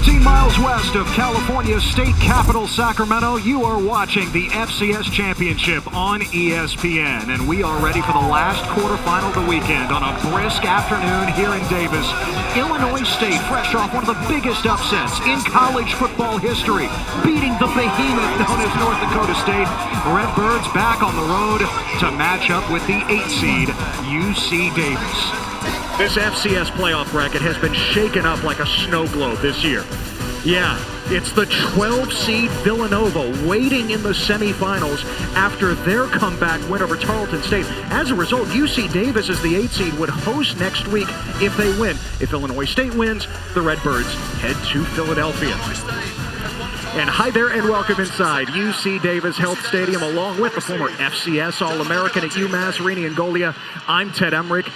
14 miles west of California's state capital, Sacramento, you are watching the FCS Championship on ESPN. And we are ready for the last quarterfinal of the weekend on a brisk afternoon here in Davis. Illinois State, fresh off one of the biggest upsets in college football history, beating the behemoth known as North Dakota State. Redbirds back on the road to match up with the 8 seed UC Davis. This FCS playoff bracket has been shaken up like a snow globe this year. Yeah, it's the 12 seed Villanova waiting in the semifinals after their comeback win over Tarleton State. As a result, UC Davis as the 8 seed would host next week if they win. If Illinois State wins, the Redbirds head to Philadelphia. And hi there and welcome inside UC Davis Health Stadium along with the former FCS All-American at UMass, Rini Angolia. I'm Ted Emmerich.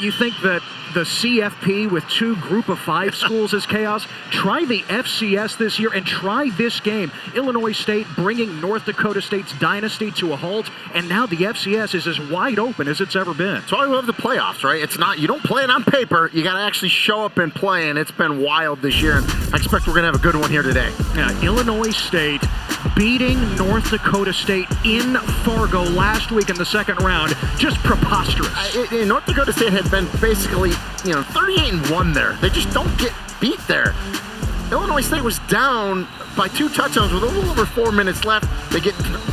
You think that the CFP with 2 group of 5 schools is chaos? Try the FCS this year and try this game. Illinois State bringing North Dakota State's dynasty to a halt, and now the FCS is as wide open as it's ever been. That's why we love the playoffs, right? It's not, you don't play it on paper, you got to actually show up and play, and it's been wild this year, and I expect we're going to have a good one here today. Yeah, Illinois State beating North Dakota State in Fargo last week in the second round. Just preposterous. North Dakota State had been basically 38-1 there. They just don't get beat there. Illinois State was down by 2 touchdowns with a little over 4 minutes left. They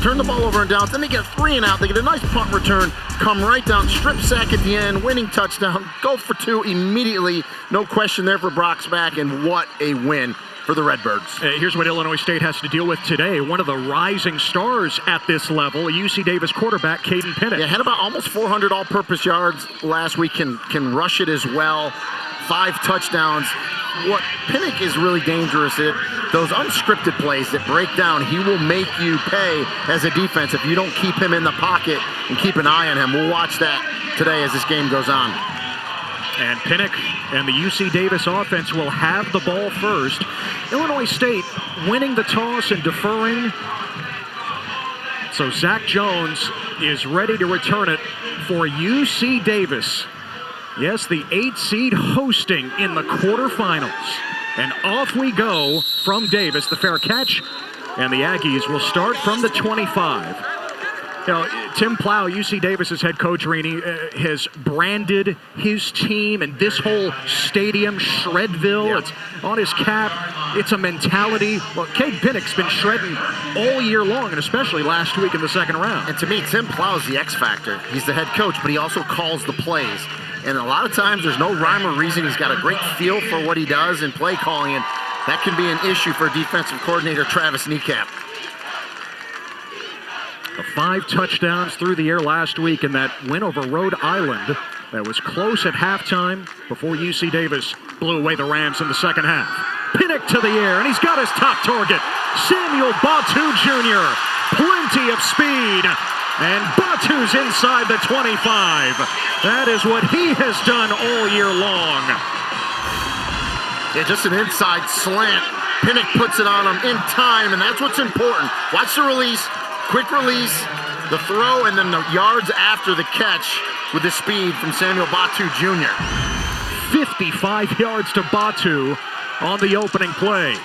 turn the ball over and down. Then they get 3 and out. They get a nice punt return, come right down, strip sack at the end, winning touchdown, go for 2 immediately. No question there for Brock's back, and what a win for the Redbirds. Here's what Illinois State has to deal with today. One of the rising stars at this level, UC Davis quarterback Caden Pinnock. Yeah, had about almost 400 all-purpose yards last week. Can rush it as well. 5 touchdowns. What Pinnock is really dangerous at, those unscripted plays that break down, he will make you pay as a defense if you don't keep him in the pocket and keep an eye on him. We'll watch that today as this game goes on. And Pinnock and the UC Davis offense will have the ball first. Illinois State winning the toss and deferring. So Zach Jones is ready to return it for UC Davis. Yes, the 8 seed hosting in the quarterfinals. And off we go from Davis, the fair catch. And the Aggies will start from the 25. Tim Plow, UC Davis's head coach, Rini, has branded his team and this whole stadium Shredville. Yep. It's on his cap. It's a mentality. Well, Caden Pinnock's been shredding all year long, and especially last week in the second round. And to me, Tim Plow's the X factor. He's the head coach, but he also calls the plays. And a lot of times there's no rhyme or reason. He's got a great feel for what he does in play calling, and that can be an issue for defensive coordinator Travis Kneecap. 5 touchdowns through the air last week in that win over Rhode Island. That was close at halftime before UC Davis blew away the Rams in the second half. Pinnock to the air, and he's got his top target, Samuel Batu Jr. Plenty of speed, and Batu's inside the 25. That is what he has done all year long. Yeah, just an inside slant. Pinnock puts it on him in time, and that's what's important. Watch the release. Quick release, the throw, and then the yards after the catch with the speed from Samuel Batu Jr. 55 yards to Batu on the opening play.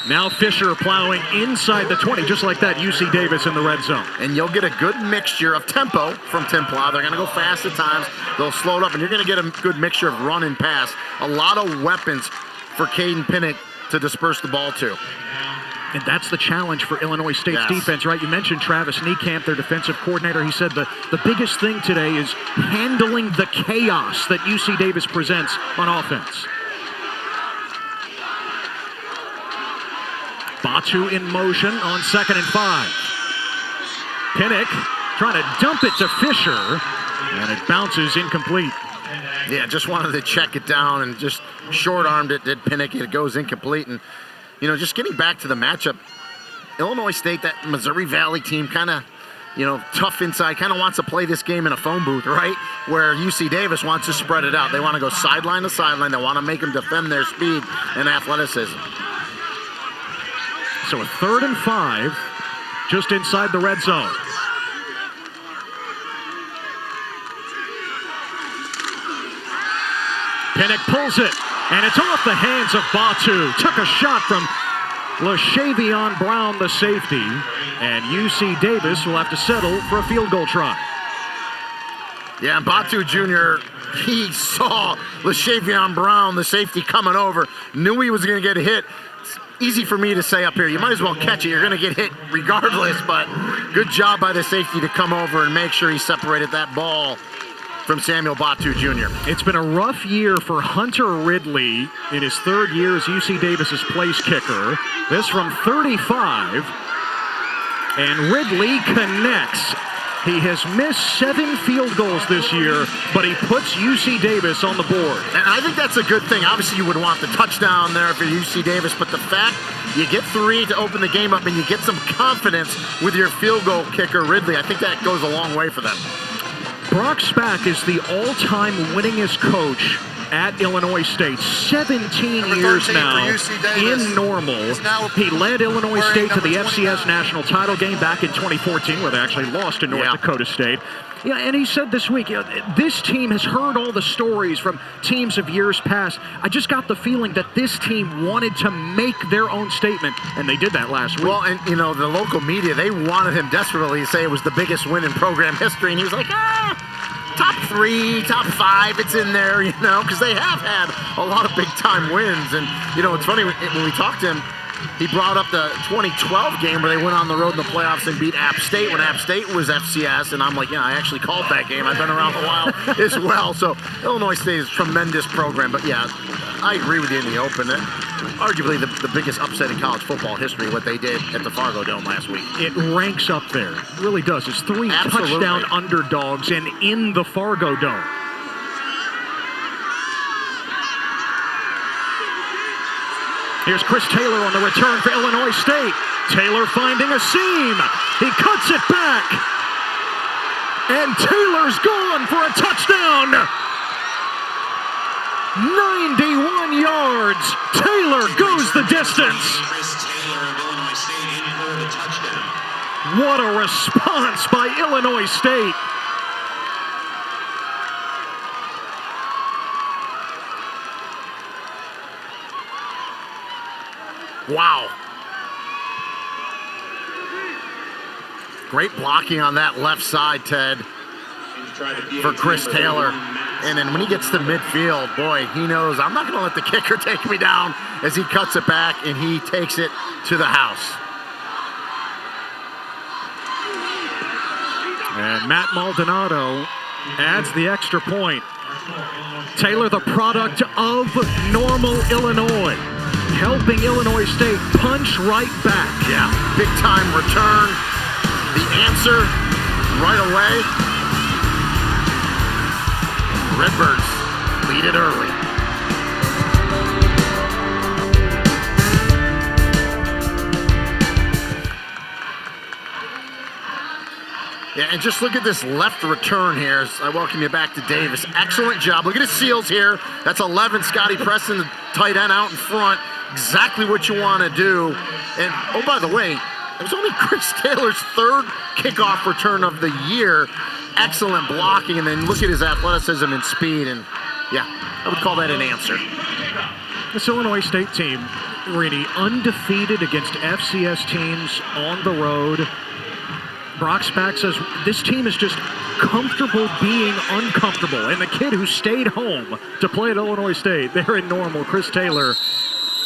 Now Fisher plowing inside the 20, just like that, UC Davis in the red zone. And you'll get a good mixture of tempo from Tim Plow. They're going to go fast at times. They'll slow it up, and you're going to get a good mixture of run and pass. A lot of weapons for Caden Pinnock to disperse the ball to. And that's the challenge for Illinois State's defense, right? You mentioned Travis Kneecamp, their defensive coordinator. He said the biggest thing today is handling the chaos that UC Davis presents on offense. Batu in motion on 2nd and 5. Pinnock trying to dump it to Fisher, and it bounces incomplete. Yeah, just wanted to check it down and just short-armed it, did Pinnock. It goes incomplete. And just getting back to the matchup, Illinois State, that Missouri Valley team, kind of, tough inside, kind of wants to play this game in a phone booth, right? Where UC Davis wants to spread it out. They want to go sideline to sideline. They want to make them defend their speed and athleticism. So a 3rd and 5, just inside the red zone. Pinnock pulls it. And it's off the hands of Batu. Took a shot from LaShavion Brown, the safety. And UC Davis will have to settle for a field goal try. Yeah, and Batu Jr., he saw LaShavion Brown, the safety, coming over. Knew he was going to get hit. It's easy for me to say up here. You might as well catch it. You're going to get hit regardless. But good job by the safety to come over and make sure he separated that ball from Samuel Batu Jr. It's been a rough year for Hunter Ridley in his third year as UC Davis's place kicker. This from 35. And Ridley connects. He has missed 7 field goals this year, but he puts UC Davis on the board. And I think that's a good thing. Obviously, you would want the touchdown there for UC Davis, but the fact you get 3 to open the game up and you get some confidence with your field goal kicker, Ridley, I think that goes a long way for them. Brock Spack is the all-time winningest coach at Illinois State. 17 years now in Normal. He led Illinois State to the FCS national title game back in 2014, where they actually lost to North Dakota State. Yeah, and he said this week, this team has heard all the stories from teams of years past. I just got the feeling that this team wanted to make their own statement, and they did that last week. Well, and, you know, the local media, they wanted him desperately to say it was the biggest win in program history, and he was like, top 3, top 5, it's in there, you know, because they have had a lot of big-time wins. And, you know, it's funny, when we talked to him, he brought up the 2012 game where they went on the road in the playoffs and beat App State when App State was FCS. And I'm like, yeah, I actually called that game. I've been around a while as well. So Illinois State is a tremendous program. But, yeah, I agree with you in the open. Arguably the biggest upset in college football history, what they did at the Fargo Dome last week. It ranks up there. It really does. It's 3 touchdown underdogs and in the Fargo Dome. Here's Chris Taylor on the return for Illinois State. Taylor finding a seam. He cuts it back. And Taylor's gone for a touchdown. 91 yards. Taylor goes the distance. What a response by Illinois State. Wow. Great blocking on that left side, Ted, for Chris Taylor. And then when he gets to midfield, boy, he knows I'm not going to let the kicker take me down as he cuts it back and he takes it to the house. And Matt Maldonado adds the extra point. Taylor, the product of Normal, Illinois, helping Illinois State punch right back. Yeah, big time return. The answer right away. Redbirds lead it early. Yeah, and just look at this left return here. I welcome you back to Davis. Excellent job. Look at his seals here. That's 11. Scotty Preston, the tight end out in front. Exactly what you want to do. And, oh, by the way, it was only Chris Taylor's 3rd kickoff return of the year. Excellent blocking, and then look at his athleticism and speed. And, yeah, I would call that an answer. This Illinois State team, really undefeated against FCS teams on the road. Brock Spack says this team is just comfortable being uncomfortable. And the kid who stayed home to play at Illinois State, they're in Normal, Chris Taylor,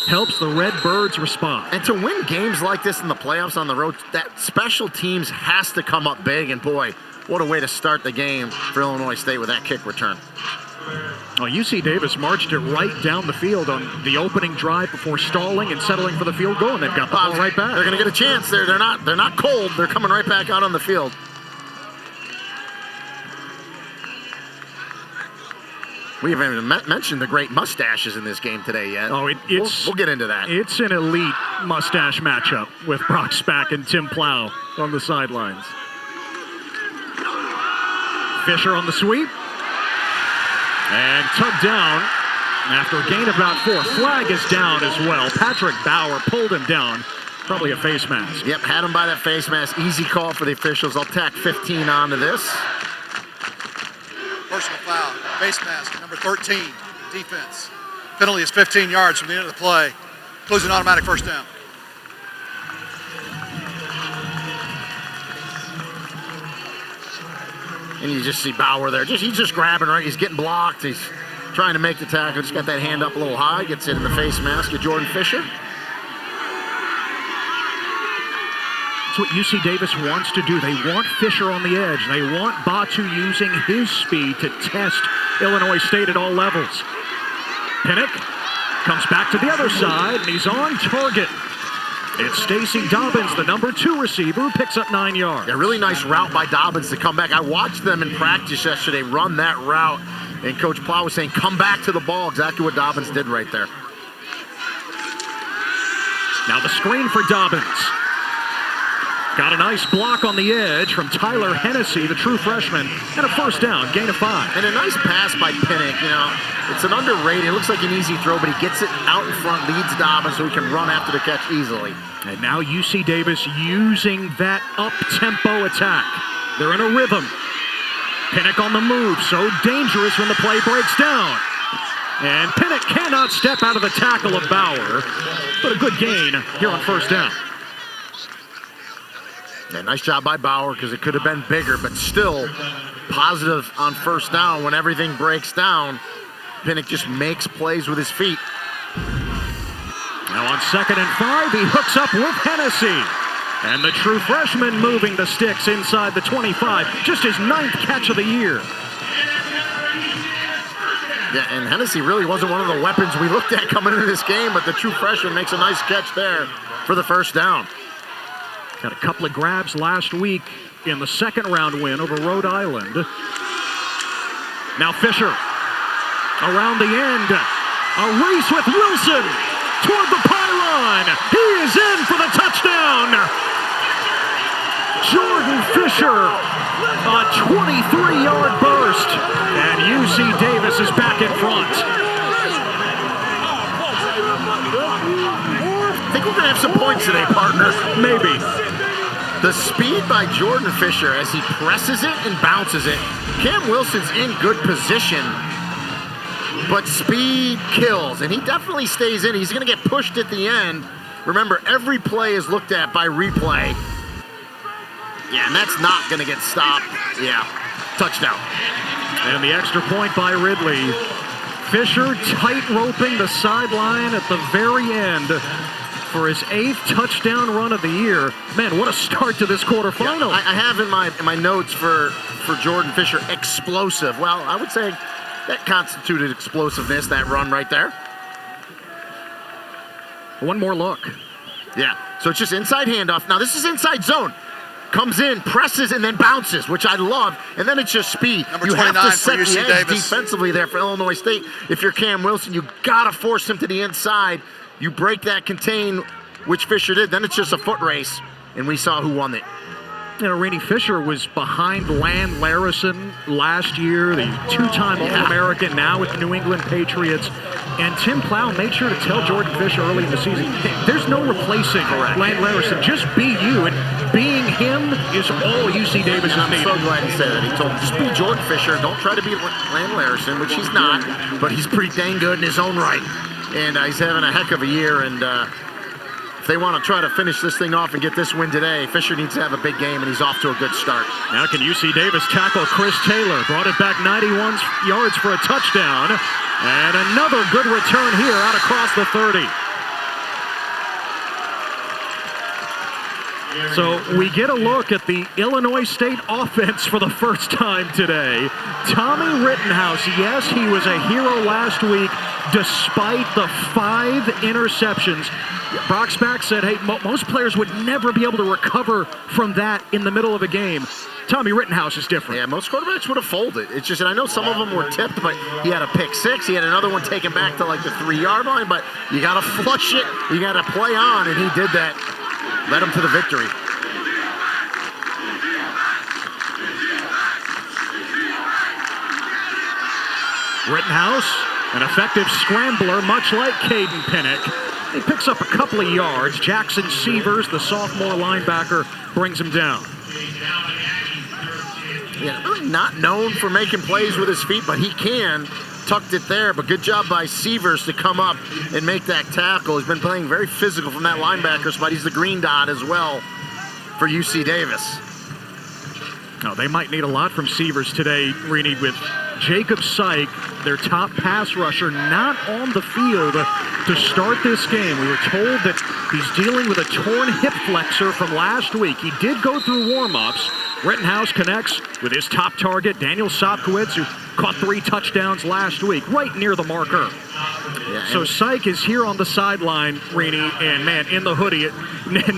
helps the Redbirds respond. And to win games like this in the playoffs on the road, that special teams has to come up big. And boy, what a way to start the game for Illinois State with that kick return. Well, UC Davis marched it right down the field on the opening drive before stalling and settling for the field goal, and they've got the ball right back. They're going to get a chance there. They're not cold. They're coming right back out on the field. We haven't even mentioned the great mustaches in this game today yet. Oh, we'll get into that. It's an elite mustache matchup with Brock Spack and Tim Plow on the sidelines. Fisher on the sweep. And tugged down after a gain of about 4. Flag is down as well. Patrick Bauer pulled him down. Probably a face mask. Yep, had him by that face mask. Easy call for the officials. I'll tack 15 onto this. Personal foul. Face mask, number 13, defense. Penalty is 15 yards from the end of the play. Includes an automatic first down. And you just see Bauer there. He's just grabbing, right? He's getting blocked. He's trying to make the tackle. Just got that hand up a little high. Gets it in the face mask of Jordan Fisher. That's what UC Davis wants to do. They want Fisher on the edge. They want Batu using his speed to test Illinois State at all levels. Pinnock comes back to the other side, and he's on target. It's Stacey Dobbins, the number 2 receiver, who picks up 9 yards. A really nice route by Dobbins to come back. I watched them in practice yesterday run that route, and Coach Plow was saying, come back to the ball. Exactly what Dobbins did right there. Now the screen for Dobbins. Got a nice block on the edge from Tyler Hennessy, the true freshman, and a first down, gain of 5. And a nice pass by Pinnock. You know, it's an underrated, it looks like an easy throw, but he gets it out in front, leads Dobbins so he can run after the catch easily. And now UC Davis using that up-tempo attack. They're in a rhythm. Pinnock on the move, so dangerous when the play breaks down. And Pinnock cannot step out of the tackle of Bauer, but a good gain here on first down. Yeah, nice job by Bauer because it could have been bigger, but still positive on first down. When everything breaks down, Pinnock just makes plays with his feet. Now on 2nd and 5, he hooks up with Hennessy. And the true freshman moving the sticks inside the 25. Just his 9th catch of the year. Yeah, and Hennessy really wasn't one of the weapons we looked at coming into this game, but the true freshman makes a nice catch there for the first down. Got a couple of grabs last week in the 2nd round win over Rhode Island. Now Fisher around the end. A race with Wilson toward the pylon. He is in for the touchdown. Jordan Fisher, a 23-yard burst. And UC Davis is back in front. I think we're going to have some points today, partner. Maybe. The speed by Jordan Fisher as he presses it and bounces it. Cam Wilson's in good position, but speed kills, and he definitely stays in. He's going to get pushed at the end. Remember, every play is looked at by replay. Yeah, and that's not going to get stopped. Yeah, touchdown. And the extra point by Ridley. Fisher tight-roping the sideline at the very end for his 8th touchdown run of the year. Man, what a start to this quarterfinal. Yeah, I have in my notes for Jordan Fisher, explosive. Well, I would say that constituted explosiveness, that run right there. One more look. Yeah, so it's just inside handoff. Now this is inside zone. Comes in, presses, and then bounces, which I love. And then it's just speed. Number you have 29 to set for UC the edge Davis. defensively there for Illinois State. If you're Cam Wilson, you got to force him to the inside. You break that contain, which Fisher did. Then it's just a foot race, and we saw who won it. You know, Randy Fisher was behind Lan Larison last year, the 2-time All-American, now with the New England Patriots. And Tim Plow made sure to tell Jordan Fisher early in the season, hey, there's no replacing Lan Larison. Just be you, and being him is all UC Davis is needed. I'm so glad he said that. He told him, just be Jordan Fisher. Don't try to be Lan Larison, which he's not, but he's pretty dang good in his own right. And he's having a heck of a year, and if they want to try to finish this thing off and get this win today, Fisher needs to have a big game, and he's off to a good start. Now can UC Davis tackle Chris Taylor? Brought it back 91 yards for a touchdown. And another good return here out across the 30. So we get a look at the Illinois State offense for the first time today. Tommy Rittenhouse, yes, he was a hero last week despite the 5 interceptions. Brock Spack said, hey, most players would never be able to recover from that in the middle of a game. Tommy Rittenhouse is different. Yeah, most quarterbacks would have folded. It's just, and I know some of them were tipped, but he had a pick 6. He had another one taken back to like the 3-yard line, but you got to flush it. You got to play on, and he did that. Led him to the victory. Rittenhouse, an effective scrambler, much like Caden Pinnock. He picks up a couple of yards. Jackson Severs, the sophomore linebacker, brings him down. Yeah, really not known for making plays with his feet, but he can. tucked it there, but good job by Sievers to come up and make that tackle. He's been playing very physical from that linebacker spot. He's the green dot as well for UC Davis. Oh, they might need a lot from Sievers today, Rini, with Jacob Syke, their top pass rusher, not on the field to start this game. We were told that he's dealing with a torn hip flexor from last week. He did go through warm-ups. Rittenhouse connects with his top target, Daniel Sopkowitz, who caught 3 touchdowns last week, right near the marker. Yeah, so Syke is here on the sideline, Rini, and man, in the hoodie,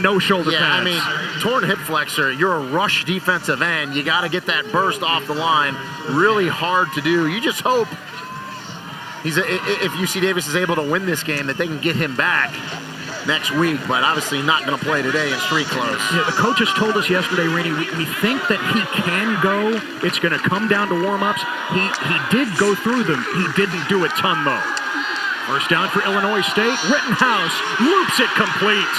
no shoulder pads. I mean, torn hip flexor, you're a rush defensive end. You got to get that burst off the line. Really hard to do. You just hope if UC Davis is able to win this game, that they can get him back next week, but obviously not going to play today in street clothes. Yeah, the coaches told us yesterday, Rini, we think that he can go. It's going to come down to warm-ups. He did go through them. He didn't do a ton, though. First down for Illinois State. Rittenhouse loops it complete.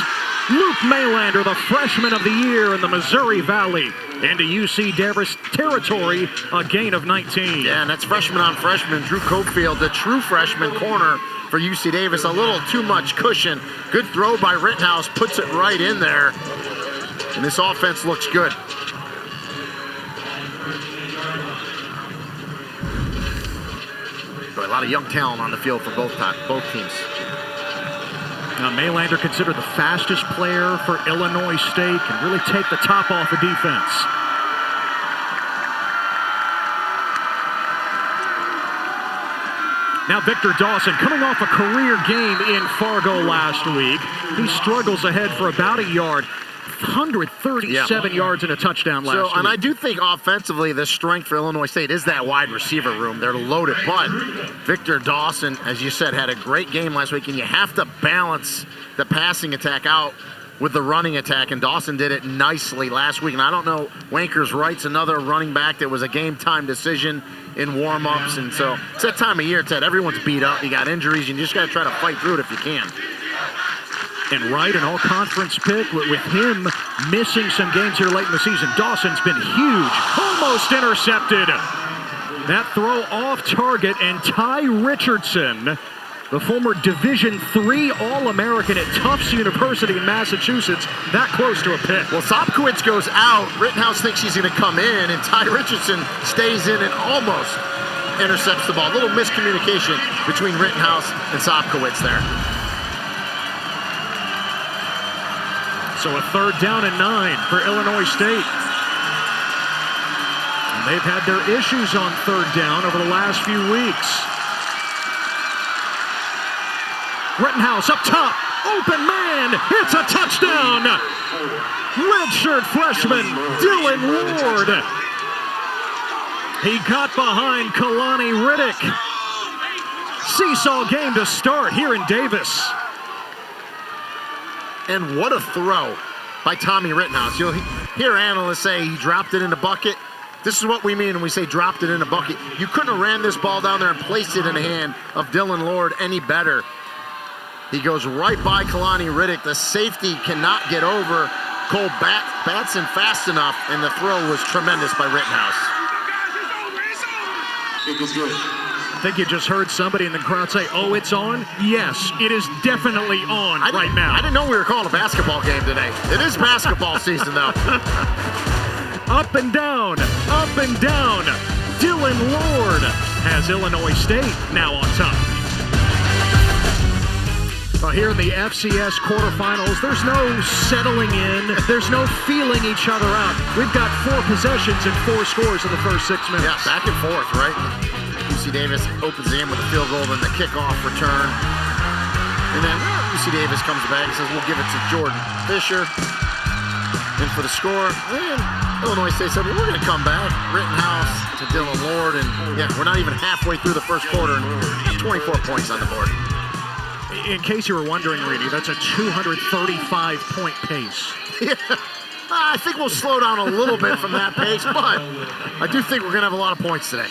Luke Maylander, the freshman of the year in the Missouri Valley, into UC Davis territory, a gain of 19. Yeah, and that's freshman on freshman. Drew Cofield, the true freshman corner for UC Davis. A little too much cushion. Good throw by Rittenhouse, puts it right in there. And this offense looks good. A lot of young talent on the field for both teams. Now, Maylander considered the fastest player for Illinois State, can really take the top off of defense. Now Victor Dawson, coming off a career game in Fargo last week. He struggles ahead for about a yard. 137 yards and a touchdown last week. And I do think offensively the strength for Illinois State is that wide receiver room. They're loaded, but Victor Dawson, as you said, had a great game last week, and you have to balance the passing attack out with the running attack, and Dawson did it nicely last week. And I don't know, Wankers Wright's another running back that was a game-time decision in warm-ups, and so it's that time of year, Ted. Everyone's beat up. You got injuries. You just got to try to fight through it if you can. And Wright, an all-conference pick, with him missing some games here late in the season. Dawson's been huge, almost intercepted. That throw off target, and Ty Richardson, the former Division III All-American at Tufts University in Massachusetts, that close to a pick. Well, Sopkowitz goes out. Rittenhouse thinks he's going to come in, and Ty Richardson stays in and almost intercepts the ball. A little miscommunication between Rittenhouse and Sopkowitz there. So a 3rd down and 9 for Illinois State. And they've had their issues on 3rd down over the last few weeks. Rittenhouse up top, open man, it's a touchdown! Redshirt freshman Dylan Ward. He got behind Kalani Riddick. Seesaw game to start here in Davis. And what a throw by Tommy Rittenhouse. You'll hear analysts say he dropped it in the bucket. This is what we mean when we say dropped it in the bucket. You couldn't have ran this ball down there and placed it in the hand of Dylan Lord any better. He goes right by Kalani Riddick. The safety cannot get over Cole Batson fast enough, and the throw was tremendous by Rittenhouse. It was good. I think you just heard somebody in the crowd say, oh, it's on? Yes, it is definitely on right now. I didn't know we were calling a basketball game today. It is basketball season, though. Up and down, up and down. Dylan Lord has Illinois State now on top. Well, here in the FCS quarterfinals, there's no settling in. There's no feeling each other out. We've got 4 possessions and 4 scores in the first 6 minutes. Yeah, back and forth, right? UC Davis opens the game with a field goal, then the kickoff return. And then UC Davis comes back and says, we'll give it to Jordan Fisher. And for the score, and Illinois State said, well, we're going to come back. Rittenhouse to Dylan Lord. And yeah, we're not even halfway through the first quarter, and 24 points on the board. In case you were wondering, Reedy, that's a 235-point pace. Yeah. I think we'll slow down a little bit from that pace, but I do think we're going to have a lot of points today.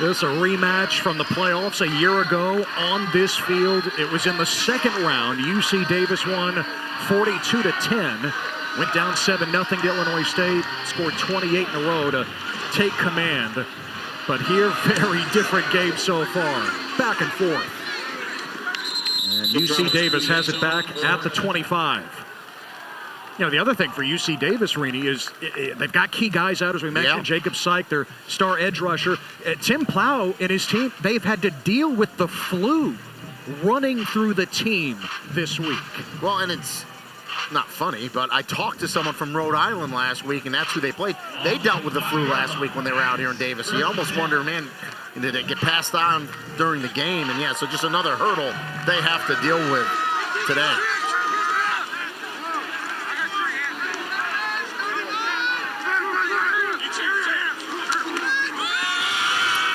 This is a rematch from the playoffs a year ago on this field. It was in the second round. UC Davis won 42-10. Went down 7-0 to Illinois State. Scored 28 in a row to take command But here, very different game so far. Back and forth. And UC Davis has it back at the 25. You know, the other thing for UC Davis, Rini, is they've got key guys out, as we mentioned. Yeah. Jacob Syke, their star edge rusher. Tim Plow and his team, they've had to deal with the flu running through the team this week. Well, and it's not funny, but I talked to someone from Rhode Island last week, and that's who they played. They dealt with the flu last week when they were out here in Davis. So you almost wonder, man, did it get passed on during the game? And yeah, so just another hurdle they have to deal with today.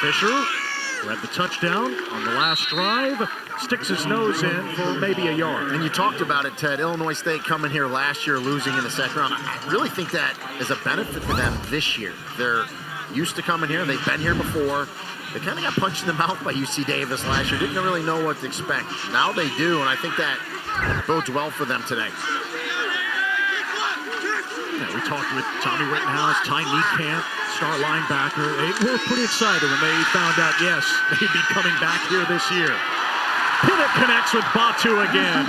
Fisher read the touchdown on the last drive, sticks his nose in for maybe a yard. And you talked about it, Ted. Illinois State coming here last year, losing in the second round. I really think that is a benefit for them this year. They're used to coming here. They've been here before. They kind of got punched in the mouth by UC Davis last year. Didn't really know what to expect. Now they do, and I think that bodes well for them today. Yeah, we talked with Tommy Rittenhouse, Ty Niekamp, star linebacker. They were pretty excited when they found out, yes, they'd be coming back here this year. Pinnock connects with Batu again.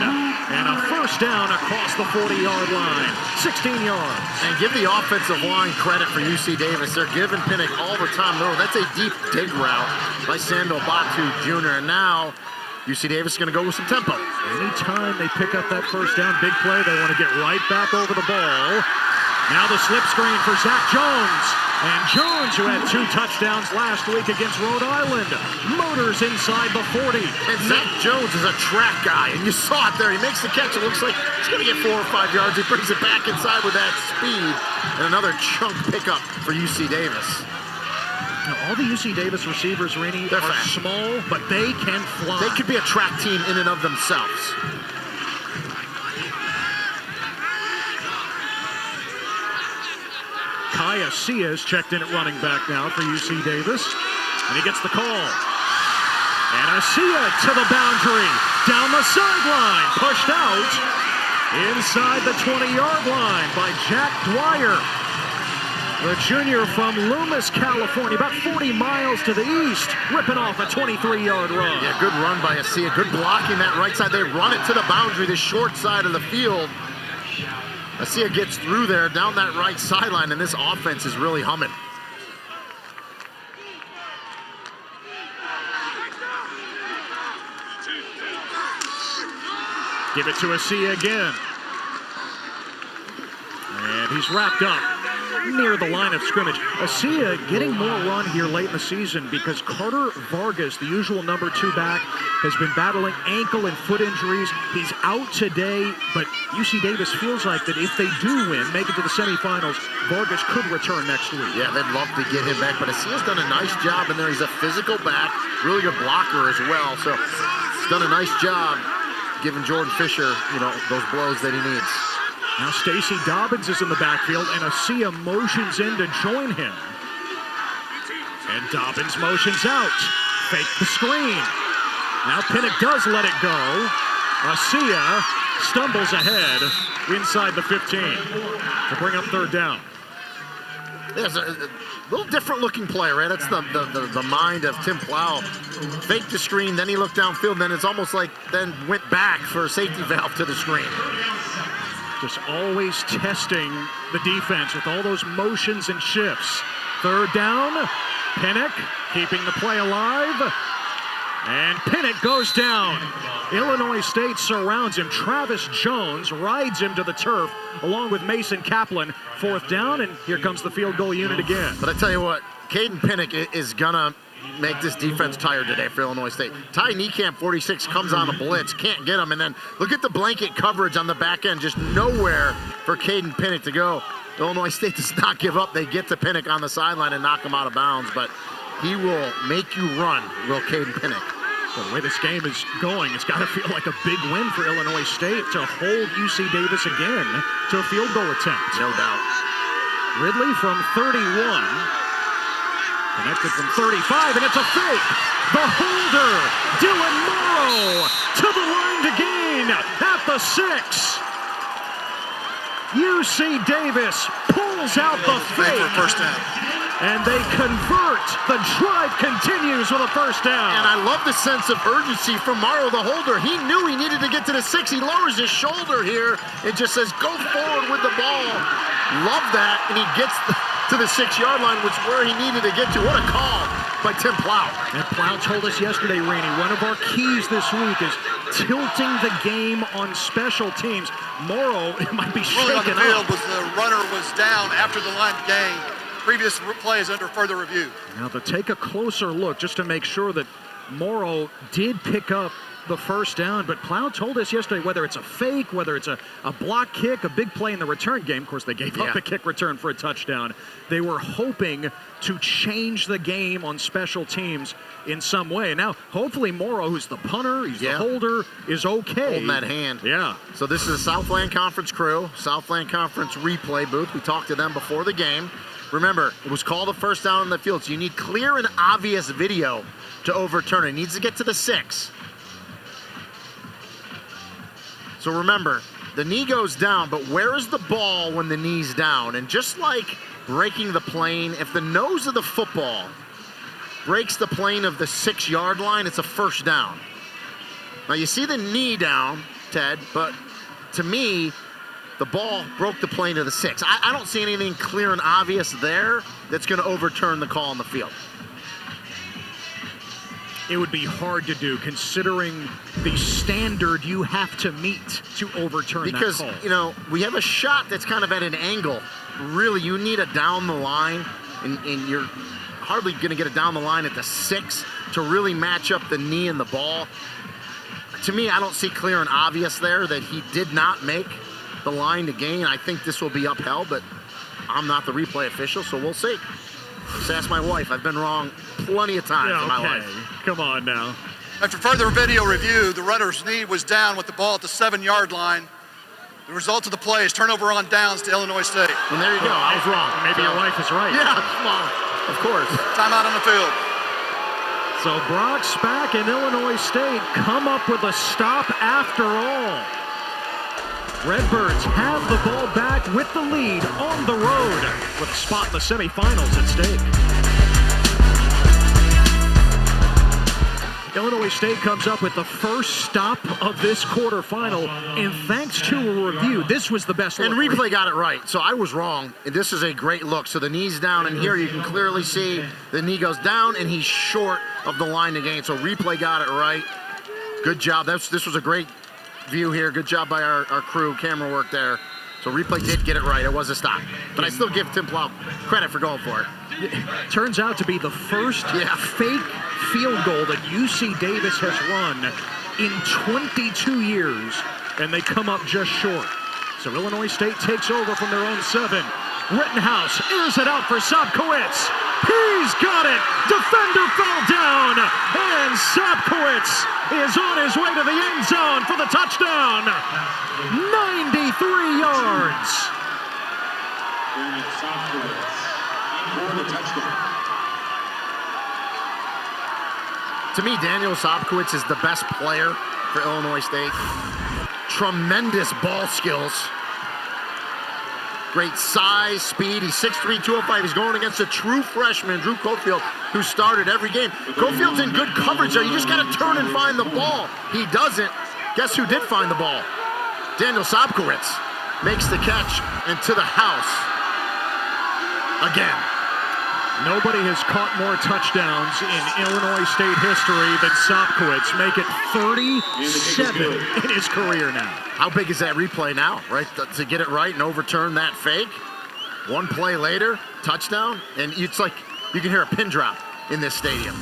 And a first down across the 40-yard line. 16 yards. And give the offensive line credit for UC Davis. They're giving Pinnock all the time. No, that's a deep dig route by Sandal Batu Jr. And now UC Davis is going to go with some tempo. Anytime they pick up that first down, big play, they want to get right back over the ball. Now the slip screen for Zach Jones. And Jones, who had 2 touchdowns last week against Rhode Island, motors inside the 40. And Zach Jones is a track guy, and you saw it there. He makes the catch. It looks like he's going to get 4 or 5 yards. He brings it back inside with that speed. And another chunk pickup for UC Davis. Now, all the UC Davis receivers, Rini, They're are fast. small, but they can fly. They could be a track team in and of themselves. Kai Asia's checked in at running back now for UC Davis. And he gets the call. And Asia to the boundary. Down the sideline. Pushed out inside the 20-yard line by Jack Dwyer. The junior from Loomis, California, about 40 miles to the east, ripping off a 23-yard run. Yeah, good run by Asia. Good blocking that right side. They run it to the boundary, the short side of the field. Asia gets through there, down that right sideline, and this offense is really humming. Give it to Asia again. And he's wrapped up near the line of scrimmage. Asia getting more run here late in the season because Carter Vargas, the usual number 2 back, has been battling ankle and foot injuries. He's out today, but UC Davis feels like that if they do win, make it to the semifinals, Vargas could return next week. Yeah, they'd love to get him back, but Asia's done a nice job in there. He's a physical back, really good blocker as well, so he's done a nice job giving Jordan Fisher, those blows that he needs. Now Stacey Dobbins is in the backfield, and Asia motions in to join him. And Dobbins motions out. Fake the screen. Now Pinnock does let it go. Asia stumbles ahead inside the 15 to bring up 3rd down. There's a little different looking play, right? That's the mind of Tim Plow. Faked the screen, then he looked downfield, then it's almost like then went back for a safety valve to the screen. Just always testing the defense with all those motions and shifts. 3rd down, Pinnock keeping the play alive. And Pinnock goes down. Illinois State surrounds him. Travis Jones rides him to the turf along with Mason Kaplan. 4th down, and here comes the field goal unit again. But I tell you what, Caden Pinnock is gonna make this defense tired today for Illinois State. Ty Niekamp, 46, comes on a blitz, can't get him, and then look at the blanket coverage on the back end, just nowhere for Caden Pinnock to go. Illinois State does not give up. They get to Pinnock on the sideline and knock him out of bounds, but he will make you run, will Caden Pinnock. Well, the way this game is going, it's got to feel like a big win for Illinois State to hold UC Davis again to a field goal attempt. No doubt. Ridley from 31. Connected from 35, and it's a fake. The holder, Dylan Morrow, to the line to gain at the 6. UC Davis pulls out the Fake fake. for 1st down. And they convert. The drive continues with a first down. And I love the sense of urgency from Morrow, the holder. He knew he needed to get to the 6. He lowers his shoulder here. It just says, go forward with the ball. Love that. And he gets to the 6-yard line, which is where he needed to get to. What a call by Tim Plow. And Plow told us yesterday, Rainey, one of our keys this week is tilting the game on special teams. Morrow might be shaken on the field was the runner was down after the line gain. Previous play is under further review. Now to take a closer look just to make sure that Morrow did pick up the first down, but Plow told us yesterday whether it's a fake, whether it's a block kick, a big play in the return game. Of course, they gave up the kick return for a touchdown. They were hoping to change the game on special teams in some way. Now, hopefully Morrow, who's the punter, he's the holder, is okay. Holding that hand. Yeah. So this is the Southland Conference crew, Southland Conference replay booth. We talked to them before the game. Remember, it was called a first down on the field, so you need clear and obvious video to overturn it. It needs to get to the 6. So remember, the knee goes down, but where is the ball when the knee's down? And just like breaking the plane, if the nose of the football breaks the plane of the 6-yard line, it's a first down. Now you see the knee down, Ted, but to me, the ball broke the plane of the 6. I don't see anything clear and obvious there that's going to overturn the call on the field. It would be hard to do considering the standard you have to meet to overturn that call. Because, you know, we have a shot that's kind of at an angle. Really, you need a down the line, and you're hardly going to get it down the line at the 6 to really match up the knee and the ball. To me, I don't see clear and obvious there that he did not make the line to gain. I think this will be upheld, but I'm not the replay official, so we'll see. Just ask my wife. I've been wrong plenty of times in my life. Come on now. After further video review, the runner's knee was down with the ball at the 7-yard line. The result of the play is turnover on downs to Illinois State. And there you go. I was wrong. Maybe your wife is right. Yeah, well, of course. Timeout on the field. So Brock Spack and Illinois State come up with a stop after all. Redbirds have the ball back with the lead on the road with a spot in the semifinals at stake. Illinois State comes up with the first stop of this quarterfinal, and thanks to a review, this was the best look. And replay got it right, so I was wrong. And this is a great look. So the knee's down, and here you can clearly see the knee goes down, and he's short of the line to gain. So replay got it right. Good job. This was a great view here. Good job by our crew, camera work there. So replay did get it right. It was a stop. But I still give Tim Plow credit for going for it. Turns out to be the first fake field goal that UC Davis has run in 22 years, and they come up just short. So Illinois State takes over from their own 7. Rittenhouse airs it out for Sobkowitz. He's got it. Defender fell down, and Sobkowitz is on his way to the end zone for the touchdown. 93 yards. To me, Daniel Sobkowitz is the best player for Illinois State. Tremendous ball skills. Great size, speed. He's 6'3", 205. He's going against a true freshman, Drew Cofield, who started every game. Cofield's in good coverage there. You just got to turn and find the ball. He doesn't. Guess who did find the ball? Daniel Sobkowitz makes the catch and to the house again. Nobody has caught more touchdowns in Illinois State history than Sobkowitz. Make it 37 in his career now. How big is that replay now, right? To get it right and overturn that fake. One play later, touchdown, and it's like you can hear a pin drop in this stadium.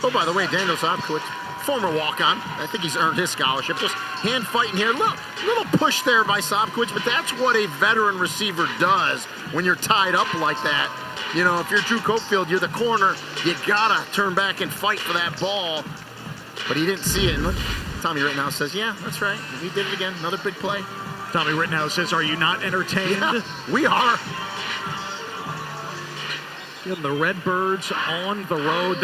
Oh, by the way, Daniel Sobkowitz, former walk-on. I think he's earned his scholarship. Just hand fighting here. Little push there by Sobkowitz, but that's what a veteran receiver does when you're tied up like that. You know, if you're Drew Cofield, you're the corner. You gotta turn back and fight for that ball. But he didn't see it. And look, Tommy Rittenhouse says, yeah, that's right. He did it again. Another big play. Tommy Rittenhouse says, are you not entertained? Yeah, we are. And the Redbirds on the road.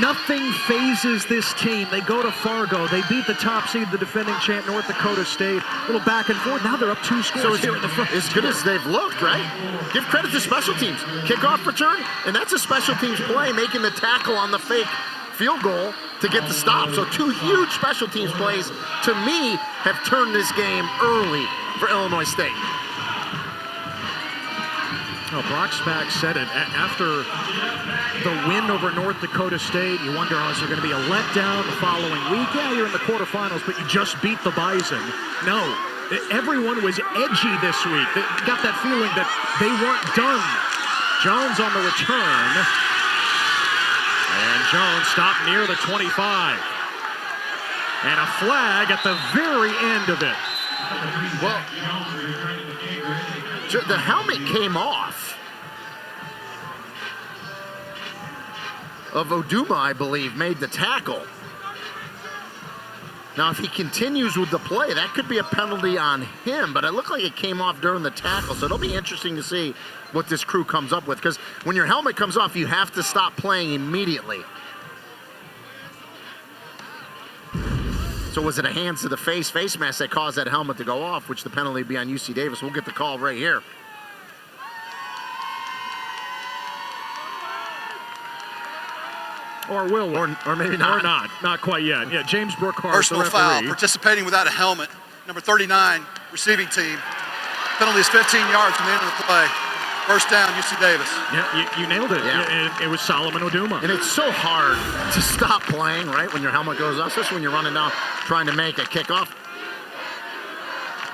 Nothing phases this team. They go to Fargo. They beat the top seed, the defending champ, North Dakota State. A little back and forth. Now they're up 2 scores. So here in the front. as good as they've looked, right? Give credit to special teams. Kickoff return, and that's a special teams play, making the tackle on the fake field goal to get the stop. So 2 huge special teams plays, to me, have turned this game early for Illinois State. Oh, Brock Spack said it after the win over North Dakota State. You wonder, is there going to be a letdown the following week? Yeah, you're in the quarterfinals, but you just beat the Bison. No, everyone was edgy this week. They got that feeling that they weren't done. Jones on the return. And Jones stopped near the 25. And a flag at the very end of it. Well, the helmet came off of Oduma, I believe, made the tackle. Now, if he continues with the play, that could be a penalty on him, but it looked like it came off during the tackle, so it'll be interesting to see what this crew comes up with, because when your helmet comes off, you have to stop playing immediately. So was it a hands to the face mask that caused that helmet to go off, which the penalty would be on UC Davis? We'll get the call right here. Or will we? Or maybe not. Or not. Not quite yet. Yeah, James Brookhart, Personal the referee. foul, participating without a helmet. Number 39, receiving team. Penalty is 15 yards from the end of the play. First down, UC Davis. Yeah, you nailed it. Yeah. It was Solomon Oduma. And it's so hard to stop playing, right, when your helmet goes off, especially when you're running down trying to make a kickoff.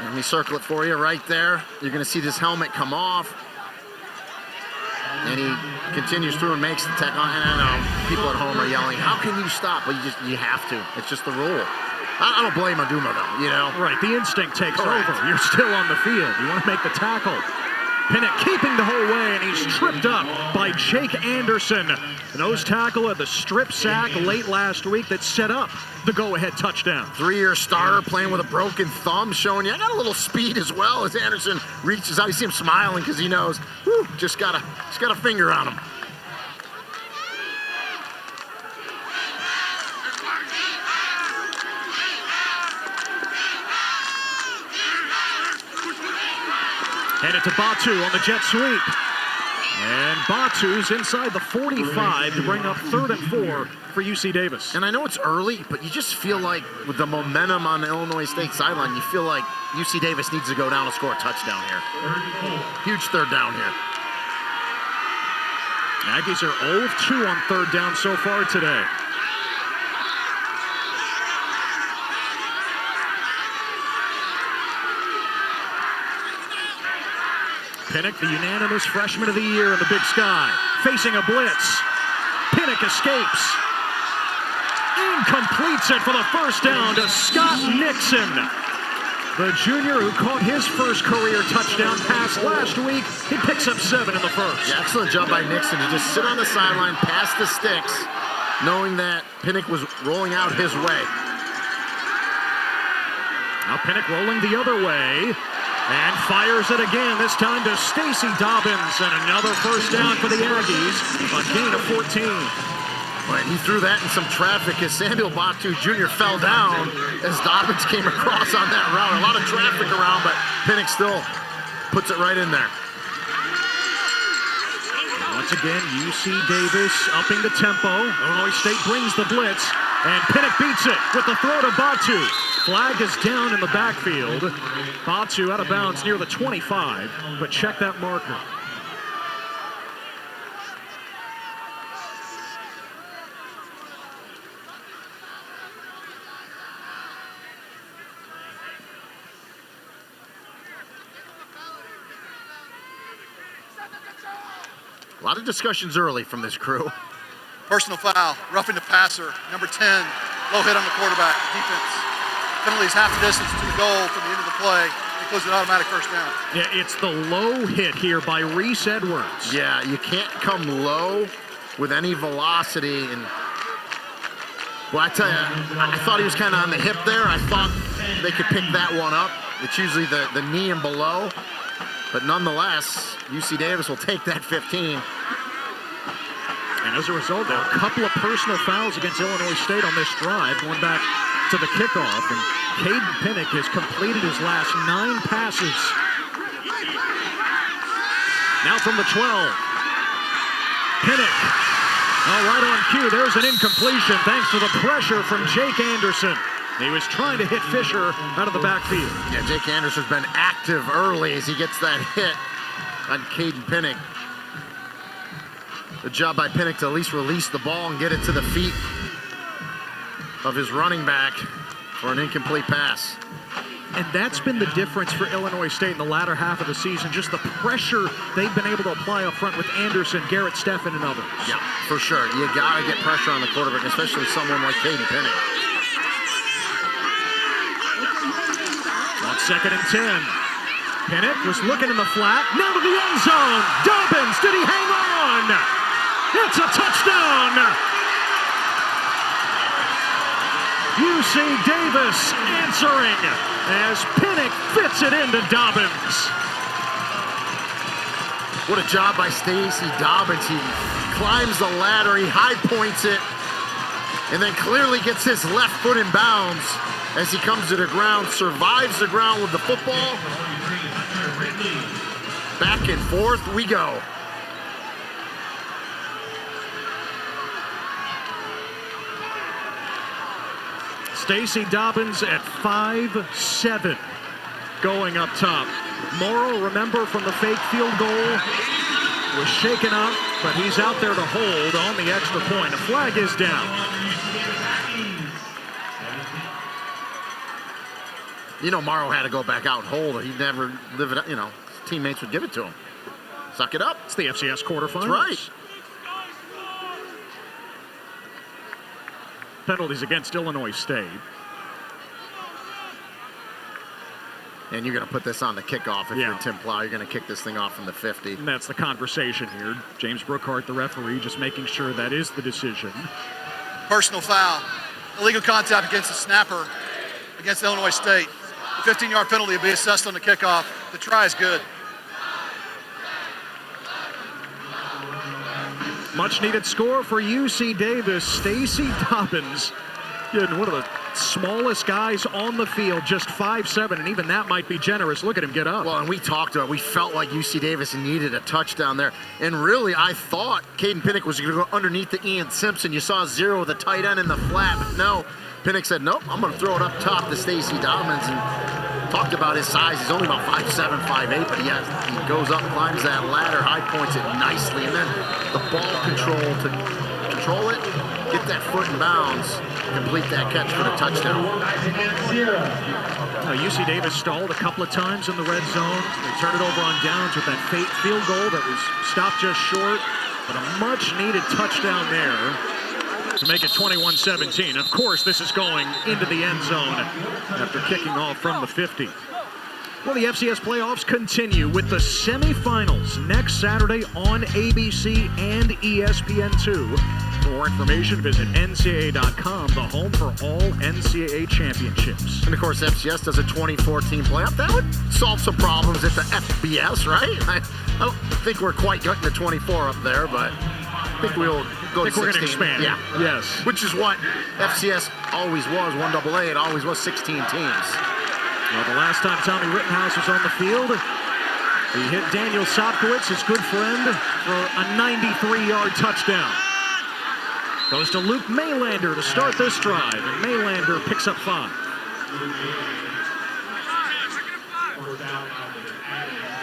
Let me circle it for you right there. You're going to see this helmet come off. And he continues through and makes the tackle. And I know people at home are yelling, how can you stop? But you have to. It's just the rule. I don't blame Oduma, though, you know? Right, the instinct takes Correct. over. You're still on the field. You want to make the tackle. Pinnock keeping the whole way, and he's tripped up by Jake Anderson. The nose tackle at the strip sack late last week that set up the go-ahead touchdown. 3-year starter playing with a broken thumb, showing you I got a little speed as well as Anderson reaches out. You see him smiling because he knows, whew, just got a finger on him. Headed to Batu on the jet sweep. And Batu's inside the 45 to bring up 3rd and 4 for UC Davis. And I know it's early, but you just feel like with the momentum on the Illinois State sideline, you feel like UC Davis needs to go down and score a touchdown here. Huge 3rd down here. Aggies are 0 of 2 on 3rd down so far today. Pinnock, the unanimous freshman of the year in the Big Sky, facing a blitz. Pinnock escapes. Incompletes it for the first down to Scott Nixon. The junior who caught his first career touchdown pass last week. He picks up 7 in the first. Yeah, excellent job by Nixon to just sit on the sideline, pass the sticks, knowing that Pinnock was rolling out his way. Now Pinnock rolling the other way. And fires it again, this time to Stacy Dobbins. And another first down for the Aggies, a gain of 14. But he threw that in some traffic as Samuel Batu Jr. fell down as Dobbins came across on that route. A lot of traffic around, but Pinnock still puts it right in there. Once again, UC Davis upping the tempo. Illinois State brings the blitz, and Pinnock beats it with the throw to Batu. Flag is down in the backfield. Batu out of bounds near the 25, but check that marker. A lot of discussions early from this crew. Personal foul, roughing the passer. Number 10, low hit on the quarterback, defense. Penalties half the distance to the goal from the end of the play. Includes an automatic first down. Yeah, it's the low hit here by Reese Edwards. Yeah, you can't come low with any velocity. And well, I tell you, I thought he was kind of on the hip there. I thought they could pick that one up. It's usually the knee and below. But nonetheless, UC Davis will take that 15. And as a result, a couple of personal fouls against Illinois State on this drive, going back to the kickoff. And Caden Pinnock has completed his last 9 passes. Now from the 12. Pinnock. Oh, right on cue. There's an incompletion thanks to the pressure from Jake Anderson. He was trying to hit Fisher out of the backfield. Yeah, Jake Anderson's been active early as he gets that hit on Caden Pinnock. Good job by Pinnock to at least release the ball and get it to the feet of his running back for an incomplete pass. And that's been the difference for Illinois State in the latter half of the season, just the pressure they've been able to apply up front with Anderson, Garrett Steffen, and others. Yeah, for sure. You got to get pressure on the quarterback, especially someone like Caden Pinnock. On 2nd and 10. Pinnock was looking in the flat, now to the end zone. Dobbins, did he hang on? It's a touchdown! UC Davis answering as Pinnock fits it into Dobbins. What a job by Stacey Dobbins. He climbs the ladder, he high points it, and then clearly gets his left foot in bounds as he comes to the ground, survives the ground with the football. Back and forth we go. Stacey Dobbins at 5'7", going up top. Morrow, remember from the fake field goal, was shaken up, but he's out there to hold on the extra point. The flag is down. You know, Morrow had to go back out and hold it. He'd never live it up, you know, his teammates would give it to him. Suck it up. It's the FCS quarterfinals. That's right. Penalties against Illinois State. And you're going to put this on the kickoff if Yeah. you're Tim Plow. You're going to kick this thing off from the 50. And that's the conversation here. James Brookhart, the referee, just making sure that is the decision. Personal foul. Illegal contact against the snapper against Illinois State. The 15-yard penalty will be assessed on the kickoff. The try is good. Much needed score for UC Davis. Stacey Dobbins, one of the smallest guys on the field, just 5'7", and even that might be generous. Look at him get up. Well, and we talked about it. We felt like UC Davis needed a touchdown there. And really, I thought Caden Pinnock was going to go underneath the Ian Simpson. You saw 0 with the tight end in the flat, but no. Pinnock said, nope, I'm going to throw it up top to Stacey Dobbins. And talked about his size. He's only about 5'7", 5'8", but he goes up, climbs that ladder, high points it nicely. And then the ball control to control it, get that foot in bounds, complete that catch for the touchdown. UC Davis stalled a couple of times in the red zone. They turned it over on downs with that fake field goal that was stopped just short. But a much-needed touchdown there to make it 21-17. Of course, this is going into the end zone after kicking off from the 50. Well, the FCS playoffs continue with the semifinals next Saturday on ABC and ESPN2. For more information, visit NCAA.com, the home for all NCAA championships. And of course, FCS does a 2014 playoff. That would solve some problems at the FBS, right? I don't think we're quite getting to 24 up there, but I think we'll go to 16. We're going to expand. Yeah. Yes. Which is what FCS always was, 1AA. It always was 16 teams. Well, the last time Tommy Rittenhouse was on the field, he hit Daniel Sopkowitz, his good friend, for a 93-yard touchdown. Goes to Luke Maylander to start this drive, and Maylander picks up 5.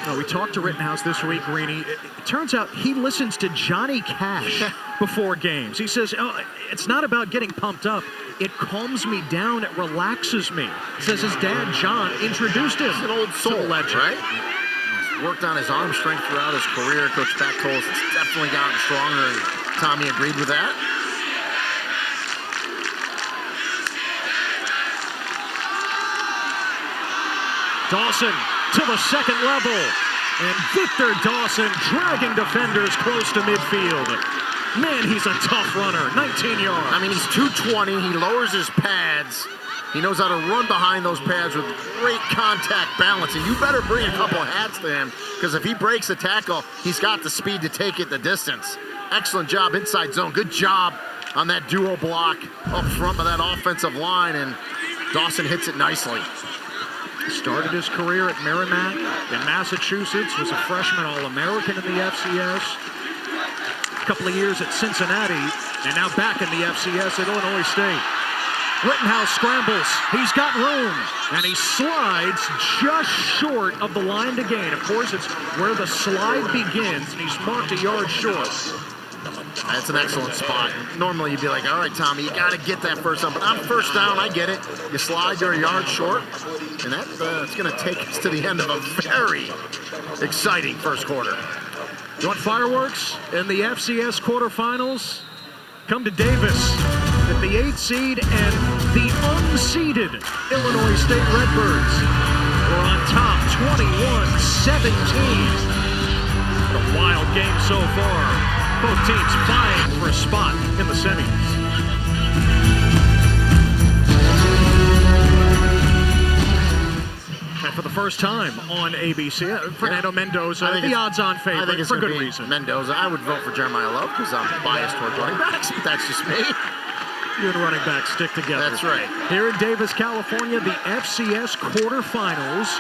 Well, we talked to Rittenhouse this week, Greeny. It turns out he listens to Johnny Cash before games. He says, it's not about getting pumped up. It calms me down. It relaxes me. Says his dad, John, introduced him. He's an old soul, legend. right? He's worked on his arm strength throughout his career. Coach Pat Coles has definitely gotten stronger, and Tommy agreed with that. Dawson to the second level. And Victor Dawson dragging defenders close to midfield. Man, he's a tough runner. 19 yards. I mean, he's 220. He lowers his pads. He knows how to run behind those pads with great contact balance. And you better bring a couple hats to him, because if he breaks a tackle, he's got the speed to take it the distance. excellent job inside zone. Good job on that duo block up front of that offensive line, and Dawson hits it nicely. Started his career at Merrimack in Massachusetts, was a freshman All-American in the FCS. A couple of years at Cincinnati, and now back in the FCS at Illinois State. Rittenhouse scrambles, he's got room, and he slides just short of the line to gain. Of course, it's where the slide begins, and he's marked a yard short. That's an excellent spot. Normally you'd be like, all right, Tommy, you got to get that first down. But on first down, I get it. You slide, you're a yard short. And that's going to take us to the end of a very exciting first quarter. You want fireworks in the FCS quarterfinals? Come to Davis at the 8th seed and the unseeded Illinois State Redbirds. We're on top 21-17. A wild game so far. Both teams vying for a spot in the semis. And for the first time on ABC, Fernando Mendoza, the odds-on favorite, for good reason. Mendoza. I would vote for Jeremiah Love because I'm biased towards running backs, but that's just me. You and running backs stick together. That's right. Here in Davis, California, the FCS quarterfinals.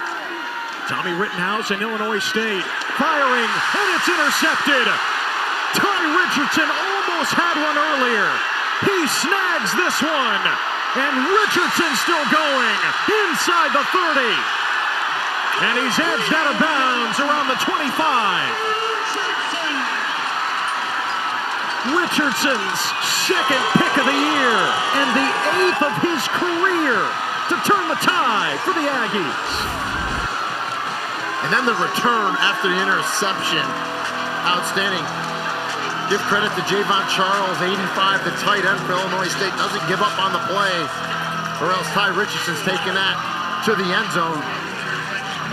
Tommy Rittenhouse and Illinois State firing, and it's intercepted. Ty Richardson almost had one earlier. He snags this one, and Richardson's still going inside the 30. And he's edged out of bounds around the 25. Richardson's second pick of the year, and the 8th of his career to turn the tide for the Aggies. And then the return after the interception, outstanding. Give credit to Javon Charles, 85, the tight end for Illinois State. Doesn't give up on the play, or else Ty Richardson's taking that to the end zone.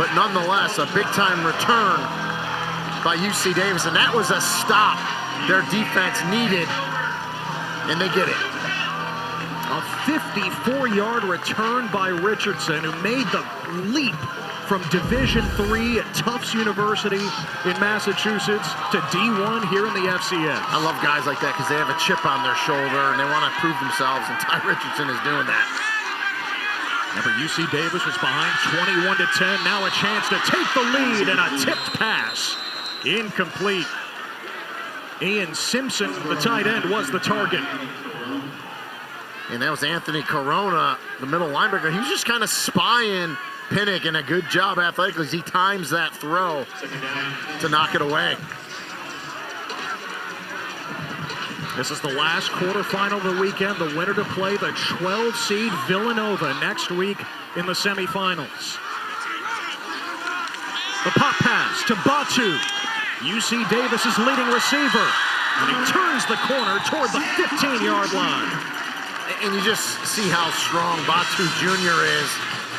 But nonetheless, a big-time return by UC Davis, and that was a stop their defense needed, and they get it. A 54-yard return by Richardson, who made the leap from Division III at Tufts University in Massachusetts to D1 here in the FCS. I love guys like that because they have a chip on their shoulder and they want to prove themselves, and Ty Richardson is doing that. Remember, UC Davis was behind 21-10. Now a chance to take the lead, and a tipped pass. Incomplete. Ian Simpson, the tight end, was the target. And that was Anthony Corona, the middle linebacker. He was just kind of spying Pinnock, and a good job athletically as he times that throw to knock it away. This is the last quarterfinal of the weekend. The winner to play the 12-seed Villanova next week in the semifinals. The pop pass to Batu. UC Davis's leading receiver. And he turns the corner toward the 15-yard line. And you just see how strong Batu Jr. is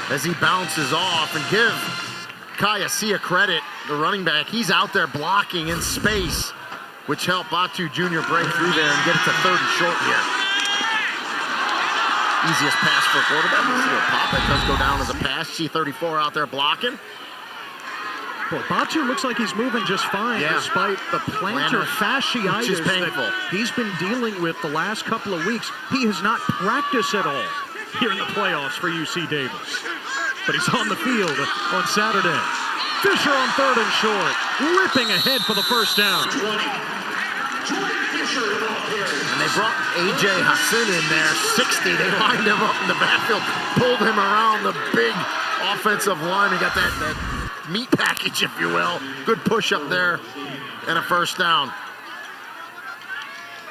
as he bounces off. And give Kayasia credit, the running back. He's out there blocking in space, which helped Batu Jr. break through there and get it to 3rd and short here. Easiest pass for a quarterback. Let's see what pop. It does go down as a pass. C34 out there blocking. Well, Batu looks like he's moving just fine, despite the plantar fasciitis that he's been dealing with the last couple of weeks. He has not practiced at all here in the playoffs for UC Davis. But he's on the field on Saturday. Fisher on 3rd and short, ripping ahead for the first down. And they brought A.J. Hassan in there, 60. They lined him up in the backfield, pulled him around the big offensive line, and got that meat package, if you will. Good push up there and a first down.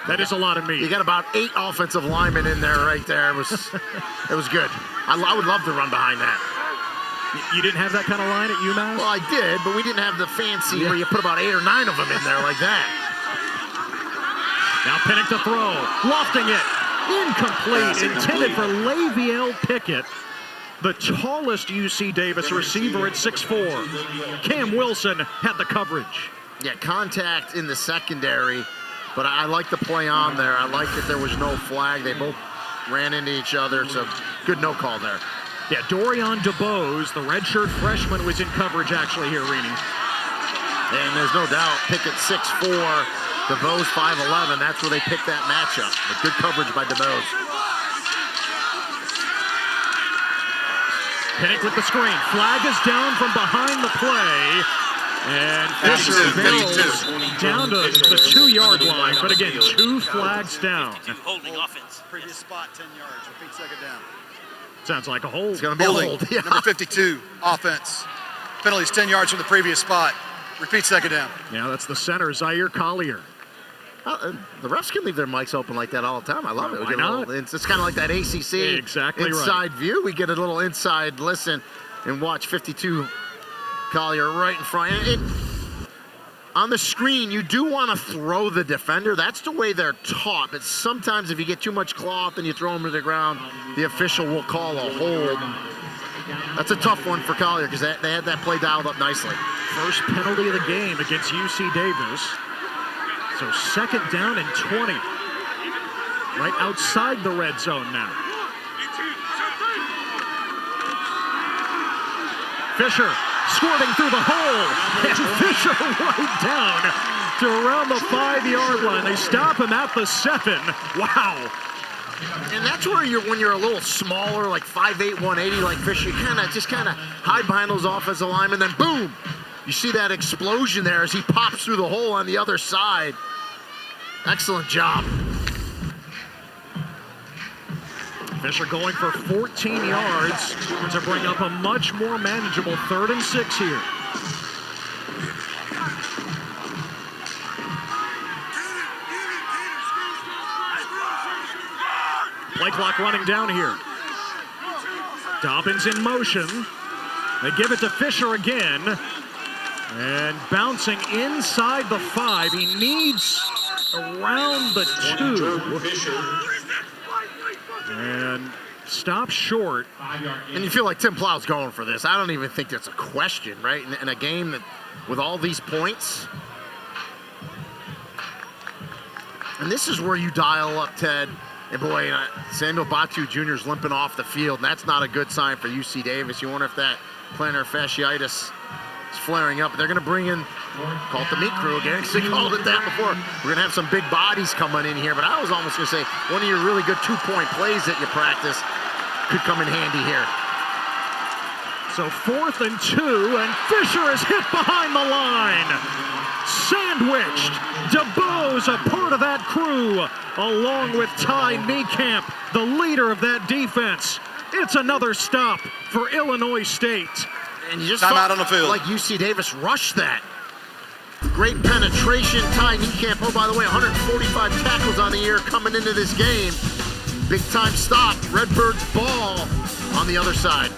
That is a lot of meat. You got about 8 offensive linemen in there right there. It was good. I would love to run behind that. You didn't have that kind of line at UMass? Well, I did, but we didn't have the fancy where you put about 8 or 9 of them in there like that. Now Pinnock to throw, lofting it, incomplete, intended for Lavielle Pickett, the tallest UC Davis receiver at 6'4". Cam Wilson had the coverage. Yeah, contact in the secondary, but I like the play on there. I like that there was no flag. They both ran into each other, so good no call there. Yeah, Dorian DeBose, the redshirt freshman, was in coverage actually here, Rini. And there's no doubt Pickett 6'4", DeBose 5'11", that's where they picked that matchup. But good coverage by DeBose. Pinnock with the screen. Flag is down from behind the play. And Fisher barrels down to the 2-yard line. But again, 2 flags down. Holding offense. Previous spot, 10 yards. Repeat second down. Sounds like a hold. It's going to be a hold. Yeah. Number 52, offense. Penalties 10 yards from the previous spot. Repeat second down. Yeah, that's the center, Zaire Collier. The refs can leave their mics open like that all the time. I love it. Why not? It's kind of like that ACC exactly inside right. view. We get a little inside listen and watch 52 Collier right in front. On the screen, you do want to throw the defender. That's the way they're taught. But sometimes if you get too much cloth and you throw them to the ground, the official will call a hold. That's a tough one for Collier because they had that play dialed up nicely. First penalty of the game against UC Davis. So second down and 20. Right outside the red zone now. Fisher squirting through the hole. And Fisher right down to around the 5-yard line. They stop him at the 7. Wow. And that's where when you're a little smaller, like 5'8", 180, like Fisher, you kind of hide behind those offensive linemen, then boom, you see that explosion there as he pops through the hole on the other side. Excellent job. Fisher going for 14 yards to bring up a much more manageable 3rd and 6 here. Play clock running down here. Dobbins in motion. They give it to Fisher again. And bouncing inside the 5. He needs around the 2. And stops short. And you feel like Tim Plow's going for this. I don't even think that's a question, right? In a game that with all these points. And this is where you dial up, Ted. And boy, Samuel Batu Jr. is limping off the field, and that's not a good sign for UC Davis. You wonder if that plantar fasciitis is flaring up. They're going to bring in, call it the meat crew again, because they called it that before. We're going to have some big bodies coming in here, but I was almost going to say one of your really good 2-point plays that you practice could come in handy here. So 4th and 2, and Fisher is hit behind the line. Sandwiched. DeBose, a part of that crew, along with Ty Niekamp, the leader of that defense. It's another stop for Illinois State. And you just Time out on the field. Like UC Davis rushed that. Great penetration. Ty Niekamp, oh, by the way, 145 tackles on the year coming into this game. Big time stop. Redbird's ball on the other side.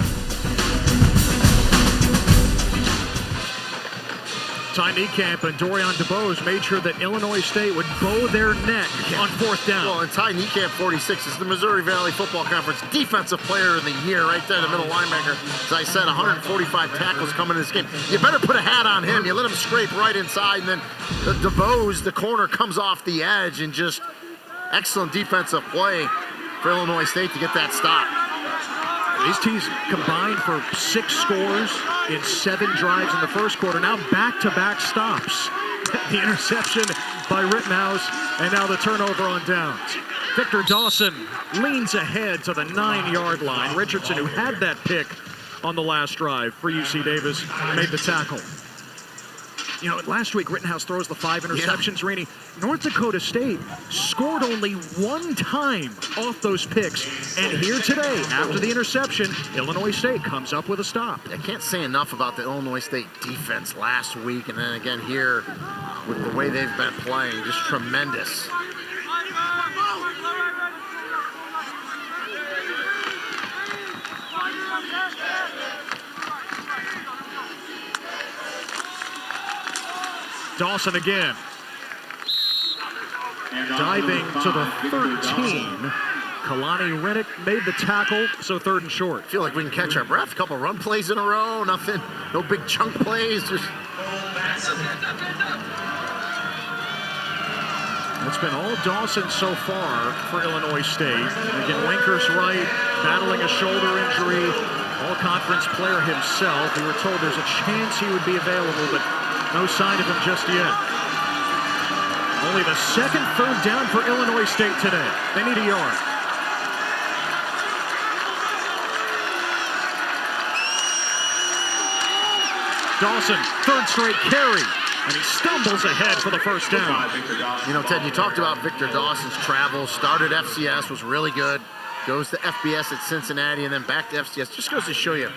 Ty Niekamp and Dorian DeBose made sure that Illinois State would bow their neck on 4th down. Well, and Ty Niekamp, 46, is the Missouri Valley Football Conference Defensive Player of the Year, right there, the middle linebacker. As I said, 145 tackles coming in this game. You better put a hat on him. You let him scrape right inside, and then DeBose, the corner, comes off the edge, and just excellent defensive play for Illinois State to get that stop. These teams combined for 6 scores in 7 drives in the first quarter. Now back-to-back stops. The interception by Rittenhouse, and now the turnover on downs. Victor Dawson leans ahead to the 9-yard line. Richardson, who had that pick on the last drive for UC Davis, made the tackle. You know, last week Rittenhouse throws the 5 interceptions, Rainey. North Dakota State scored only 1 time off those picks. And here today, after the interception, Illinois State comes up with a stop. I can't say enough about the Illinois State defense last week, and then again here with the way they've been playing. Just tremendous. Dawson again. Diving to the 13. Kalani Rennick made the tackle, so 3rd and short. Feel like we can catch our breath. A couple run plays in a row, nothing, no big chunk plays. Just... It's been all Dawson so far for Illinois State. Again, Winker's right, battling a shoulder injury. All-conference player himself. We were told there's a chance he would be available, but no sign of him just yet. Only the second third down for Illinois State today. They need a yard. Dawson, third straight carry, and he stumbles ahead for the first down. You know, Ted, you talked about Victor Dawson's travels. Started FCS, was really good. Goes to FBS at Cincinnati, and then back to FCS. Just goes to show you,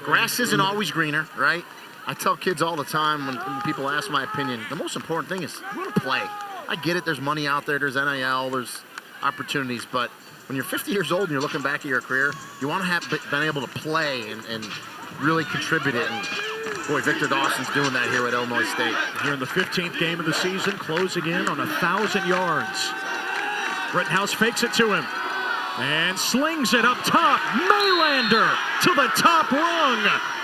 grass isn't always greener, right? I tell kids all the time when people ask my opinion, the most important thing is you want to play. I get it, there's money out there, there's NIL, there's opportunities, but when you're 50 years old and you're looking back at your career, you want to have been able to play and really contribute it. And boy, Victor Dawson's doing that here at Illinois State. Here in the 15th game of the season, closing in on 1,000 yards. Rittenhouse fakes it to him and slings it up top. Maylander to the top rung,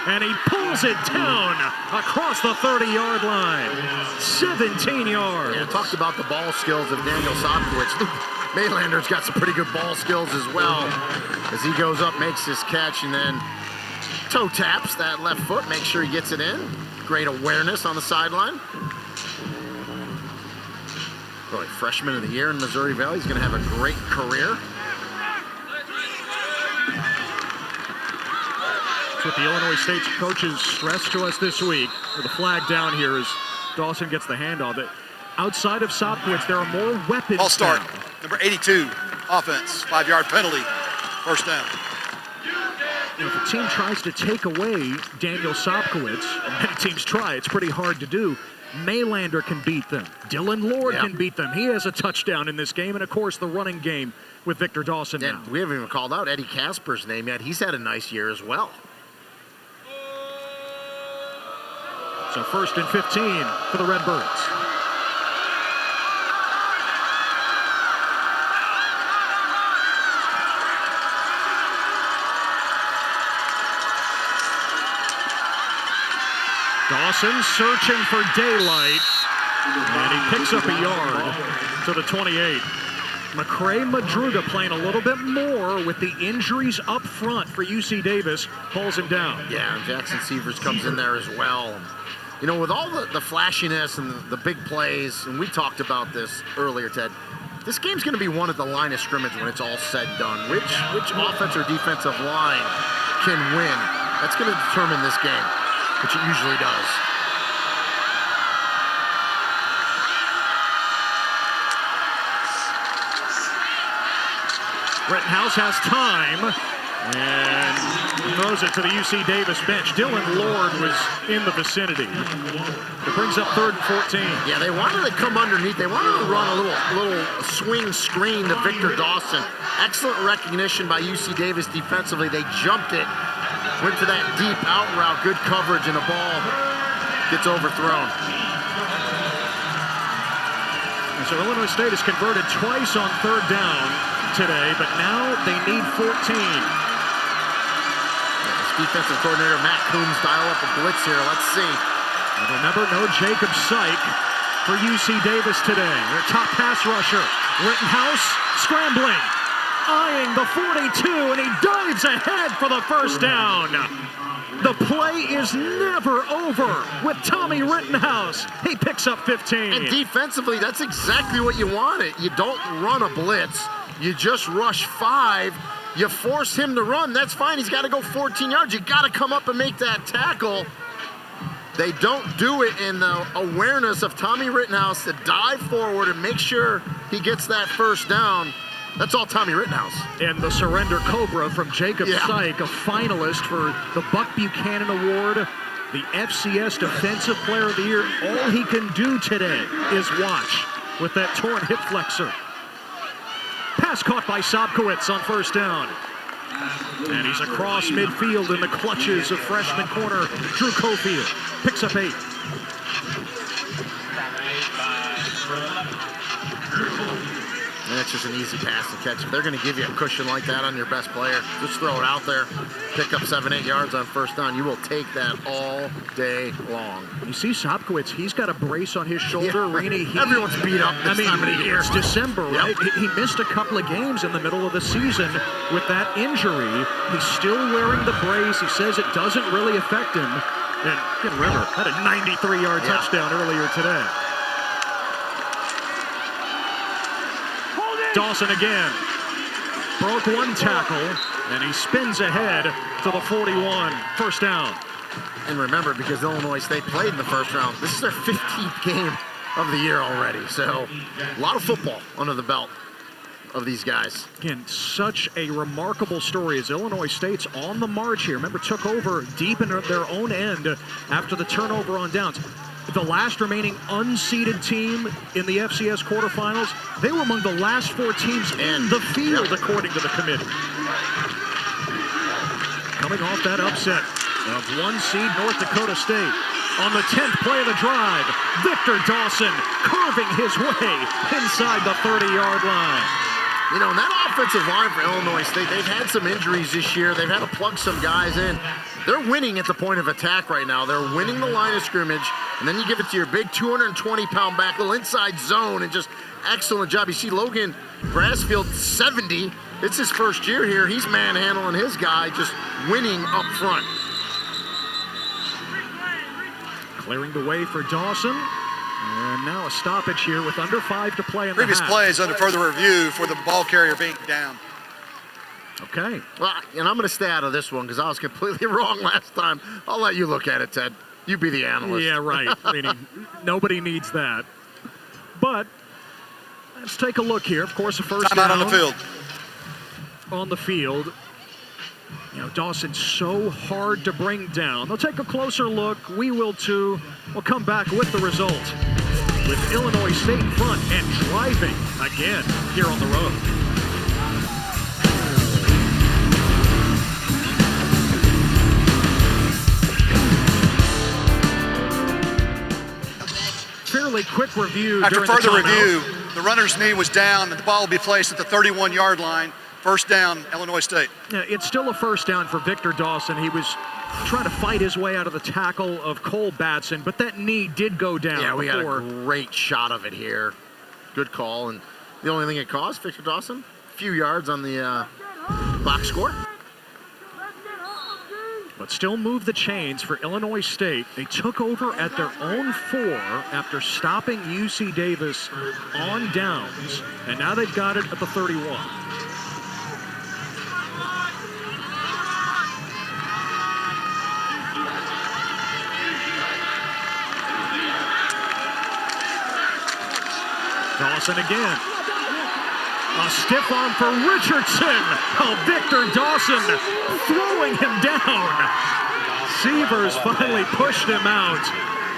and he pulls it down across the 30-yard line. 17 yards. Yeah, talked about the ball skills of Daniel Sopkowitz. Maylander's got some pretty good ball skills as well. As he goes up, makes his catch, and then toe taps that left foot, make sure he gets it in. Great awareness on the sideline. Really, freshman of the year in Missouri Valley. He's going to have a great career. That's what the Illinois State coaches stressed to us this week. With the flag down here as Dawson gets the handoff. That outside of Sopkowitz, there are more weapons. Ball start. Now. Number 82, offense, 5-yard penalty, first down. You know, if a team tries to take away Daniel Sopkowitz, and many teams try, it's pretty hard to do. Maylander can beat them. Dylan Lord can beat them. He has a touchdown in this game, and of course the running game with Victor Dawson now. We haven't even called out Eddie Casper's name yet. He's had a nice year as well. So 1st and 15 for the Redbirds. Dawson searching for daylight, and he picks up a yard to the 28. McCray Madruga playing a little bit more with the injuries up front for UC Davis, pulls him down. Yeah, and Jackson Severs comes in there as well. You know, with all the flashiness and the big plays, and we talked about this earlier, Ted, this game's going to be won at the line of scrimmage when it's all said and done. Which offense or defensive line can win? That's going to determine this game, which it usually does. Rittenhouse has time and throws it to the UC Davis bench. Dylan Lord was in the vicinity. It brings up 3rd and 14. Yeah, they wanted to come underneath. They wanted to run a little swing screen to Victor Dawson. Excellent recognition by UC Davis defensively. They jumped it, went to that deep out route, good coverage, and the ball gets overthrown. And so Illinois State has converted twice on 3rd down today, but now they need 14. Defensive coordinator Matt Coombs dial up a blitz here. Let's see. And remember, no Jacob Syke for UC Davis today. Their top pass rusher, Rittenhouse, scrambling, eyeing the 42, and he dives ahead for the first down. The play is never over with Tommy Rittenhouse. He picks up 15. And defensively, that's exactly what you wanted. You don't run a blitz. You just rush 5. You force him to run. That's fine. He's got to go 14 yards. You got to come up and make that tackle. They don't do it in the awareness of Tommy Rittenhouse to dive forward and make sure he gets that first down. That's all Tommy Rittenhouse. And the surrender cobra from Jacob Syke, a finalist for the Buck Buchanan Award, the FCS Defensive Player of the Year. All he can do today is watch with that torn hip flexor. Pass caught by Sopkowitz on 1st down. And he's across midfield in the clutches of freshman corner Drew Cofield. Picks up 8. And it's just an easy pass to catch. If they're going to give you a cushion like that on your best player, just throw it out there. Pick up 7-8 yards on 1st down. You will take that all day long. You see Sopkowitz, he's got a brace on his shoulder. Yeah. Everyone's beat up this time of the year. It's December, right? He missed a couple of games in the middle of the season with that injury. He's still wearing the brace. He says it doesn't really affect him. And remember, had a 93-yard touchdown earlier today. Dawson again. Broke one tackle, and he spins ahead to the 41. First down. And remember, because Illinois State played in the first round, this is their 15th game of the year already. So a lot of football under the belt of these guys. Again, such a remarkable story as Illinois State's on the march here. Remember, took over deep into their own end after the turnover on downs. The last remaining unseeded team in the FCS quarterfinals, they were among the last 4 teams in the field, according to the committee. Coming off that upset of 1 seed North Dakota State. On the 10th play of the drive, Victor Dawson curving his way inside the 30-yard line. You know, that offensive line for Illinois State, they've had some injuries this year. They've had to plug some guys in. They're winning at the point of attack right now. They're winning the line of scrimmage, and then you give it to your big 220-pound back, little inside zone, and just excellent job. You see Logan Brassfield, 70. It's his first year here. He's manhandling his guy, just winning up front. Clearing the way for Dawson. And now a stoppage here with under 5 to play in the half. Previous play is under further review for the ball carrier being down. Okay. Well, and I'm going to stay out of this one because I was completely wrong last time. I'll let you look at it, Ted. You be the analyst. Yeah, right. Meaning nobody needs that. But let's take a look here. Of course, the first down on the field. On the field. You know, Dawson's so hard to bring down. They'll take a closer look. We will too. We'll come back with the result. With Illinois State in front and driving again here on the road. Fairly quick review. After during further the timeout. review, the runner's knee was down and the ball will be placed at the 31-yard line. First down, Illinois State. Yeah, it's still a first down for Victor Dawson. He was trying to fight his way out of the tackle of Cole Batson, but that knee did go down. Yeah, we got a great shot of it here. Good call, and the only thing it caused, Victor Dawson, a few yards on the box score. But still move the chains for Illinois State. They took over at their own 4 after stopping UC Davis on downs, and now they've got it at the 31. Dawson again. A stiff arm for Richardson. Oh, Victor Dawson throwing him down. Severs finally pushed him out.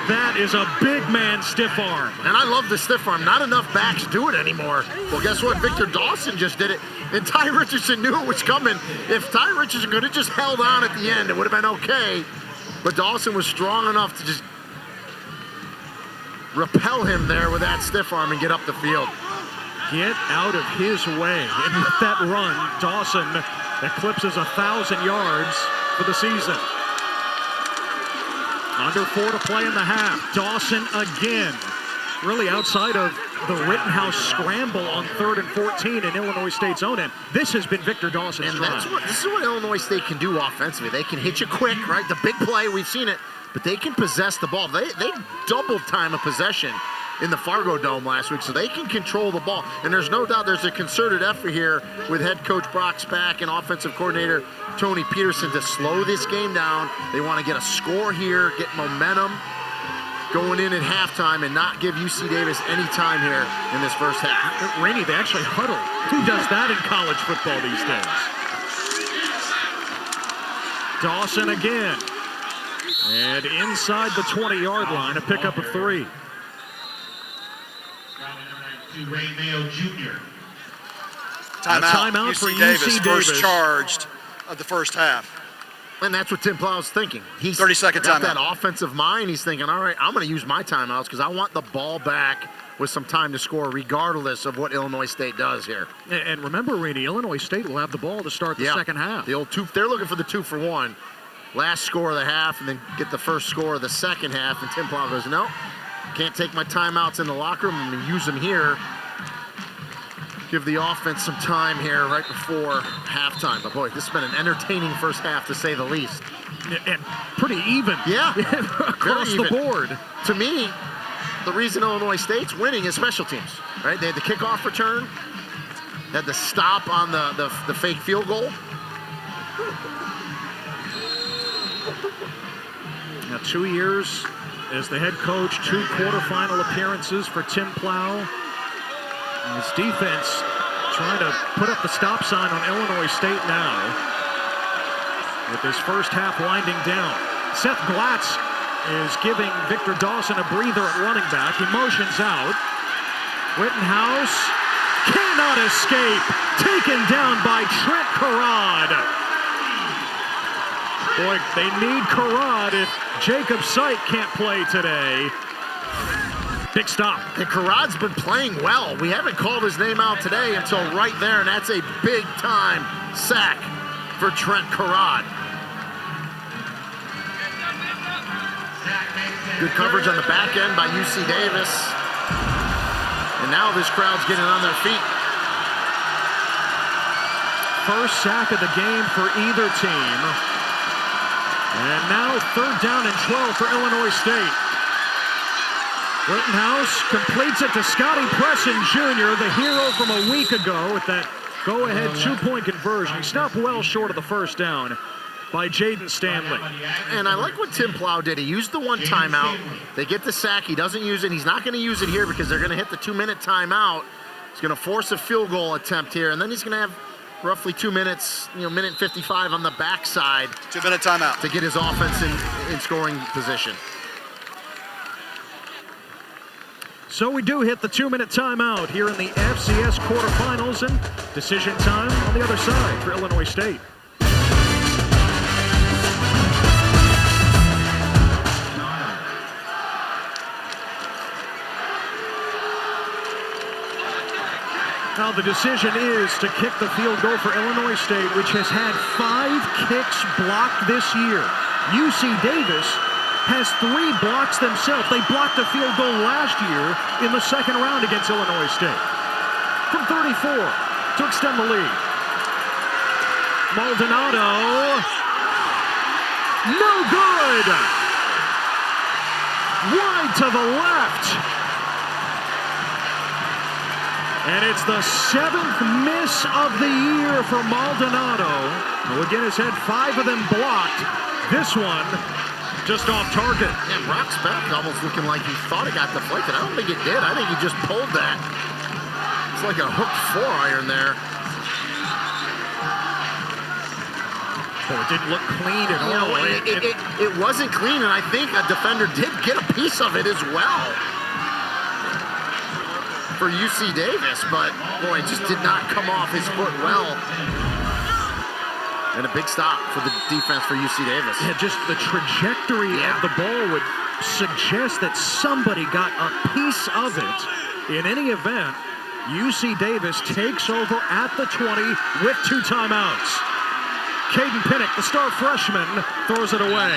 That is a big man stiff arm. And I love the stiff arm. Not enough backs do it anymore. Well, guess what? Victor Dawson just did it. And Ty Richardson knew it was coming. If Ty Richardson could have just held on at the end, it would have been okay. But Dawson was strong enough to just repel him there with that stiff arm and get up the field. Get out of his way. And with that run, Dawson eclipses 1,000 yards for the season. Under 4 to play in the half. Dawson again. Really outside of the Rittenhouse scramble on 3rd and 14 in Illinois State's own end. This has been Victor Dawson's drive. This is what Illinois State can do offensively. They can hit you quick, right? The big play, we've seen it. But they can possess the ball. They doubled time of possession in the Fargo Dome last week, so they can control the ball. And there's no doubt there's a concerted effort here with head coach Brock Spack and offensive coordinator Tony Peterson to slow this game down. They want to get a score here, get momentum going in at halftime and not give UC Davis any time here in this first half. Rainey, they actually huddle. Who does that in college football these days? Dawson again. And inside the 20-yard line, a pickup of 3. Ray Mayo Jr. Timeout for UC Davis, Davis. first charged of the first half. And that's what Tim Plow's thinking. He's 30-second got timeout. that offensive mind. He's thinking, all right, I'm going to use my timeouts because I want the ball back with some time to score regardless of what Illinois State does here. And remember, Rainey, Illinois State will have the ball to start the second half. The old they're looking for the 2-for-1. Last score of the half and then get the first score of the second half. And Tim Plow goes, no, can't take my timeouts in the locker room. I'm going to use them here. Give the offense some time here right before halftime. But boy, this has been an entertaining first half to say the least. And pretty even. Yeah. Across the board. To me, the reason Illinois State's winning is special teams, right? They had the kickoff return. had the stop on the fake field goal. Now 2 years as the head coach, 2 quarterfinal appearances for Tim Plow. And his defense trying to put up the stop sign on Illinois State now with this first half winding down. Seth Glatz is giving Victor Dawson a breather at running back. He motions out. Rittenhouse cannot escape. Taken down by Trent Carrad. Boy, they need Carrad if Jacob Sight can't play today. Big stop. And Carrad's been playing well. We haven't called his name out today until right there, and that's a big-time sack for Trent Carrad. Good coverage on the back end by UC Davis. And now this crowd's getting on their feet. First sack of the game for either team. And now 3rd down and 12 for Illinois State. Rittenhouse completes it to Scotty Presson Jr., the hero from a week ago with that go-ahead 2-point conversion. He stopped well short of the first down by Jaden Stanley. And I like what Tim Plow did. He used the 1 timeout. They get the sack. He doesn't use it. He's not going to use it here because they're going to hit the 2-minute timeout. He's going to force a field goal attempt here, and then he's going to have roughly 2 minutes, minute 55 on the backside. 2-minute timeout. To get his offense in scoring position. So we do hit the 2-minute timeout here in the FCS quarterfinals, and decision time on the other side for Illinois State. Now the decision is to kick the field goal for Illinois State, which has had 5 kicks blocked this year. UC Davis has 3 blocks themselves. They blocked a field goal last year in the second round against Illinois State. From 34 to extend the lead. Maldonado. No good. Wide to the left. And it's the 7th miss of the year for Maldonado, who again has had 5 of them blocked. This one just off target. And Brock's back almost looking like he thought it got deflected. I don't think it did. I think he just pulled that. It's like a hooked 4-iron there. Oh, it didn't look clean at all. It wasn't clean, and I think a defender did get a piece of it as well for UC Davis, but boy, it just did not come off his foot well. And a big stop for the defense for UC Davis. Yeah, just the trajectory of the ball would suggest that somebody got a piece of it. In any event, UC Davis takes over at the 20 with 2 timeouts. Caden Pinnock, the star freshman, throws it away.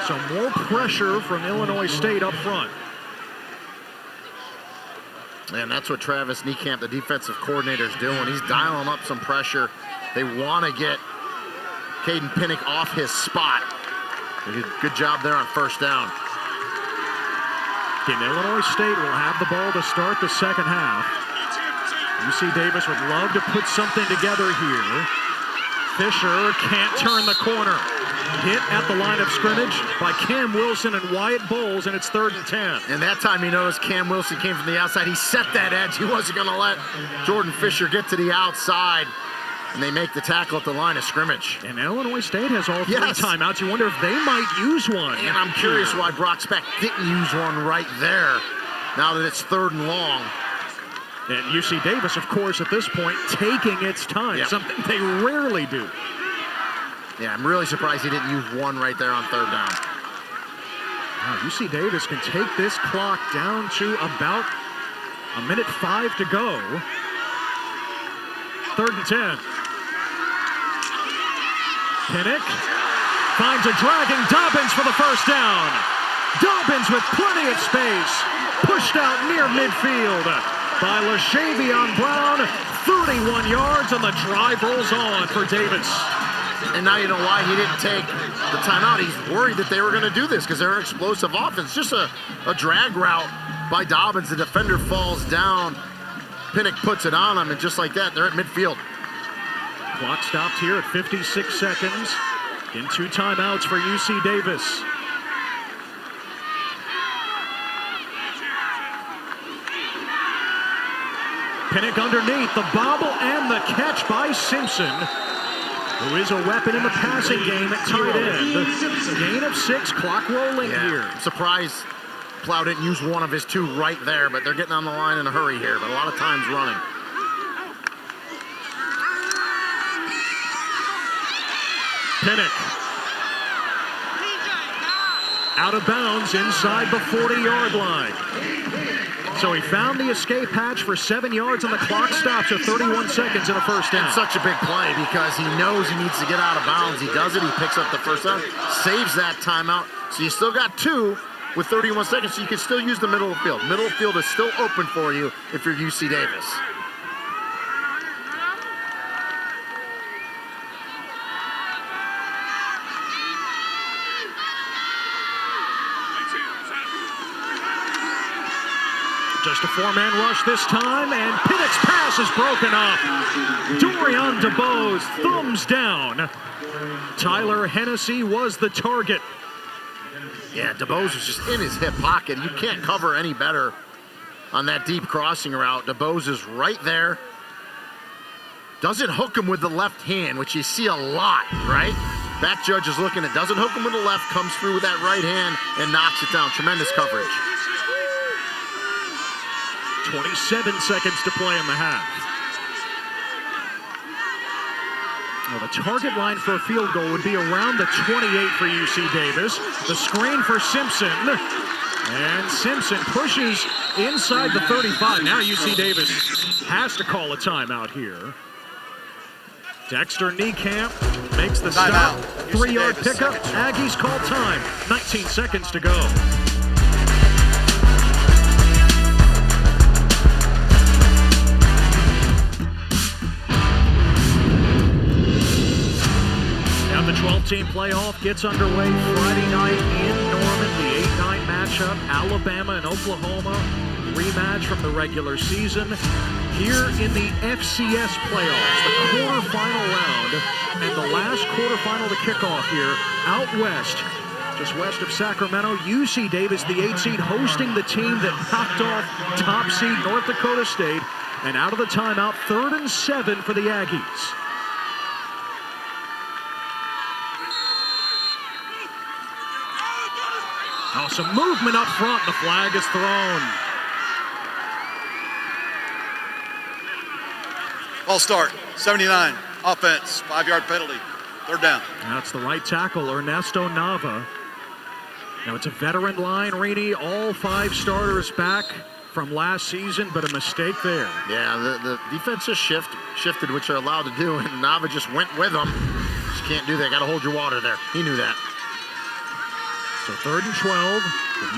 So more pressure from Illinois State up front. And that's what Travis Niekamp, the defensive coordinator, is doing. He's dialing up some pressure. They want to get Caden Pinnock off his spot. They did a good job there on 1st down. And Illinois State will have the ball to start the second half. UC Davis would love to put something together here. Fisher can't turn the corner. Hit at the line of scrimmage by Cam Wilson and Wyatt Bowles, and it's 3rd and 10. And that time you notice Cam Wilson came from the outside. He set that edge. He wasn't going to let Jordan Fisher get to the outside. And they make the tackle at the line of scrimmage. And Illinois State has all 3 timeouts. You wonder if they might use one. And I'm curious why Brock Speck didn't use one right there, now that it's 3rd and long. And UC Davis, of course, at this point, taking its time, something they rarely do. Yeah, I'm really surprised he didn't use one right there on 3rd down. Now, UC Davis can take this clock down to about 1:05 to go. 3rd and 10. Pinnock finds a dragging Dobbins for the 1st down. Dobbins with plenty of space. Pushed out near midfield by LaShavion Brown. 31 yards, and the drive rolls on for Davis. And now you know why he didn't take the timeout. He's worried that they were going to do this because they're an explosive offense. Just a drag route by Dobbins. The defender falls down. Pinnock puts it on them, and just like that, they're at midfield. Clock stopped here at 56 seconds. In 2 timeouts for UC Davis. Pinnock underneath, the bobble and the catch by Simpson, who is a weapon in the passing game at tight end. Gain of 6, clock rolling here. Surprised Plow didn't use one of his 2 right there, but they're getting on the line in a hurry here, but a lot of times running. Pinnock. Out of bounds inside the 40-yard line. So he found the escape hatch for 7 yards, and the clock stops at 31 seconds in a first down. It's such a big play because he knows he needs to get out of bounds. He does it. He picks up the first down, saves that timeout. So you still got 2 with 31 seconds, so you can still use the middle of the field. Middle of the field is still open for you if you're UC Davis. Just a 4-man rush this time, and Pinnock's pass is broken up. Dorian DeBose thumbs down. Tyler Hennessy was the target. Yeah, DeBose was just in his hip pocket. You can't cover any better on that deep crossing route. DeBose is right there. Doesn't hook him with the left hand, which you see a lot, right? Back judge is looking at, doesn't hook him with the left, comes through with that right hand and knocks it down. Tremendous coverage. 27 seconds to play in the half. Well, the target line for a field goal would be around the 28 for UC Davis. The screen for Simpson. And Simpson pushes inside the 35. Now UC Davis has to call a timeout here. Dexter Niekamp makes the stop. 3-yard pickup. Aggies call time. 19 seconds to go. The 12-team playoff gets underway Friday night in Norman. The 8-9 matchup, Alabama and Oklahoma. Rematch from the regular season. Here in the FCS playoffs, the quarterfinal round, and the last quarterfinal to kick off here out west, just west of Sacramento. UC Davis, the 8 seed, hosting the team that knocked off top seed North Dakota State. And out of the timeout, 3rd and 7 for the Aggies. Oh, some movement up front. The flag is thrown. Ball start, 79, offense, 5-yard penalty, 3rd down. That's the right tackle, Ernesto Nava. Now it's a veteran line, Rainey. All 5 starters back from last season, but a mistake there. Yeah, the defense just shifted, which they're allowed to do, and Nava just went with them. Just can't do that. Got to hold your water there. He knew that. So 3rd and 12.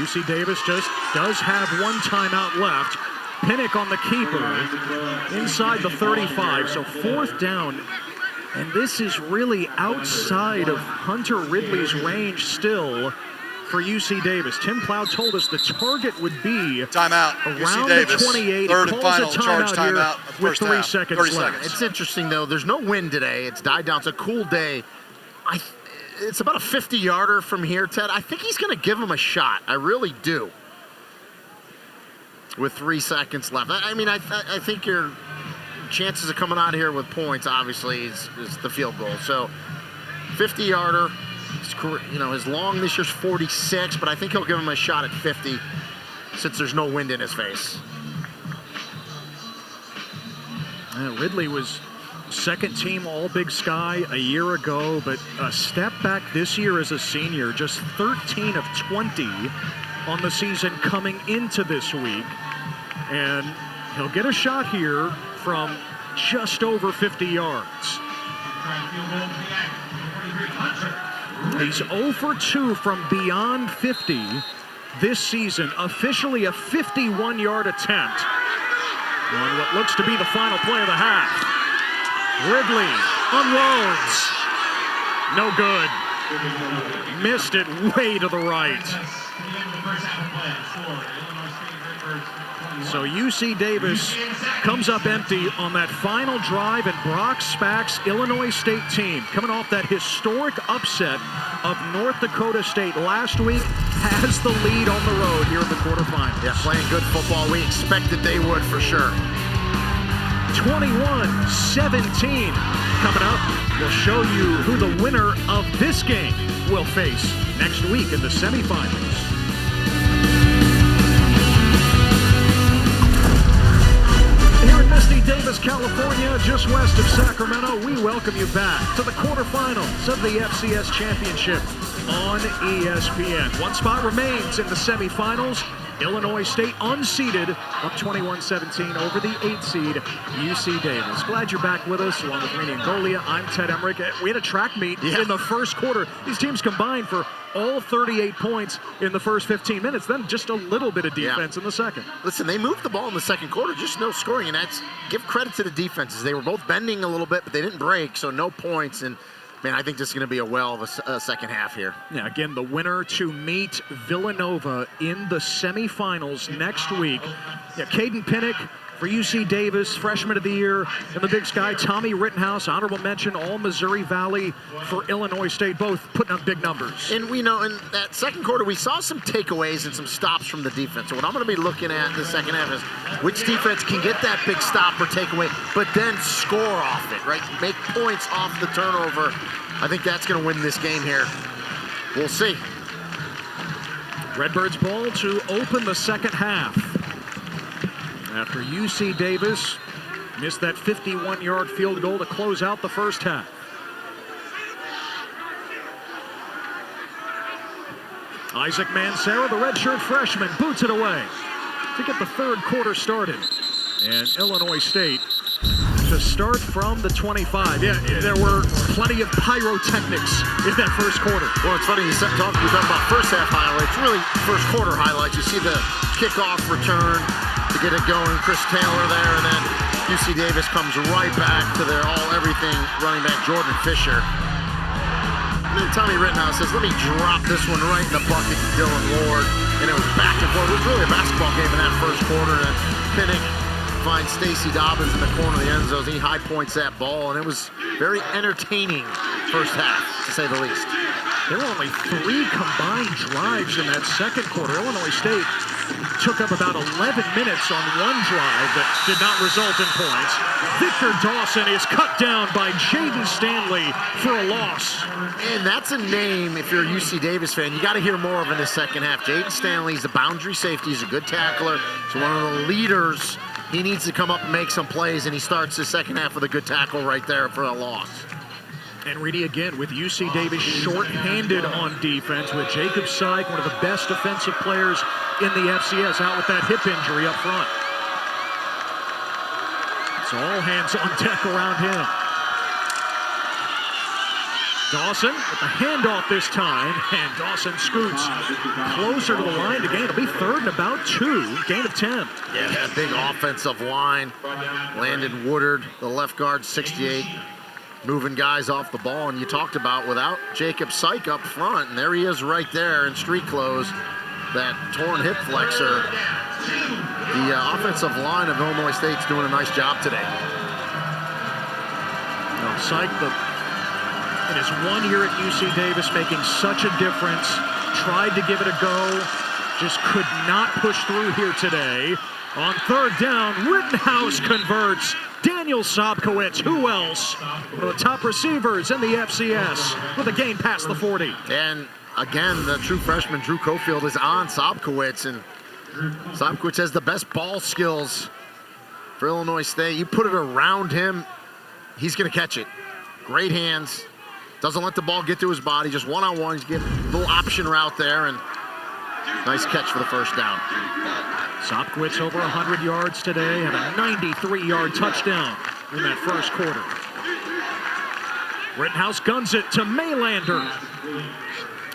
UC Davis just does have 1 timeout left. Pinnock on the keeper inside the 35. So 4th down. And this is really outside of Hunter Ridley's range still for UC Davis. Tim Plow told us the target would be timeout. Around UC Davis, the 28. 3rd and final charge timeout of with first 3 half. seconds 30 left. seconds. It's interesting, though. There's no wind today. It's died down. It's a cool day. It's about a 50-yarder from here, Ted. I think he's going to give him a shot. I really do. With 3 seconds left. I mean, I think your chances of coming out here with points, obviously, is the field goal. So, 50-yarder. You know, his long this year's 46, but I think he'll give him a shot at 50 since there's no wind in his face. Ridley was 2nd team All-Big Sky a year ago, but a step back this year as a senior, just 13 of 20 on the season coming into this week. And he'll get a shot here from just over 50 yards. He's 0 for 2 from beyond 50 this season, officially a 51-yard attempt on what looks to be the final play of the half. Ridley unloads. No good. Missed it way to the right. To the end of the first half of play, the score, Illinois State Redbirds 21. So UC Davis comes up empty on that final drive, and Brock Spack's Illinois State team, coming off that historic upset of North Dakota State last week, has the lead on the road here in the quarterfinals. Yeah, playing good football. We expected they would for sure. 21-17. Coming up, we'll show you who the winner of this game will face next week in the semifinals. Here in misty Davis, California, just west of Sacramento, we welcome you back to the quarterfinals of the FCS Championship on ESPN. One spot remains in the semifinals. Illinois State unseeded up 21-17 over the 8 seed UC Davis. Glad you're back with us along with Rainey and Golia. I'm Ted Emmerich. We had a track meet in the first quarter. These teams combined for all 38 points in the first 15 minutes, then just a little bit of defense in the second. Listen, they moved the ball in the second quarter, just no scoring, and that's give credit to the defenses. They were both bending a little bit, but they didn't break, so no points. And man, I think this is going to be a well of a second half here. Yeah, again, the winner to meet Villanova in the semifinals next week. Yeah, Caden Pinnock for UC Davis, freshman of the year in the Big Sky. Tommy Rittenhouse, honorable mention, all Missouri Valley for Illinois State, both putting up big numbers. And we know in that second quarter, we saw some takeaways and some stops from the defense. So what I'm going to be looking at in the second half is which defense can get that big stop or takeaway, but then score off it, right? Make points off the turnover. I think that's going to win this game here. We'll see. Redbirds ball to open the second half. After UC Davis missed that 51-yard field goal to close out the first half. Isaac Mancera, the redshirt freshman, boots it away to get the third quarter started. And Illinois State to start from the 25. Yeah, there were plenty of pyrotechnics in that first quarter. Well, it's funny, we talking about first half highlights, really first quarter highlights. You see the kickoff return to get it going, Chris Taylor there, and then UC Davis comes right back to their all-everything running back, Jordan Fisher. And then Tommy Rittenhouse says, let me drop this one right in the bucket to Dylan Ward. And it was back and forth. It was really a basketball game in that first quarter. And Pinnock finds Stacey Dobbins in the corner of the end zone. He high points that ball, and it was very entertaining first half, to say the least. There were only 3 combined drives in that second quarter. Illinois State took up about 11 minutes on one drive that did not result in points. Victor Dawson is cut down by Jaden Stanley for a loss. And that's a name, if you're a UC Davis fan, you got to hear more of in the second half. Jaden Stanley's a boundary safety. He's a good tackler. He's one of the leaders. He needs to come up and make some plays, and he starts the second half with a good tackle right there for a loss. And Reedy again with UC Davis short-handed on defense with Jacob Syke, one of the best defensive players in the FCS, out with that hip injury up front. It's all hands on deck around him. Dawson with the handoff this time, and Dawson scoots closer to the line to gain. It'll be third and about 2, gain of 10. Yeah, that big offensive line. Landon Woodard, the left guard, 68. Moving guys off the ball, and you talked about without Jacob Syke up front, and there he is right there in street clothes, that torn hip flexor. The offensive line of Illinois State's doing a nice job today. Now, Syke, in his 1 year at UC Davis, making such a difference, tried to give it a go, just could not push through here today. On third down, Rittenhouse converts. Daniel Sobkowitz, who else? One of the top receivers in the FCS with a gain past the 40. And again, the true freshman, Drew Cofield, is on Sobkowitz, and Sobkowitz has the best ball skills for Illinois State. You put it around him, he's going to catch it. Great hands. Doesn't let the ball get to his body, just one-on-one. He's getting a little option route there, and nice catch for the first down. Sobkowitz over 100 yards today, had a 93-yard touchdown in that first quarter. Rittenhouse guns it to Maylander.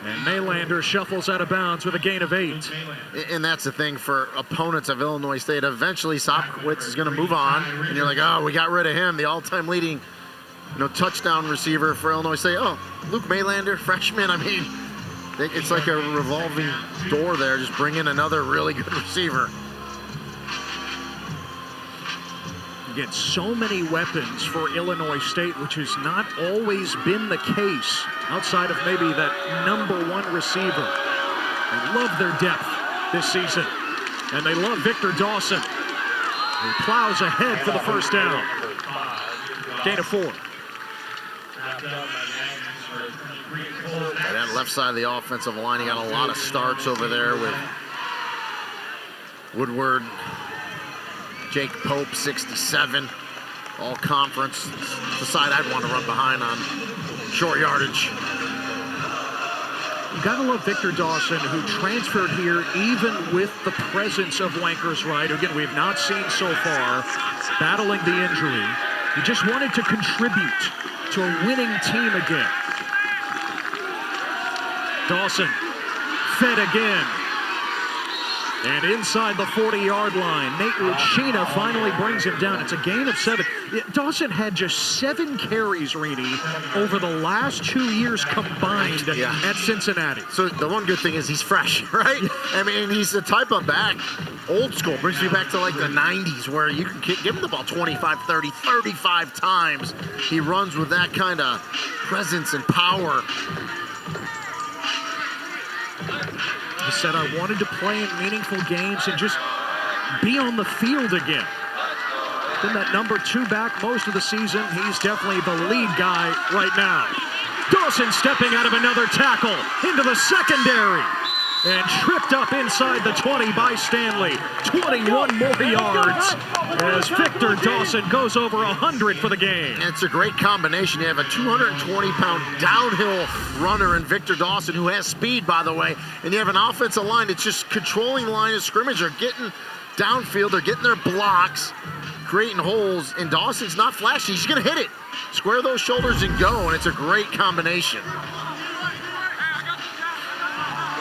And Maylander shuffles out of bounds with a gain of 8. And that's the thing for opponents of Illinois State. Eventually, Sobkowitz is going to move on, and you're like, oh, we got rid of him, the all-time leading touchdown receiver for Illinois State. Oh, Luke Maylander, freshman. I mean, It's like a revolving door there. Just bring in another really good receiver. Again, so many weapons for Illinois State, which has not always been the case outside of maybe that #1 receiver. They love their depth this season, and they love Victor Dawson, who plows ahead for the first down. Gain of 4. And that left side of the offensive line, he got a lot of starts over there with Woodward, Jake Pope, 67, all conference. It's the side I'd want to run behind on short yardage. You gotta love Victor Dawson, who transferred here even with the presence of Wankers Wright, who again we have not seen so far, battling the injury. He just wanted to contribute to a winning team again. Dawson fed again. And inside the 40-yard line, Nate Lucchina finally brings him down. It's a gain of 7. Dawson had just 7 carries, Reedy, over the last 2 years combined at Cincinnati. So the one good thing is he's fresh, right? I mean, he's the type of back, old school, brings me back to like the 90s where you can give him the ball 25, 30, 35 times. He runs with that kind of presence and power. He said, I wanted to play in meaningful games and just be on the field again. Been that #2 back most of the season. He's definitely the lead guy right now. Dawson stepping out of another tackle into the secondary and tripped up inside the 20 by Stanley. 21 more yards as Victor Dawson goes over 100 for the game. And it's a great combination. You have a 220-pound downhill runner in Victor Dawson, who has speed, by the way, and you have an offensive line that's just controlling the line of scrimmage. They're getting downfield, they're getting their blocks, creating holes, and Dawson's not flashy. He's going to hit it. Square those shoulders and go, and it's a great combination.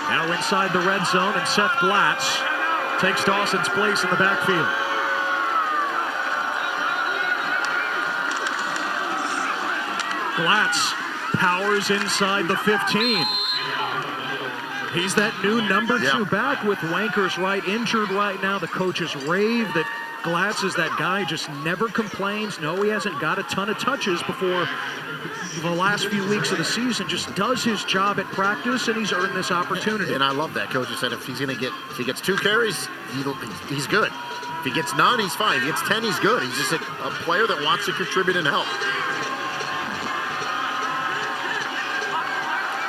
Now inside the red zone, and Seth Glatz takes Dawson's place in the backfield. Glatz powers inside the 15. He's that new #2 back with Wankers Wright injured right now. The coaches rave that Glatz is that guy, just never complains. No, he hasn't got a ton of touches before the last few weeks of the season, just does his job at practice, and he's earned this opportunity. And I love that. Coach said if he gets 2 carries, he's good. If he gets none, he's fine. If he gets 10, he's good. He's just a player that wants to contribute and help.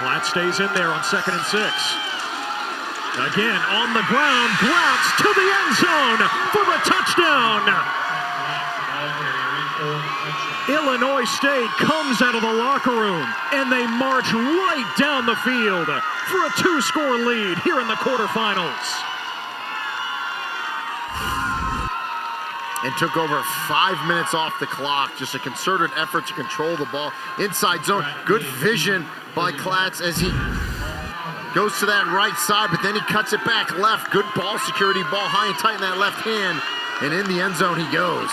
Glatz stays in there on 2nd and 6. Again, on the ground, Glatz to the end zone for the touchdown. Illinois State comes out of the locker room, and they march right down the field for a 2-score lead here in the quarterfinals. And took over 5 minutes off the clock. Just a concerted effort to control the ball. Inside zone, good vision by Glatz as he goes to that right side, but then he cuts it back left. Good ball security, ball high and tight in that left hand, and in the end zone he goes.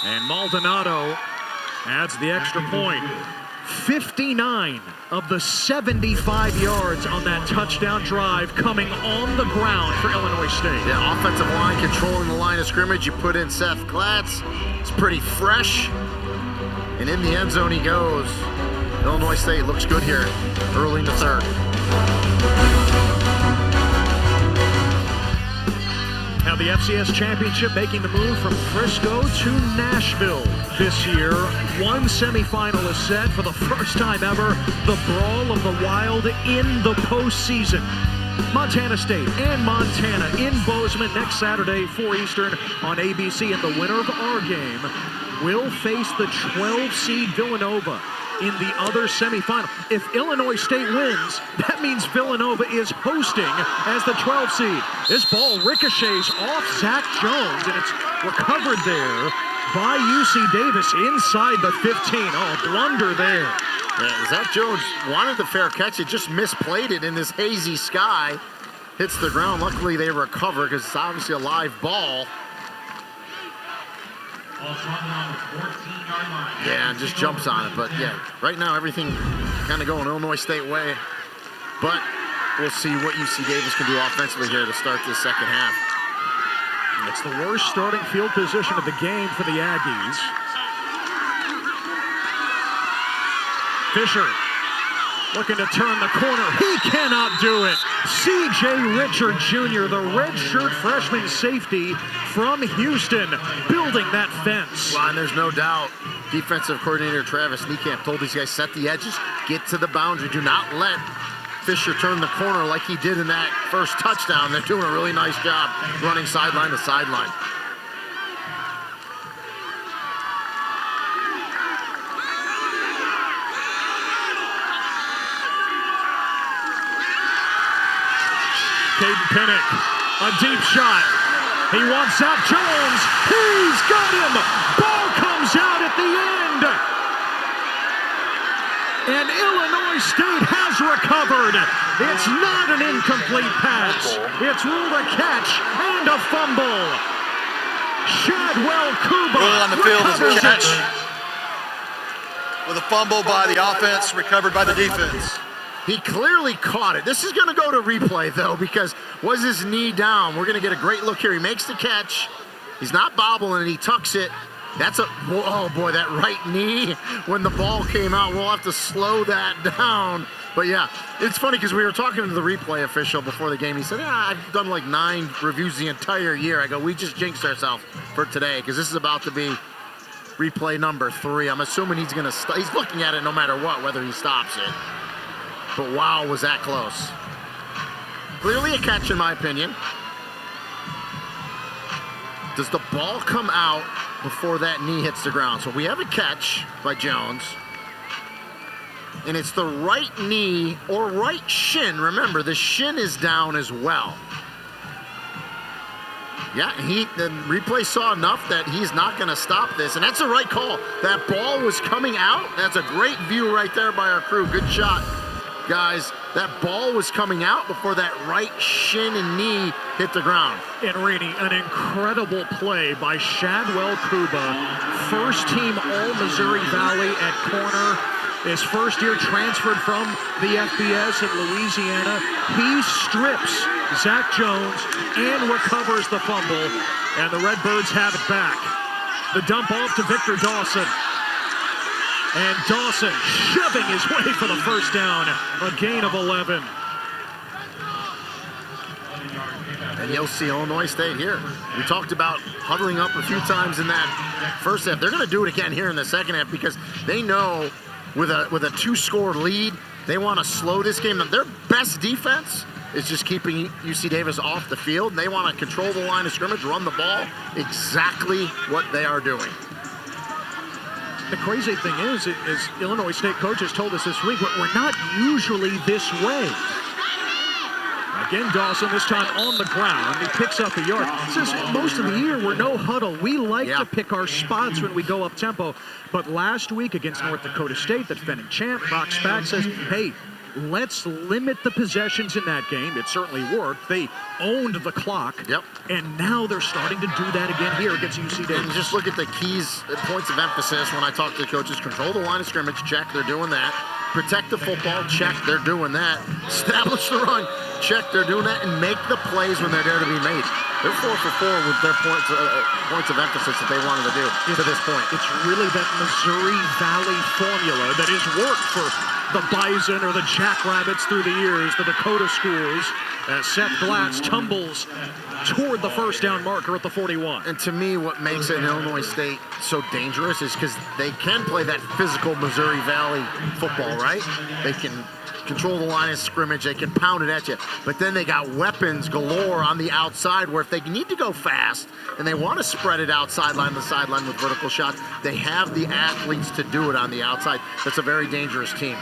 And Maldonado adds the extra point. 59 of the 75 yards on that touchdown drive coming on the ground for Illinois State. Yeah, offensive line controlling the line of scrimmage. You put in Seth Glatz. It's pretty fresh. And in the end zone he goes. Illinois State looks good here early in the 3rd. Now the FCS championship making the move from Frisco to Nashville this year. 1 semifinal is set for the first time ever. The Brawl of the Wild in the postseason. Montana State and Montana in Bozeman next Saturday, 4 Eastern on ABC. And the winner of our game will face the 12-seed Villanova in the other semifinal. If Illinois State wins, that means Villanova is hosting as the 12 seed. This ball ricochets off Zach Jones, and it's recovered there by UC Davis inside the 15. Oh, blunder there. Yeah, Zach Jones wanted the fair catch. It just misplayed it in this hazy sky. Hits the ground. Luckily, they recover because it's obviously a live ball. Ball swung on the 14-yard line. Yeah, and just jumps on it. But yeah, right now everything kind of going Illinois State way. But we'll see what UC Davis can do offensively here to start this second half. It's the worst starting field position of the game for the Aggies. Fisher looking to turn the corner. He cannot do it. C.J. Richard Jr., the redshirt freshman safety from Houston, building that fence. Well, and there's no doubt defensive coordinator Travis Niekamp told these guys, set the edges, get to the boundary. Do not let Fisher turn the corner like he did in that first touchdown. They're doing a really nice job running sideline to sideline. Caden Pinnock, a deep shot. He wants Zach Jones. He's got him. Ball comes out at the end. And Illinois State has recovered. It's not an incomplete pass. It's ruled a catch and a fumble. Shadwell Kuba Ruled on the field as a recovers catch. it. With a fumble by the offense, recovered by the defense. He clearly caught it. This is going to go to replay, though, because was his knee down? We're going to get a great look here. He makes the catch. He's not bobbling, and he tucks it. That's a, oh boy, that right knee when the ball came out. We'll have to slow that down. But yeah, it's funny because we were talking to the replay official before the game. He said, yeah, I've done like 9 reviews the entire year. I go, we just jinxed ourselves for today because this is about to be replay number 3. I'm assuming he's going to, he's looking at it no matter what, whether he stops it. But wow, was that close. Clearly a catch in my opinion. Does the ball come out before that knee hits the ground? So we have a catch by Jones. And it's the right knee or right shin. Remember, the shin is down as well. Yeah, the replay saw enough that he's not going to stop this. And that's the right call. That ball was coming out. That's a great view right there by our crew. Good shot. Guys, that ball was coming out before that right shin and knee hit the ground. And Rainey, an incredible play by Shadwell Kuba, first team All-Missouri Valley at corner. His first year transferred from the FCS in Louisiana. He strips Zach Jones and recovers the fumble, and the Redbirds have it back. The dump off to Victor Dawson. And Dawson shoving his way for the first down, a gain of 11. And you'll see Illinois State here. We talked about huddling up a few times in that first half. They're going to do it again here in the second half because they know with a 2-score lead, they want to slow this game. Their best defense is just keeping UC Davis off the field. And they want to control the line of scrimmage, run the ball, exactly what they are doing. The crazy thing is Illinois State coaches told us this week, we're not usually this way. Again, Dawson, this time on the ground. He picks up a yard. Says most of the year we're no huddle. We like to pick our spots when we go up tempo. But last week against North Dakota State, the defending champ, Brock Spack says, hey, let's limit the possessions in that game. It certainly worked. They owned the clock. Yep. And now they're starting to do that again here against UC Davis. And just look at the keys, points of emphasis when I talk to the coaches. Control the line of scrimmage, check, they're doing that. Protect the football, check, they're doing that. Establish the run, check, they're doing that. And make the plays when they're there to be made. They're 4 for 4 with their points of emphasis that they wanted to do to this point. It's really that Missouri Valley formula that has worked for the Bison or the Jackrabbits through the years, the Dakota schools, as Seth Glatz tumbles toward the first down marker at the 41. And to me, what makes it in Illinois State so dangerous is because they can play that physical Missouri Valley football, right? They can control the line of scrimmage, they can pound it at you. But then they got weapons galore on the outside where if they need to go fast and they want to spread it out sideline to sideline with vertical shots, they have the athletes to do it on the outside. That's a very dangerous team.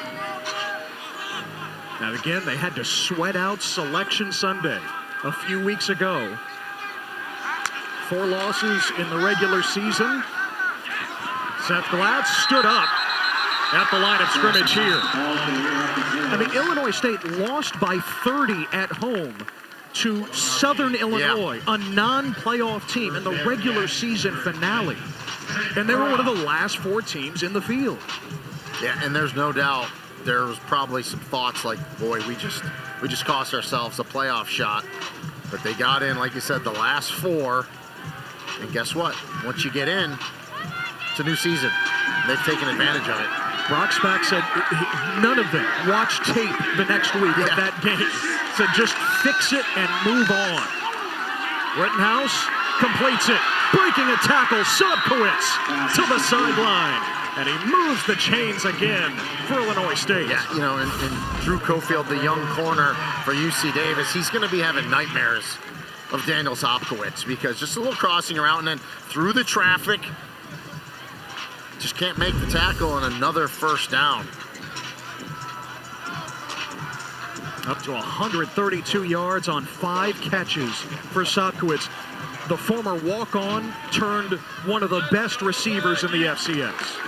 Now again, they had to sweat out Selection Sunday a few weeks ago. 4 losses in the regular season. Seth Glatz stood up at the line of scrimmage here. I mean, Illinois State lost by 30 at home to Southern Illinois, a non-playoff team in the regular season finale. And they were one of the last 4 teams in the field. Yeah, and there's no doubt there was probably some thoughts like, boy, we just cost ourselves a playoff shot. But they got in, like you said, the last 4. And guess what? Once you get in, it's a new season. They've taken advantage of it. Brock Spack said none of them watch tape the next week of that game. So just fix it and move on. Rittenhouse completes it. Breaking a tackle, Sobkowitz to the sideline. And he moves the chains again for Illinois State. Yeah, you know, and Drew Cofield, the young corner for UC Davis, he's going to be having nightmares of Daniel Sobkowitz because just a little crossing around and then through the traffic, just can't make the tackle and another first down. Up to 132 yards on 5 catches for Sobkowitz. The former walk-on turned one of the best receivers in the FCS.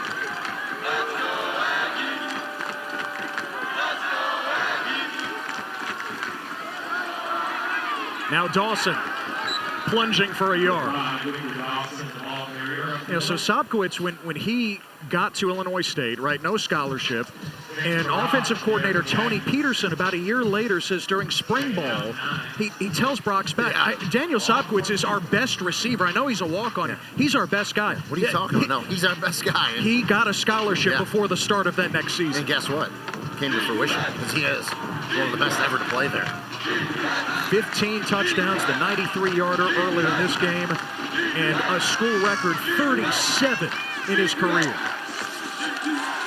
Now Dawson plunging for a yard. So Sobkowitz, when he got to Illinois State, right, no scholarship, and offensive coordinator Tony Peterson about a year later says during spring ball, he tells Brock Spack, Daniel Sobkowitz is our best receiver. I know he's a walk-on. Yeah. He's our best guy. What are you talking about? No, he's our best guy. He got a scholarship before the start of that next season. And guess what? Came to fruition because he is one of the best ever to play there. 15 touchdowns, the 93-yarder earlier in this game, and a school record 37 in his career.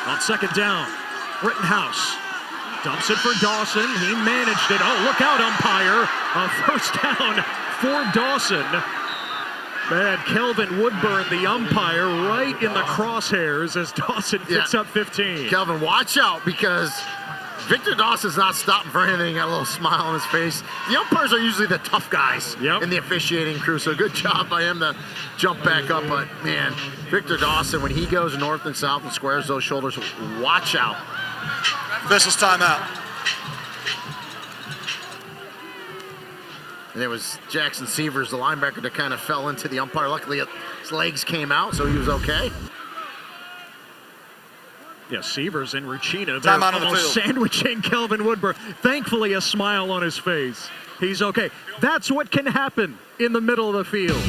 On second down, Rittenhouse dumps it for Dawson. He managed it. Oh, look out, umpire. A first down for Dawson. Bad Kelvin Woodburn, the umpire, right in the crosshairs as Dawson picks up 15. Kelvin, watch out because Victor Dawson's not stopping for anything. Got a little smile on his face. The umpires are usually the tough guys in the officiating crew, so good job by him to jump back up. But, man, Victor Dawson, when he goes north and south and squares those shoulders, watch out. Officials timeout. And it was Jackson Severs, the linebacker, that kind of fell into the umpire. Luckily, his legs came out, so he was okay. Yeah, Severs and Ruchina, they're almost sandwiching Kelvin Woodburn. Thankfully, a smile on his face. He's okay. That's what can happen in the middle of the field.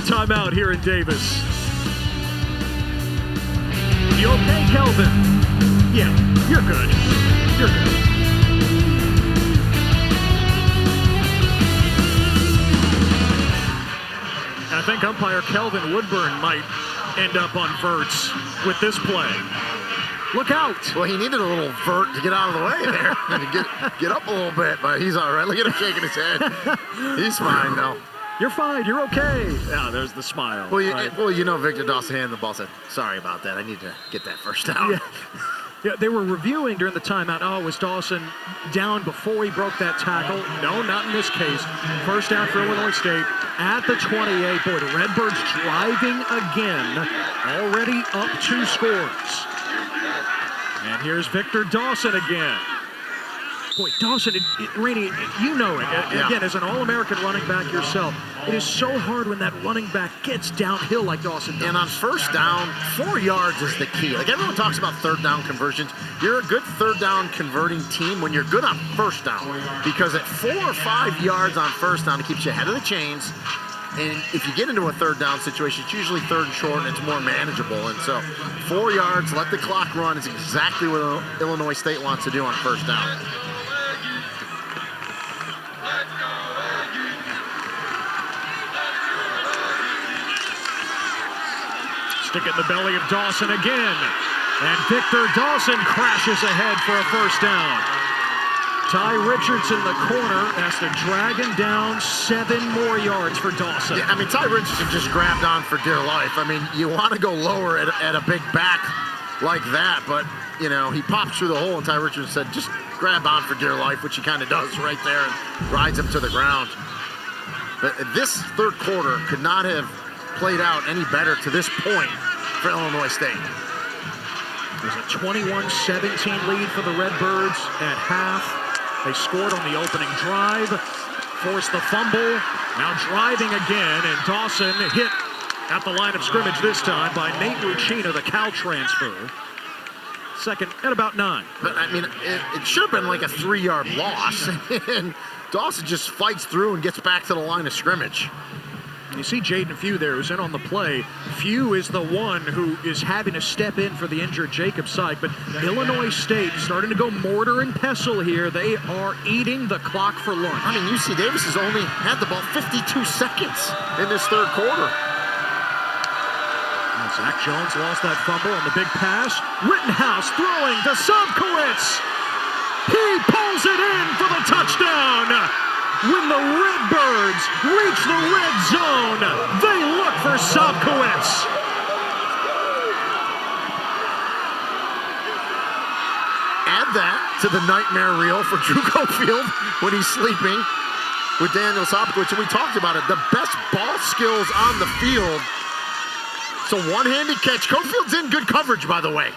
Timeout here in Davis. You okay, Kelvin? Yeah, you're good. You're good. I think umpire Kelvin Woodburn might end up on verts with this play. Look out! Well, he needed a little vert to get out of the way there and get up a little bit, but he's all right. Look at him shaking his head. He's fine now. You're fine. You're okay. Yeah, there's the smile. Well, you know, Victor Dawson handed the ball, said, "Sorry about that. I need to get that first down." Yeah, they were reviewing during the timeout. Oh, was Dawson down before he broke that tackle? No, not in this case. First down for Illinois State at the 28. Boy, the Redbirds driving again, already up 2 scores. And here's Victor Dawson again. Boy, Dawson, Rainey, you know it. Again, as an All-American running back yourself, it is so hard when that running back gets downhill like Dawson does. And on first down, 4 yards is the key. Like everyone talks about third down conversions. You're a good third down converting team when you're good on first down. Because at 4 or 5 yards on first down, it keeps you ahead of the chains. And if you get into a third down situation, it's usually third and short and it's more manageable. And so 4 yards, let the clock run is exactly what Illinois State wants to do on first down. Stick it in the belly of Dawson again. And Victor Dawson crashes ahead for a first down. Ty Richards in the corner has to drag him down 7 more yards for Dawson. Yeah, I mean, Ty Richardson just grabbed on for dear life. I mean, you want to go lower at a big back like that, but, you know, he pops through the hole, and Ty Richardson said, just grab on for dear life, which he kind of does right there and rides him to the ground. But this third quarter could not have played out any better to this point for Illinois State. There's a 21-17 lead for the Redbirds at half. They scored on the opening drive, forced the fumble, now driving again, and Dawson hit At the line of scrimmage this time by Nate Ruccino, the Cal transfer. Second at about 9. But, I mean, it should have been like a 3-yard loss. And Dawson just fights through and gets back to the line of scrimmage. You see Jaden Few there, who's in on the play. Few is the one who is having to step in for the injured Jacob Syke. But Illinois State starting to go mortar and pestle here. They are eating the clock for lunch. I mean, UC Davis has only had the ball 52 seconds in this third quarter. Zach Jones lost that fumble on the big pass. Rittenhouse throwing to Sobkowitz. He pulls it in for the touchdown. When the Redbirds reach the red zone, they look for Sobkowitz. Add that to the nightmare reel for Drew Cofield when he's sleeping with Daniel Sobkowitz. And we talked about it, the best ball skills on the field. So one-handed catch. Cofield's in good coverage, by the way.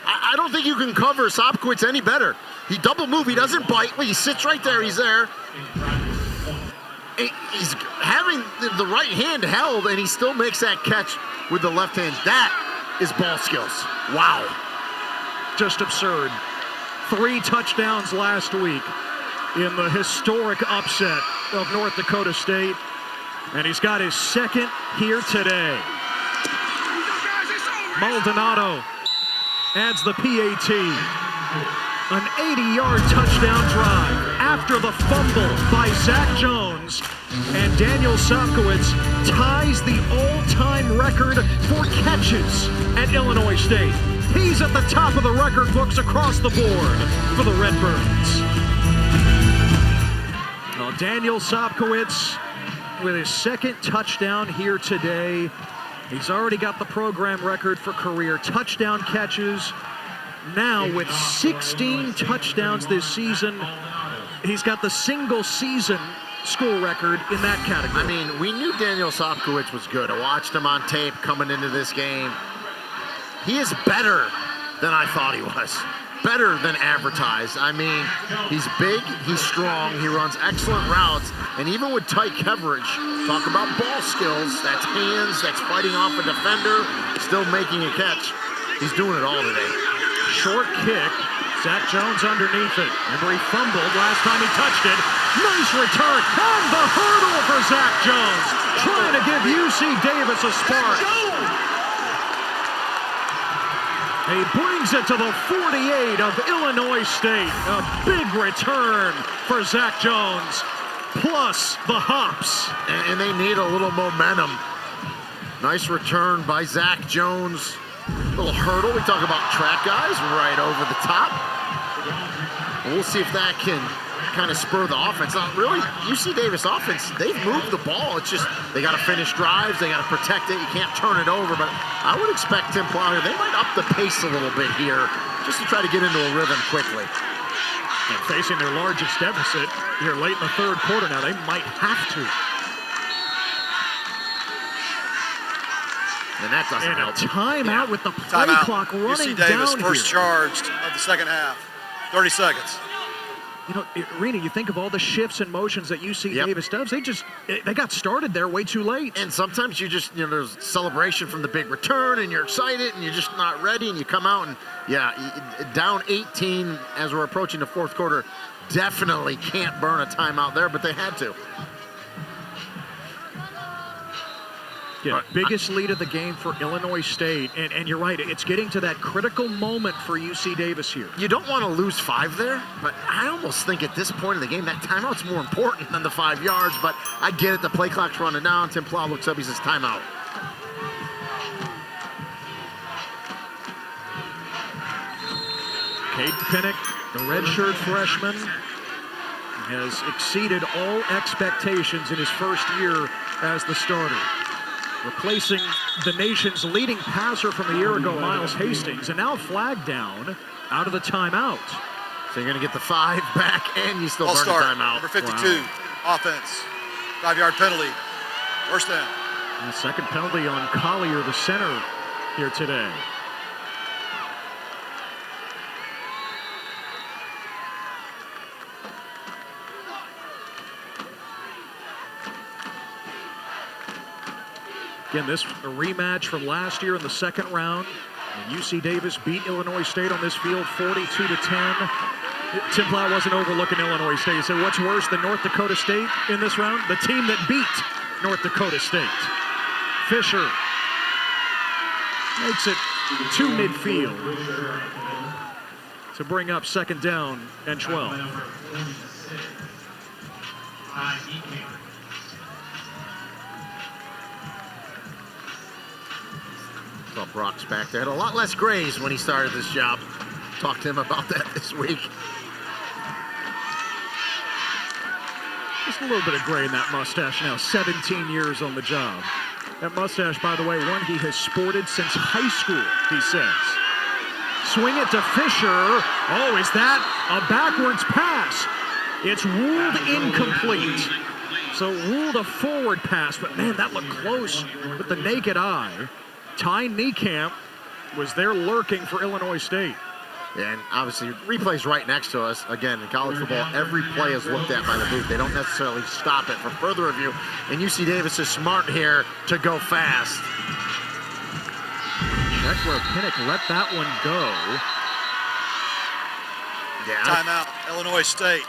I don't think you can cover Sobkowitz any better. He double move, he doesn't bite. He sits right there, he's there. He's having the right hand held, and he still makes that catch with the left hand. That is ball skills. Wow. Just absurd. 3 touchdowns last week in the historic upset of North Dakota State. And he's got his second here today. Maldonado adds the PAT. An 80-yard touchdown drive after the fumble by Zach Jones. And Daniel Sobkowitz ties the all-time record for catches at Illinois State. He's at the top of the record books across the board for the Redbirds. Well, Daniel Sobkowitz with his second touchdown here today. He's already got the program record for career touchdown catches. Now with 16 touchdowns this season, he's got the single season school record in that category. I mean, we knew Daniel Sobkowitz was good. I watched him on tape coming into this game. He is better than I thought he was. Better than advertised. I mean, he's big, he's strong, he runs excellent routes, and even with tight coverage, talk about ball skills, that's hands, that's fighting off a defender, still making a catch. He's doing it all today. Short kick, Zach Jones underneath it. Remember, he fumbled last time he touched it. Nice return, and the hurdle for Zach Jones, trying to give UC Davis a spark. He brings it to the 48 of Illinois State. A big return for Zach Jones, plus the hops. And they need a little momentum. Nice return by Zach Jones. Little hurdle. We talk about track guys right over the top. We'll see if that can kind of spur the offense. Now, really, UC Davis offense, they've moved the ball. It's just they got to finish drives. They got to protect it. You can't turn it over. But I would expect Tim Plow here, they might up the pace a little bit here just to try to get into a rhythm quickly. And facing their largest deficit here late in the third quarter now, they might have to. And that doesn't and help. A timeout with the play clock running UC Davis down first here. charged of the second half. 30 seconds. You know, Rena, you think of all the shifts and motions that UC Davis does. They got started there way too late. And sometimes you just, there's celebration from the big return and you're excited and you're just not ready and you come out and, down 18 as we're approaching the fourth quarter. Definitely can't burn a timeout there, but they had to. Yeah, biggest lead of the game for Illinois State. And you're right, it's getting to that critical moment for UC Davis here. You don't want to lose 5 there, but I almost think at this point in the game, that timeout's more important than the 5 yards, but I get it, the play clock's running down. Tim Plow looks up, he says timeout. Caden Pinnock, the redshirt freshman, has exceeded all expectations in his first year as the starter. Replacing the nation's leading passer from a year ago, Miles Hastings, and now flag down out of the timeout. So you're going to get the 5 back, and you still burn the timeout. Number 52, offense, 5-yard penalty, first down. And the second penalty on Collier, the center, here today. Again, this a rematch from last year in the second round. And UC Davis beat Illinois State on this field 42-10. Tim Plow wasn't overlooking Illinois State. He said, what's worse than North Dakota State in this round? The team that beat North Dakota State. Fisher makes it to midfield to bring up second down and 12. Well, Brock's back there. Had a lot less grays when he started this job. Talked to him about that this week. Just a little bit of gray in that mustache now. 17 years on the job. That mustache, by the way, one he has sported since high school, he says. Swing it to Fisher. Oh, is that a backwards pass? It's ruled incomplete. So ruled a forward pass, but man, that looked close with the naked eye. Ty Niekamp was there lurking for Illinois State. And obviously, replay's right next to us. Again, in college football, every play is looked at by the booth. They don't necessarily stop it for further review. And UC Davis is smart here to go fast. Check where Pinnock let that one go. Yeah. Timeout, Illinois State.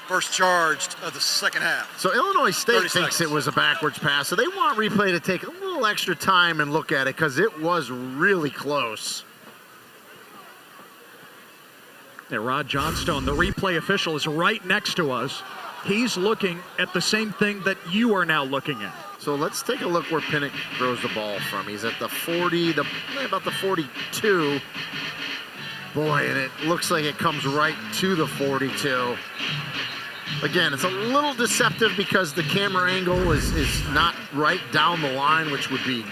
First charged of the second half. So Illinois State 30 thinks seconds. it was a backwards pass. So they want replay to take a little extra time and look at it because it was really close. Yeah, Rod Johnstone, the replay official, is right next to us. He's looking at the same thing that you are now looking at. So let's take a look where Pinnock throws the ball from. He's at the 40, about the 42. Boy, and it looks like it comes right to the 42. Again, it's a little deceptive because the camera angle is not right down the line, which would be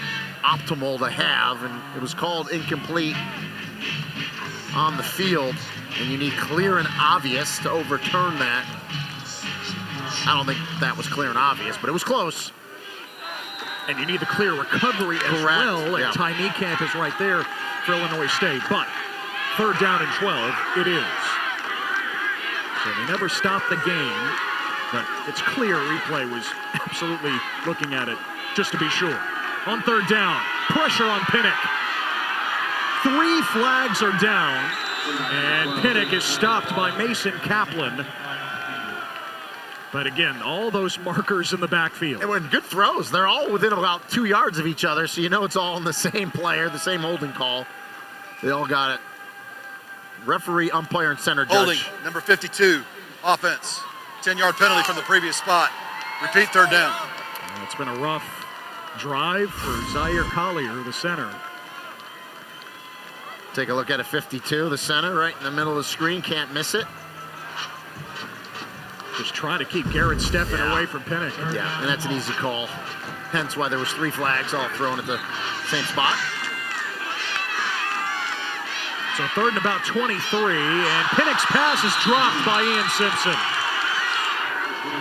optimal to have, and it was called incomplete on the field, and you need clear and obvious to overturn that. I don't think that was clear and obvious, but it was close. And you need the clear recovery as Correct. well, and Yeah. Ty Niekamp is right there for Illinois State. But third down and 12, it is. So they never stopped the game, but it's clear replay was absolutely looking at it, just to be sure. On third down, pressure on Pinnock. 3 flags are down, and Pinnock is stopped by Mason Kaplan. But again, all those markers in the backfield. And when good throws, they're all within about 2 yards of each other, so you know it's all in the same player, the same holding call. They all got it. Referee, umpire, and center judge. Holding, number 52, offense. 10-yard penalty from the previous spot. Repeat third down. It's been a rough drive for Zaire Collier, the center. Take a look at a 52, the center, right in the middle of the screen. Can't miss it. Just trying to keep Garrett Steffen away from Pinnock. Yeah, and that's an easy call. Hence why there was 3 flags all thrown at the same spot. So third and about 23, and Pinnock's pass is dropped by Ian Simpson.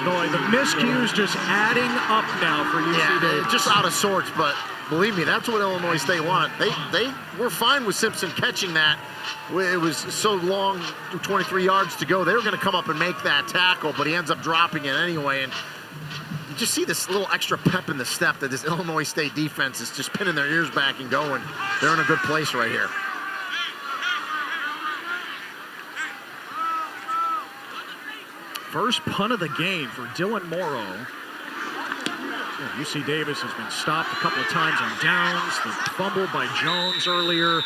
Boy, the miscues just adding up now for UC Davis. Just out of sorts, but believe me, that's what Illinois State wanted. They were fine with Simpson catching that. It was so long, 23 yards to go. They were going to come up and make that tackle, but he ends up dropping it anyway. And you just see this little extra pep in the step that this Illinois State defense is just pinning their ears back and going. They're in a good place right here. First punt of the game for Dylan Morrow. UC Davis has been stopped a couple of times on downs. The fumble by Jones earlier.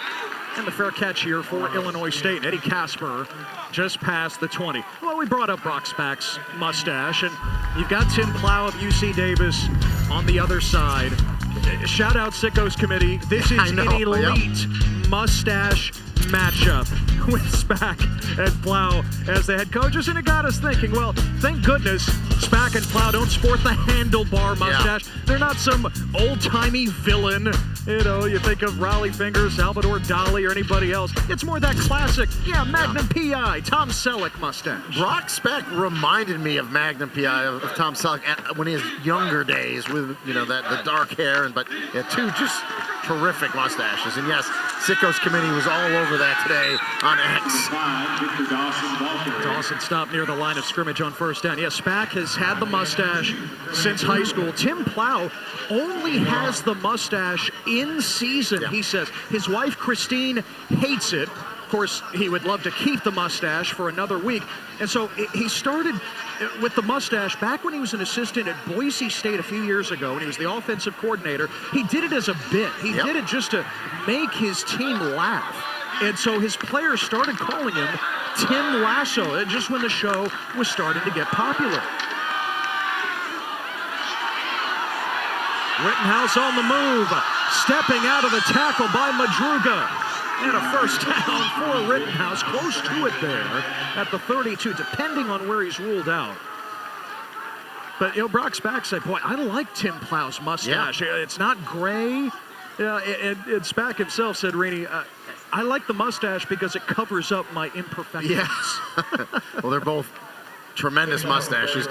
And the fair catch here for Illinois State. Eddie Casper just past the 20. Well, we brought up Brock Spack's mustache, and you've got Tim Plow of UC Davis on the other side. Shout out Sickos Committee. This is an elite mustache matchup with Spack and Plow as the head coaches, and it got us thinking, well, thank goodness Spack and Plow don't sport the handlebar mustache. They're not some old-timey villain. You know, you think of Raleigh Fingers, Salvador Dali, or anybody else. It's more that classic, Magnum P.I., Tom Selleck mustache. Brock Spack reminded me of Magnum P.I. of Tom Selleck when he was younger days with, the dark hair, but 2 just terrific mustaches. And yes, Sickos committee was all over that today on X. Dawson stopped near the line of scrimmage on first down. Yeah, Spack has had the mustache since high school. Tim Plow only has the mustache in season, he says. His wife, Christine, hates it. Of course, he would love to keep the mustache for another week. And so he started with the mustache back when he was an assistant at Boise State a few years ago when he was the offensive coordinator. He did it as a bit. He did it just to make his team laugh. And so his players started calling him Tim Lasso, just when the show was starting to get popular. Rittenhouse on the move, stepping out of the tackle by Madruga. And a first down for Rittenhouse, close to it there at the 32, depending on where he's ruled out. But, Brock Spack said, boy, I like Tim Plow's mustache. Yeah. It's not gray. And Spack himself said, Rainey, I like the mustache because it covers up my imperfections. Yes. Well, they're both tremendous mustaches.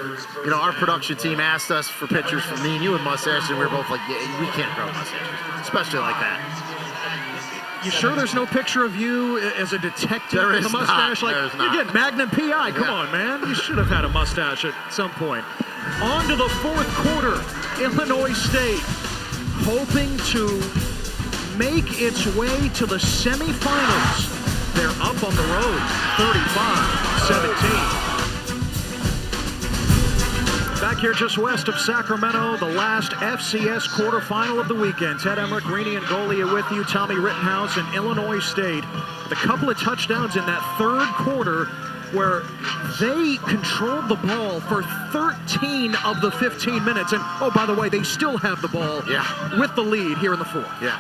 Our production team asked us for pictures from me and you with mustaches, and we were both like, yeah, we can't grow mustaches, especially like that. You sure there's no picture of you as a detective with a mustache? You're getting Magnum PI. Come on, man. You should have had a mustache at some point. On to the fourth quarter. Illinois State hoping to make its way to the semifinals. They're up on the road, 35-17. Back here just west of Sacramento, the last FCS quarterfinal of the weekend. Ted Emmerich, Rainey and Golia with you. Tommy Rittenhouse and Illinois State. The couple of touchdowns in that third quarter where they controlled the ball for 13 of the 15 minutes. And, oh, by the way, they still have the ball with the lead here in the fourth. Yeah.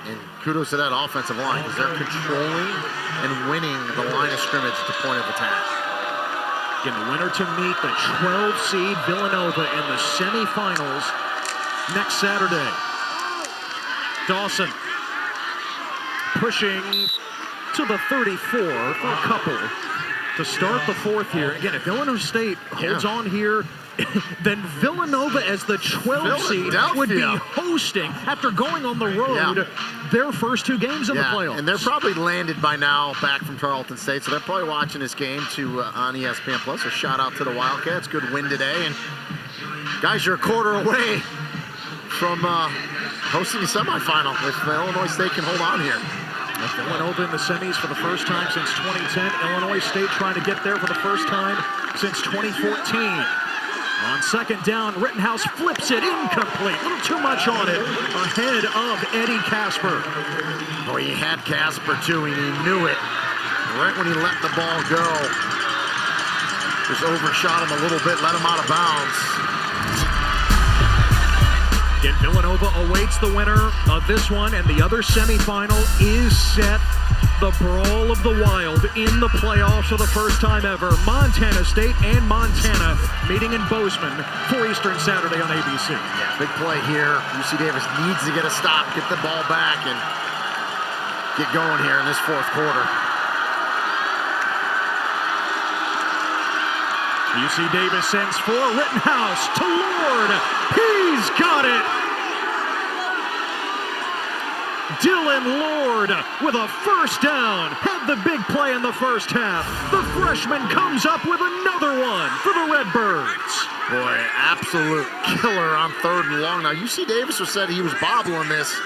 And kudos to that offensive line because they're controlling and winning the line of scrimmage at the point of attack. Again, the winner to meet the 12 seed Villanova in the semifinals next Saturday. Dawson pushing to the 34 for a couple to start the fourth here. Again, if Illinois State holds on here, then Villanova as the 12 seed would be hosting, after going on the road, their first two games in the playoffs. And they're probably landed by now back from Tarleton State, so they're probably watching this game on ESPN Plus. So shout out to the Wildcats. Good win today. And guys, you're a quarter away from hosting the semifinal if Illinois State can hold on here. Villanova in the semis for the first time since 2010. Illinois State trying to get there for the first time since 2014. On second down, Rittenhouse flips it incomplete. A little too much on it ahead of Eddie Casper. Oh, he had Casper too, and he knew it. Right when he let the ball go, just overshot him a little bit, let him out of bounds. Again, Villanova awaits the winner of this one, and the other semifinal is set. The brawl of the wild in the playoffs for the first time ever. Montana State and Montana meeting in Bozeman for Eastern Saturday on ABC. Yeah, big play here. UC Davis needs to get a stop, get the ball back, and get going here in this fourth quarter. UC Davis sends for Rittenhouse to Lord. He's got it. Dylan Lord with a first down. Had the big play in the first half. The freshman comes up with another one for the Redbirds. Boy, absolute killer on third and long. Now, UC Davis was said he was bobbling this.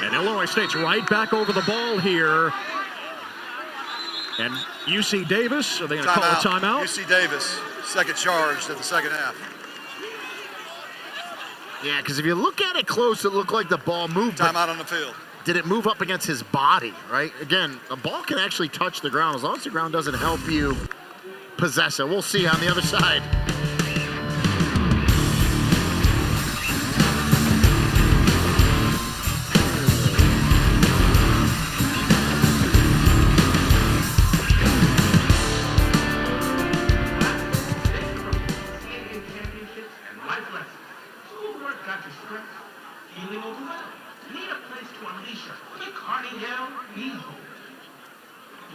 And Illinois State's right back over the ball here. And UC Davis, are they going to call a timeout? UC Davis, second charge of the second half. Yeah, because if you look at it close, it looked like the ball moved. Timeout on the field. Did it move up against his body, right? Again, the ball can actually touch the ground as long as the ground doesn't help you possess it. We'll see on the other side.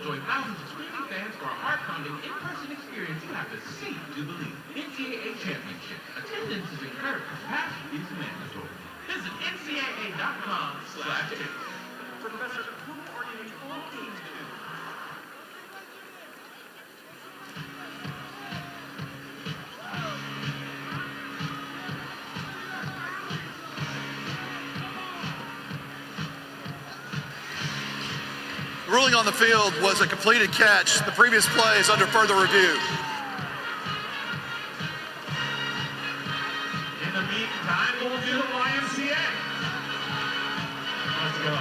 Join thousands of screaming fans for a heart-pounding in-person experience you have to see to believe. NCAA Championship. Attendance is encouraged. Passion is mandatory. Visit ncaa.com/tickets. Professor, who are you talking to? The ruling on the field was a completed catch. The previous play is under further review. In the meantime, we'll do the YMCA. Let's go.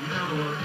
You know the word.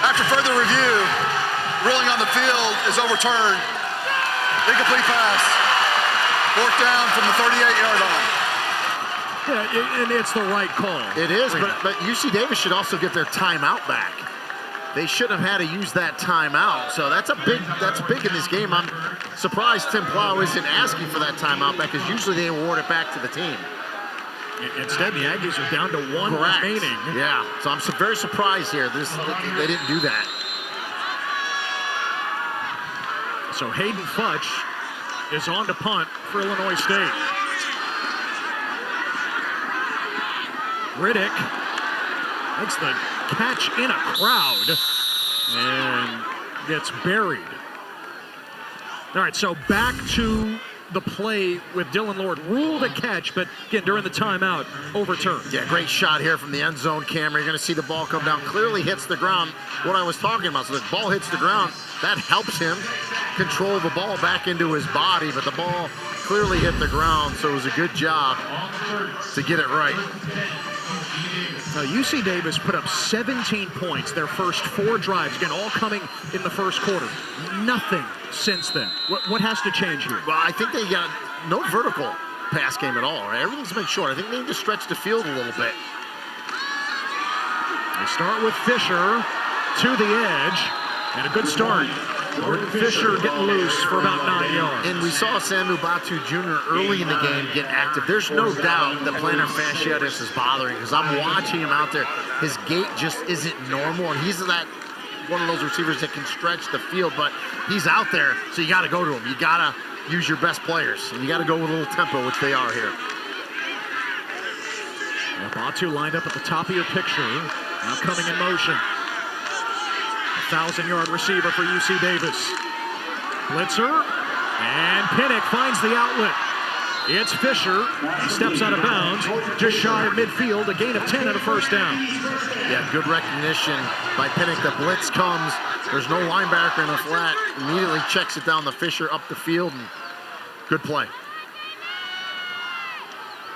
After further review, ruling on the field is overturned. Incomplete pass. Fourth down from the 38-yard line. Yeah, and it's the right call. It is, but UC Davis should also get their timeout back. They shouldn't have had to use that timeout. So that's big in this game. I'm surprised Tim Plow isn't asking for that timeout back, because usually they award it back to the team. Instead, the Aggies are down to one remaining. Yeah, so I'm very surprised here. They didn't do that. So Hayden Futch is on to punt for Illinois State. Riddick makes the catch in a crowd and gets buried. All right, so back to the play with Dylan Lord. Ruled a catch, but again, during the timeout, overturned. Yeah, great shot here from the end zone camera. You're going to see the ball come down. Clearly hits the ground, what I was talking about. So the ball hits the ground. That helps him control the ball back into his body, but the ball clearly hit the ground, so it was a good job to get it right. Now, UC Davis put up 17 points their first 4 drives, again, all coming in the first quarter. Nothing since then. What has to change here? Well, I think they got no vertical pass game at all, right? Everything's been short. I think they need to stretch the field a little bit. They start with Fisher to the edge, and a good start. Fisher getting loose for about 9 yards. And we saw Samu Batu Jr. early in the game get active. There's no doubt that plantar fasciitis is bothering, because I'm watching him out there. His gait just isn't normal, and he's one of those receivers that can stretch the field, but he's out there, so you got to go to him. You got to use your best players, and you got to go with a little tempo, which they are here. Now Batu lined up at the top of your picture, now coming in motion. 1,000-yard receiver for UC Davis. Blitzer, and Pinnock finds the outlet. It's Fisher. He steps out of bounds, just shy of midfield, a gain of 10 and a first down. Yeah, good recognition by Pinnock. The blitz comes. There's no linebacker in the flat. Immediately checks it down to Fisher up the field, and good play.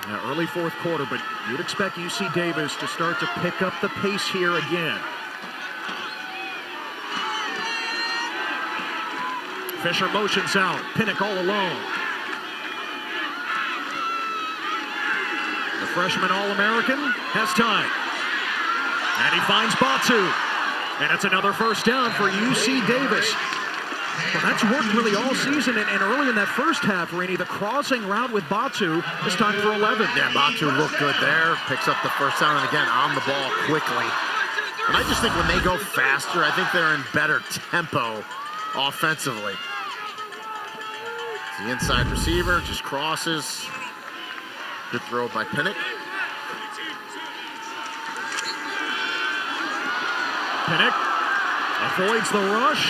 Now, early fourth quarter, but you'd expect UC Davis to start to pick up the pace here again. Fisher motions out. Pinnock all alone. The freshman All-American has time. And he finds Batu. And it's another first down for UC Davis. Well, that's worked really all season, and early in that first half, Rainey, the crossing route with Batu is time for 11. Yeah, Batu looked good there. Picks up the first down, and again, on the ball quickly. And I just think when they go faster, I think they're in better tempo offensively. The inside receiver just crosses. Good throw by Pinnock. Pinnock avoids the rush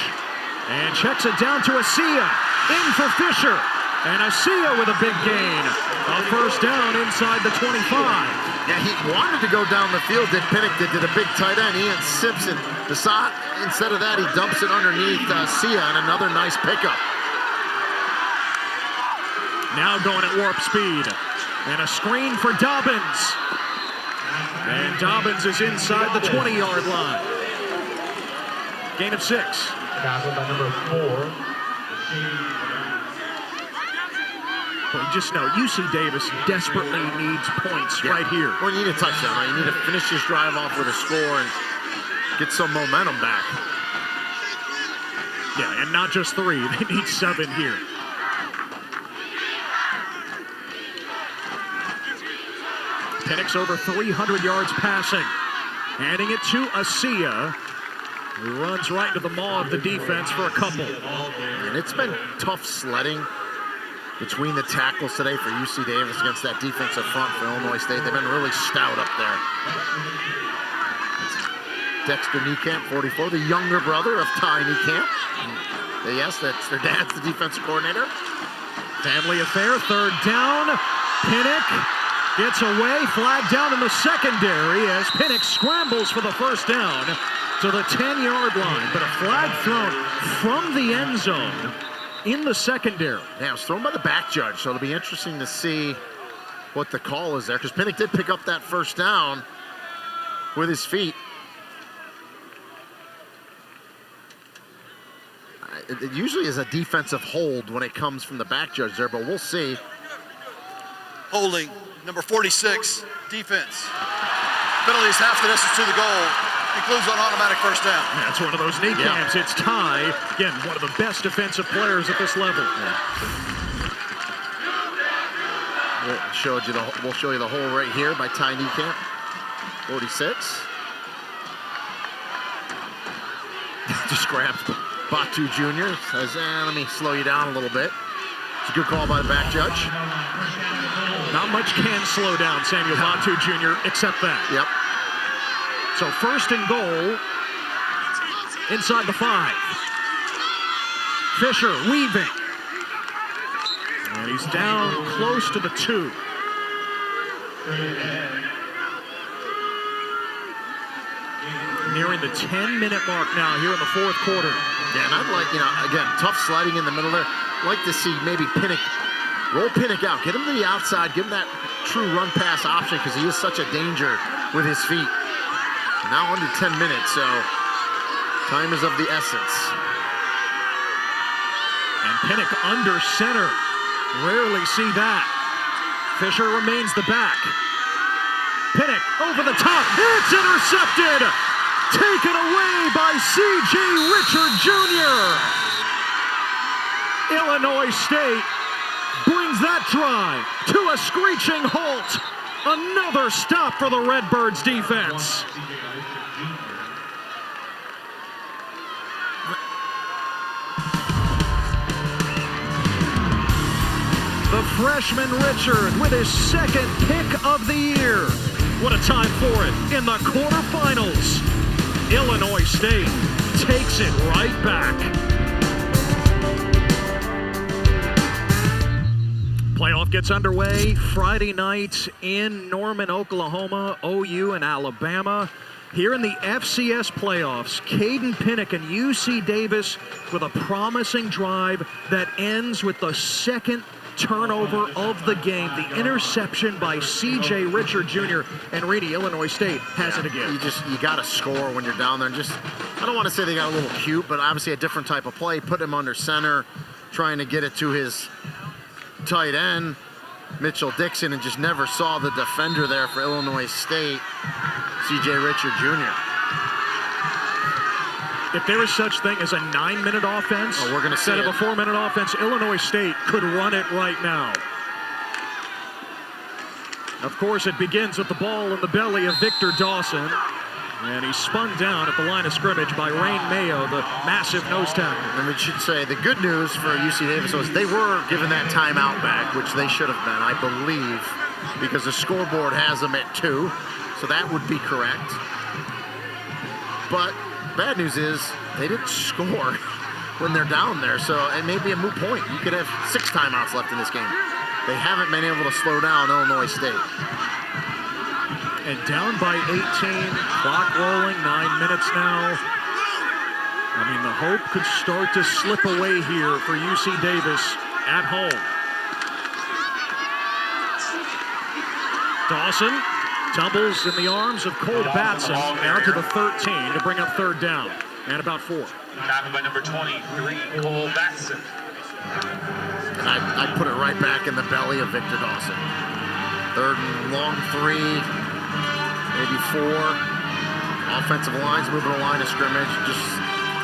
and checks it down to Asia. In for Fisher. And Asia with a big gain. A first down inside the 25. Yeah, he wanted to go down the field, did Pinnock, did a big tight end, Ian Simpson. Instead of that, he dumps it underneath Sia, and another nice pickup. Now going at warp speed. And a screen for Dobbins. And Dobbins is inside the 20-yard line. Gain of 6. Tackled by number 4. Well, you just know UC Davis desperately needs points right here. Well, you need a touchdown, right? You need to finish this drive off with a score and get some momentum back. Yeah, and not just 3. They need 7 here. Penix over 300 yards passing. Handing it to Asia, who runs right into the maw of the defense for a couple. And it's been tough sledding between the tackles today for UC Davis against that defensive front for Illinois State. They've been really stout up there. Dexter Niekamp, 44, the younger brother of Ty Niekamp. Yes, that's their dad's the defensive coordinator. Family affair, third down. Pinnock gets away, flag down in the secondary as Pinnock scrambles for the first down to the 10-yard line. But a flag thrown from the end zone in the secondary. Yeah, it was thrown by the back judge, so it'll be interesting to see what the call is there, because Pinnock did pick up that first down with his feet. It usually is a defensive hold when it comes from the back judge there, but we'll see. Holding, number 46, defense. Penalty is half the distance to the goal. Includes an automatic first down. Yeah, it's one of those knee camps. It's Ty, again, one of the best defensive players at this level. We'll show you the hole right here by Ty Niekamp, 46. Just grabs Batu Jr. Says, let me slow you down a little bit. It's a good call by the back judge. Not much can slow down Samuel Batu Jr. except that. Yep. So first and goal inside the 5. Fisher weaving. And he's down close to the 2. Nearing the 10-minute mark now here in the fourth quarter. Yeah, and I'd like, again, tough sliding in the middle there. Like to see maybe Pinnock, roll Pinnock out, get him to the outside, give him that true run pass option because he is such a danger with his feet. Now under 10 minutes, so time is of the essence. And Pinnock under center. Rarely see that. Fisher remains the back. Pinnock over the top. It's intercepted. Taken away by C.J. Richard Jr. Illinois State brings that drive to a screeching halt. Another stop for the Redbirds defense. The freshman Richard with his second pick of the year. What a time for it in the quarterfinals. Illinois State takes it right back. Playoff gets underway Friday night in Norman, Oklahoma, OU and Alabama. Here in the FCS playoffs, Caden Pinnock and UC Davis with a promising drive that ends with the second turnover of the game, the interception by C.J. Richard Jr. and Reedy. Illinois State has it again. You got to score when you're down there. And I don't want to say they got a little cute, but obviously a different type of play. Put him under center, trying to get it to his tight end, Mitchell Dixon, and just never saw the defender there for Illinois State, C.J. Richard Jr. If there is such thing as a 9-minute offense instead of a 4-minute offense, Illinois State could run it right now. Of course, it begins with the ball in the belly of Victor Dawson. And he's spun down at the line of scrimmage by Rain Mayo, the massive nose tackle. And we should say the good news for UC Davis was they were given that timeout back, which they should have been, I believe, because the scoreboard has them at 2. So that would be correct. But bad news is they didn't score when they're down there, so it may be a moot point. You could have 6 timeouts left in this game. They haven't been able to slow down Illinois State. And down by 18, clock rolling, 9 minutes now. I mean, the hope could start to slip away here for UC Davis at home. Dawson tumbles in the arms of Cole Batson, out to the 13 to bring up third down, and about 4. Tackled by number 23, Cole Batson. And I put it right back in the belly of Victor Dawson. Third and long 3, maybe 4. Offensive line's moving a line of scrimmage. Just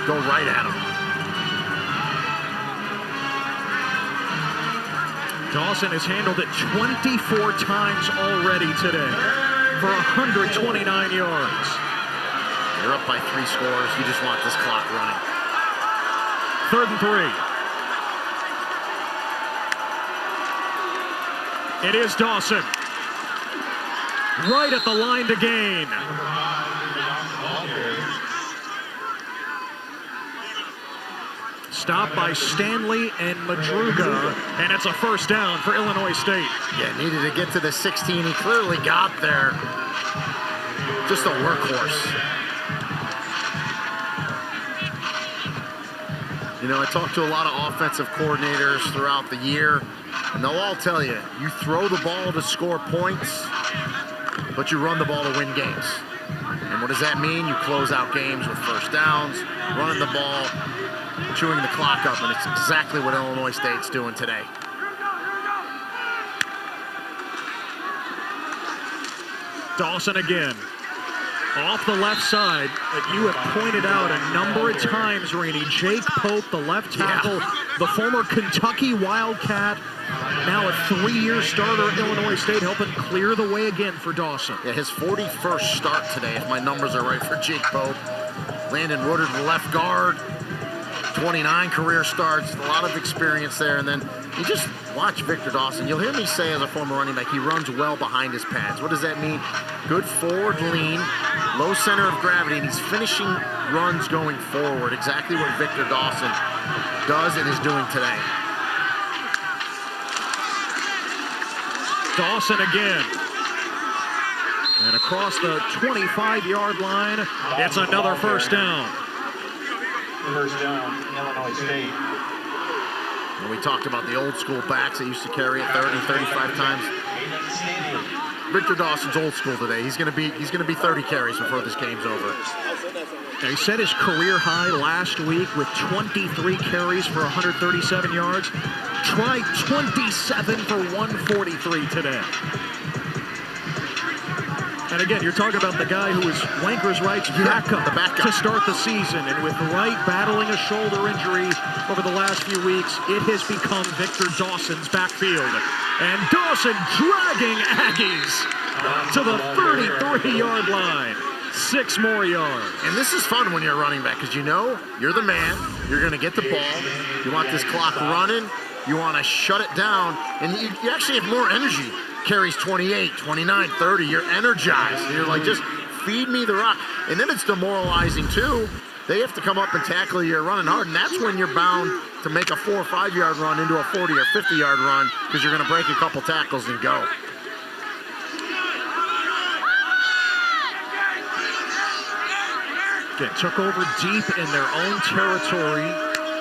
go right at him. Dawson has handled it 24 times already today for 129 yards. You're up by 3 scores. You just want this clock running. Third and 3. It is Dawson. Right at the line to gain. Stopped by Stanley and Madruga, and it's a first down for Illinois State. Yeah, needed to get to the 16. He clearly got there. Just a workhorse. You know, I talked to a lot of offensive coordinators throughout the year, and they'll all tell you, you throw the ball to score points, but you run the ball to win games. And what does that mean? You close out games with first downs, running the ball, chewing the clock up, and it's exactly what Illinois State's doing today. Dawson again. Off the left side, that you have pointed out a number of times, Rainey. Jake Pope, the left tackle, the former Kentucky Wildcat, now a 3-year starter at Illinois State, helping clear the way again for Dawson. Yeah, his 41st start today, if my numbers are right, for Jake Pope. Landon Woodard, the left guard, 29 career starts, a lot of experience there. And then you just watch Victor Dawson. You'll hear me say as a former running back, he runs well behind his pads. What does that mean? Good forward lean, low center of gravity, and he's finishing runs going forward. Exactly what Victor Dawson does and is doing today. Dawson again. And across the 25-yard line, it's another first down. First down, Illinois State. And we talked about the old school backs that used to carry it 30, 35 times. Victor Dawson's old school today. He's gonna be 30 carries before this game's over. Now, he set his career high last week with 23 carries for 137 yards. Tried 27 for 143 today. And again, you're talking about the guy who was Wanker's Wright's backup to start the season. And with Wright battling a shoulder injury over the last few weeks, it has become Victor Dawson's backfield. And Dawson dragging Aggies to the 33-yard line. 6 more yards. And this is fun when you're a running back, because you know you're the man. You're going to get the ball. You want this clock running. You want to shut it down. And you actually have more energy. Carries 28, 29, 30. You're energized. You're like, just feed me the rock. And then it's demoralizing, too. They have to come up and tackle you. You're running hard, and that's when you're bound to make a 4 or 5 yard run into a 40 or 50 yard run, because you're going to break a couple tackles and go. Again, took over deep in their own territory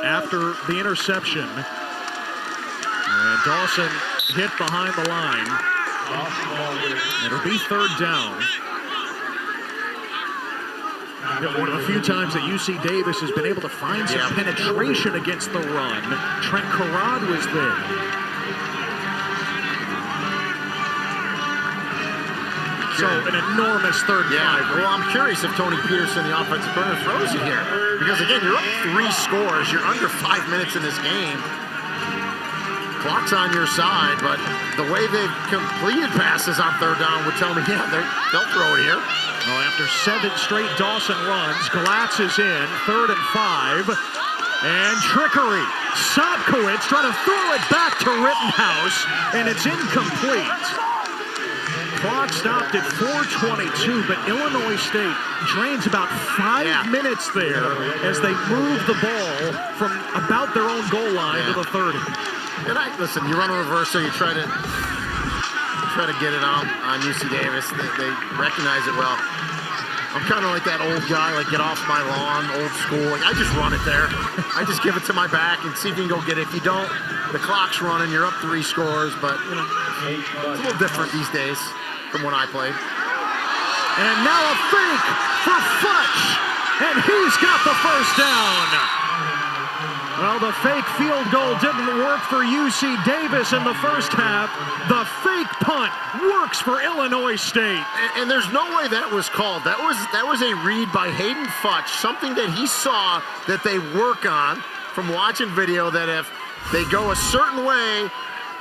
after the interception. And Dawson hit behind the line. It'll be third down. One of the few times that UC Davis has been able to find some penetration against the run. Trent Carrad was there. So an enormous third drive. Well, I'm curious if Tony Peterson, the offensive coordinator, throws you here. Because again, you're up 3 scores. You're under 5 minutes in this game. Clock's on your side, but the way they've completed passes on third down would tell me, they'll throw it here. Well, after 7 straight Dawson runs, Glatz is in, 3rd and 5. And trickery. Sobkowitz trying to throw it back to Rittenhouse, and it's incomplete. Clock stopped at 4:22, but Illinois State drains about 5 minutes there as they move the ball from about their own goal line to the 30. And listen, you run a reversal, you try to get it out on UC Davis. They recognize it well. I'm kind of like that old guy, like get off my lawn, old school. Like I just run it there. I just give it to my back and see if you can go get it. If you don't, the clock's running, you're up 3 scores, but you know, it's a little different these days from when I played. And now a fake for Futch, and he's got the first down. Well, the fake field goal didn't work for UC Davis in the first half. The fake punt works for Illinois State. And there's no way that was called. That was a read by Hayden Futch, something that he saw that they work on from watching video, that if they go a certain way,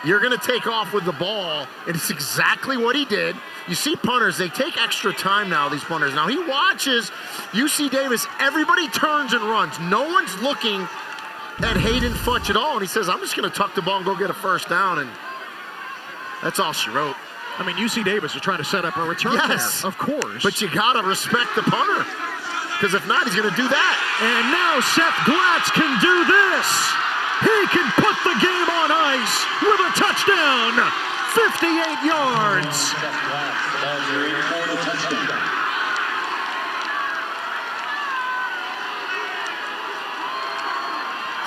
you're going to take off with the ball. And it's exactly what he did. You see punters, they take extra time now, these punters. Now he watches UC Davis. Everybody turns and runs. No one's looking at Hayden Futch at all, and he says, I'm just going to tuck the ball and go get a first down, and that's all she wrote. I mean, UC Davis is trying to set up a return there, of course. But you got to respect the punter, because if not, he's going to do that. And now Seth Glatz can do this. He can put the game on ice with a touchdown, 58 yards.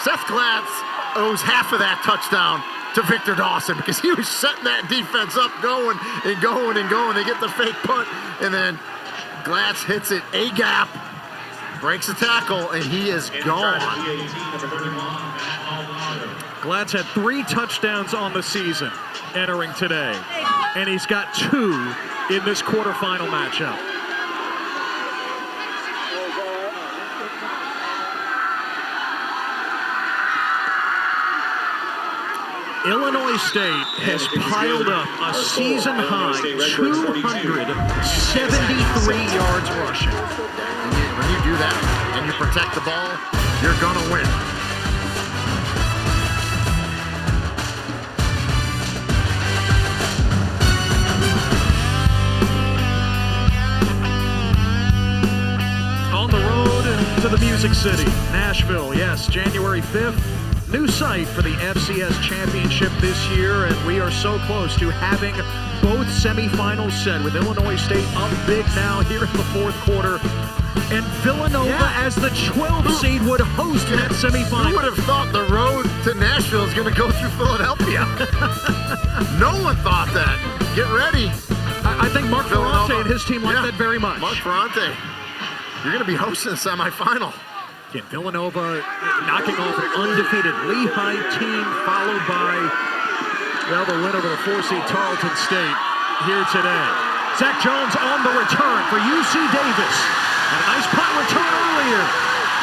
Seth Glatz owes half of that touchdown to Victor Dawson, because he was setting that defense up, going and going and going. They get the fake punt, and then Glatz hits it a gap, breaks the tackle, and he is gone. Glatz had 3 touchdowns on the season entering today, and he's got 2 in this quarterfinal matchup. Illinois State has piled up a season-high 273 yards rushing. When you do that and you protect the ball, you're going to win. On the road to the Music City, Nashville, yes, January 5th. New site for the FCS Championship this year, and we are so close to having both semifinals set, with Illinois State up big now here in the 4th quarter. And Villanova, as the 12th seed, would host that semifinal. Who would have thought the road to Nashville is going to go through Philadelphia? No one thought that. Get ready. I think Mark Ferrante and his team like that very much. Mark Ferrante, you're going to be hosting the semifinal. Again, Villanova knocking off an undefeated Lehigh team, followed by, well, the win over the 4-seed Tarleton State here today. Zach Jones on the return for UC Davis. And a nice punt return earlier.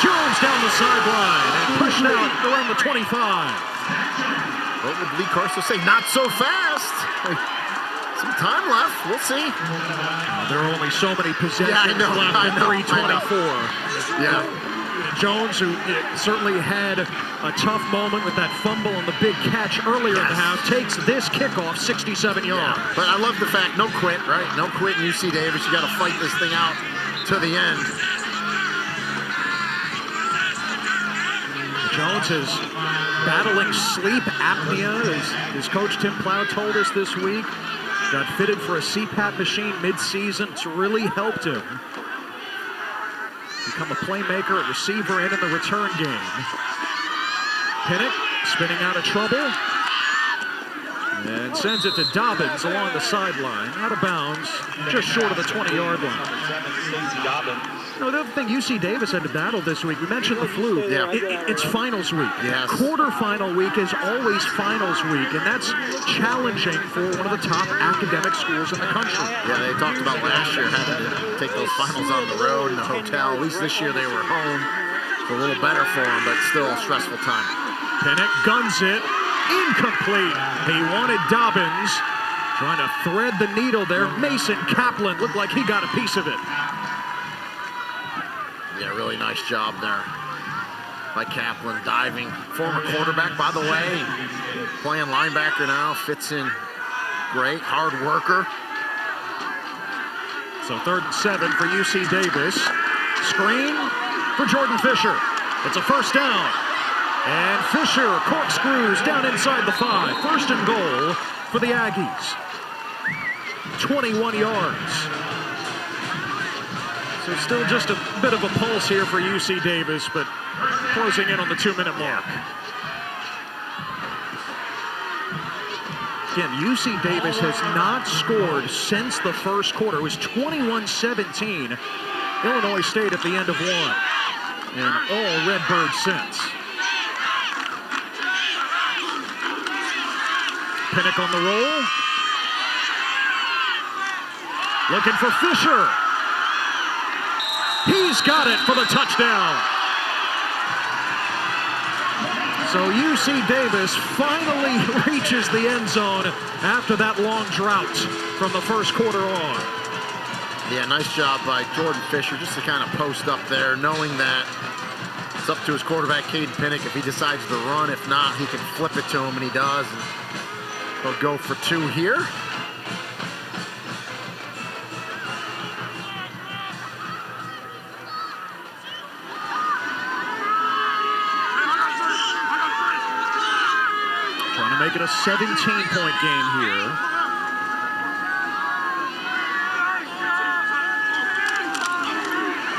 Jones down the sideline and pushed out around the 25. What would Lee Carso say? Not so fast. Some time left. We'll see. There are only so many possessions left at 3:24. Yeah. Jones, who certainly had a tough moment with that fumble and the big catch earlier in the half, takes this kickoff 67 yards. Yeah, but I love the fact, no quit, right? No quit in UC Davis. You got to fight this thing out to the end. Jones is battling sleep apnea, as his coach Tim Plow told us this week. Got fitted for a CPAP machine mid-season. It's really helped him become a playmaker, a receiver, and in the return game. Pinnock spinning out of trouble and sends it to Dobbins along the sideline, out of bounds, just short of the 20-yard line. No, the other thing UC Davis had to battle this week, we mentioned the flu. Yeah. It's finals week. Yes. Quarterfinal week is always finals week, and that's challenging for one of the top academic schools in the country. Yeah, they talked about last year having to take those finals on the road in the hotel. At least this year they were home. It's a little better for them, but still a stressful time. Pinnock guns it. Incomplete. He wanted Dobbins. Trying to thread the needle there. Mason Kaplan looked like he got a piece of it. Yeah, really nice job there by Kaplan, diving. Former quarterback, by the way, playing linebacker now, fits in great, hard worker. So 3rd and 7 for UC Davis. Screen for Jordan Fisher. It's a first down. And Fisher corkscrews down inside the 5. 1st and goal for the Aggies. 21 yards. So still just a bit of a pulse here for UC Davis, but closing in on the 2-minute mark. Again, UC Davis has not scored since the first quarter. It was 21-17. Illinois State at the end of 1. And all Redbirds since. Pinnock on the roll. Looking for Fisher. He's got it for the touchdown. So UC Davis finally reaches the end zone after that long drought from the first quarter on. Yeah, nice job by Jordan Fisher just to kind of post up there, knowing that it's up to his quarterback, Caden Pinnock, if he decides to run. If not, he can flip it to him, and he does. And he'll go for 2 here. Trying to make it a 17-point game here.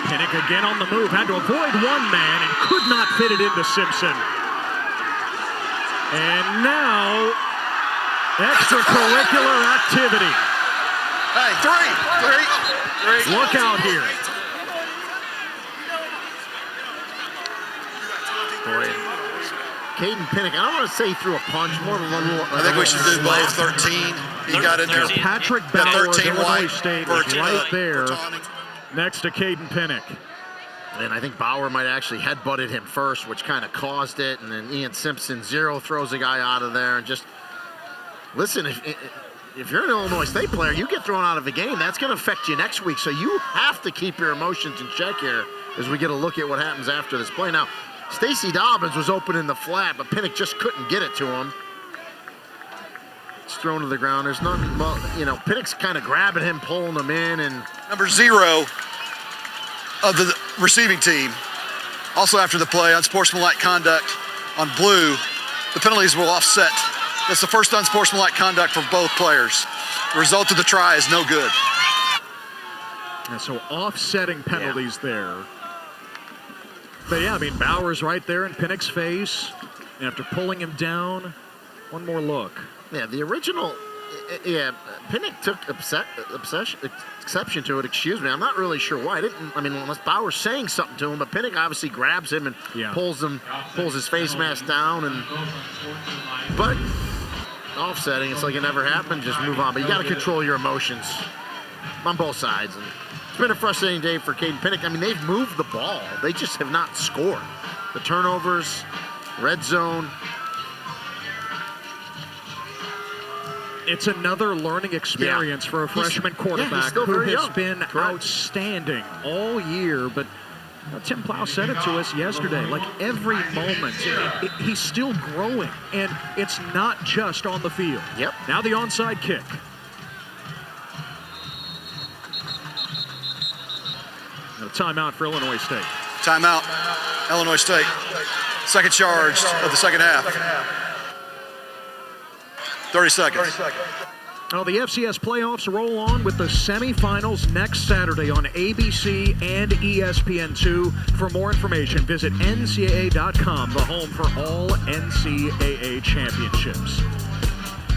Pinnock again on the move, had to avoid one man and could not fit it into Simpson. And now, extracurricular activity. Hey, three. Look out here. Boy, Caden Pinnock, I don't want to say he threw a punch, more of a little. I think we should do both. 13. He got in there. Patrick Bauer of 13 Illinois white State for was right there Taunting. next to Caden Pinnock. And I think Bauer might actually headbutted him first, which kind of caused it. And then Ian Simpson throws a guy out of there. And just, listen, if you're an Illinois State player, you get thrown out of a game, that's going to affect you next week. So you have to keep your emotions in check here as we get a look at what happens after this play. Now, Stacey Dobbins was open in the flat, but Pinnock just couldn't get it to him. It's thrown to the ground. There's nothing, well, Pinnock's kind of grabbing him, pulling him in, and Number 0 of the receiving team. Also after the play, unsportsmanlike conduct on blue. The penalties will offset. That's the first unsportsmanlike conduct for both players. The result of the try is no good. And so offsetting penalties there. But yeah, I mean, Bauer's right there in Pinnock's face. And after pulling him down, one more look. yeah, the original, Pinnock took exception to it, excuse me. I'm not really sure why. Unless Bauer's saying something to him, but Pinnock obviously grabs him and pulls his face mask down. But offsetting, it's like it never happened, just move on. But you got to control your emotions on both sides. And it's been a frustrating day for Caden Pinnock. I mean, they've moved the ball. They just have not scored. The turnovers, red zone. It's another learning experience for a freshman quarterback who has been outstanding all year. But Tim Plow said it to us yesterday, like every moment, he's still growing, and it's not just on the field. Yep. Now the onside kick. A timeout for Illinois State. Timeout, Illinois State. Second charge of the second half. 30 seconds. Well, the FCS playoffs roll on with the semifinals next Saturday on ABC and ESPN2. For more information, visit NCAA.com, the home for all NCAA championships.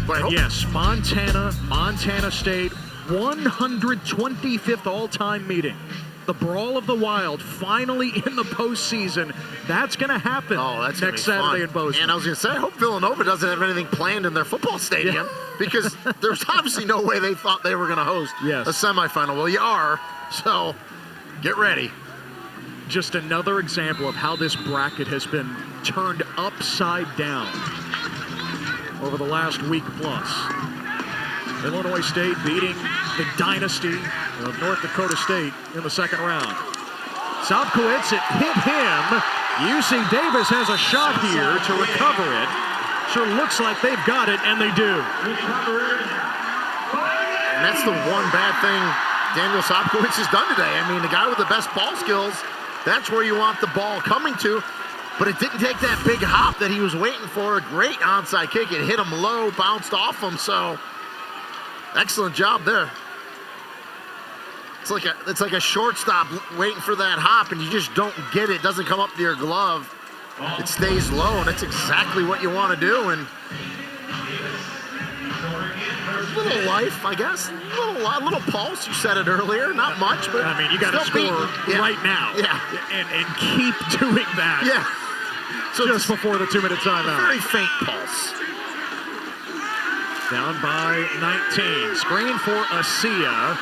But yes, Montana State, 125th all-time meeting. The Brawl of the Wild finally in the postseason. That's going to happen next Saturday in Bozeman. And I was going to say, I hope Villanova doesn't have anything planned in their football stadium because there's obviously no way they thought they were going to host a semifinal. Well, you are, so get ready. Just another example of how this bracket has been turned upside down over the last week plus. Illinois State beating the dynasty of North Dakota State in the second round. Salkowitz, it hit him. UC Davis has a shot here to recover it. Sure looks like they've got it, and they do. And that's the one bad thing Daniel Sopkowitz has done today. I mean, the guy with the best ball skills, that's where you want the ball coming to. But it didn't take that big hop that he was waiting for. A great onside kick. It hit him low, bounced off him. So, excellent job there. It's like a shortstop waiting for that hop, and you just don't get it. It doesn't come up to your glove. It stays low, and that's exactly what you want to do. And a little life, I guess. A little pulse. You said it earlier. Not much, but I mean, you got to score right now. Yeah. And keep doing that. Yeah. So just before the 2-minute timeout. Very faint pulse. Down by 19. Screen for Asia.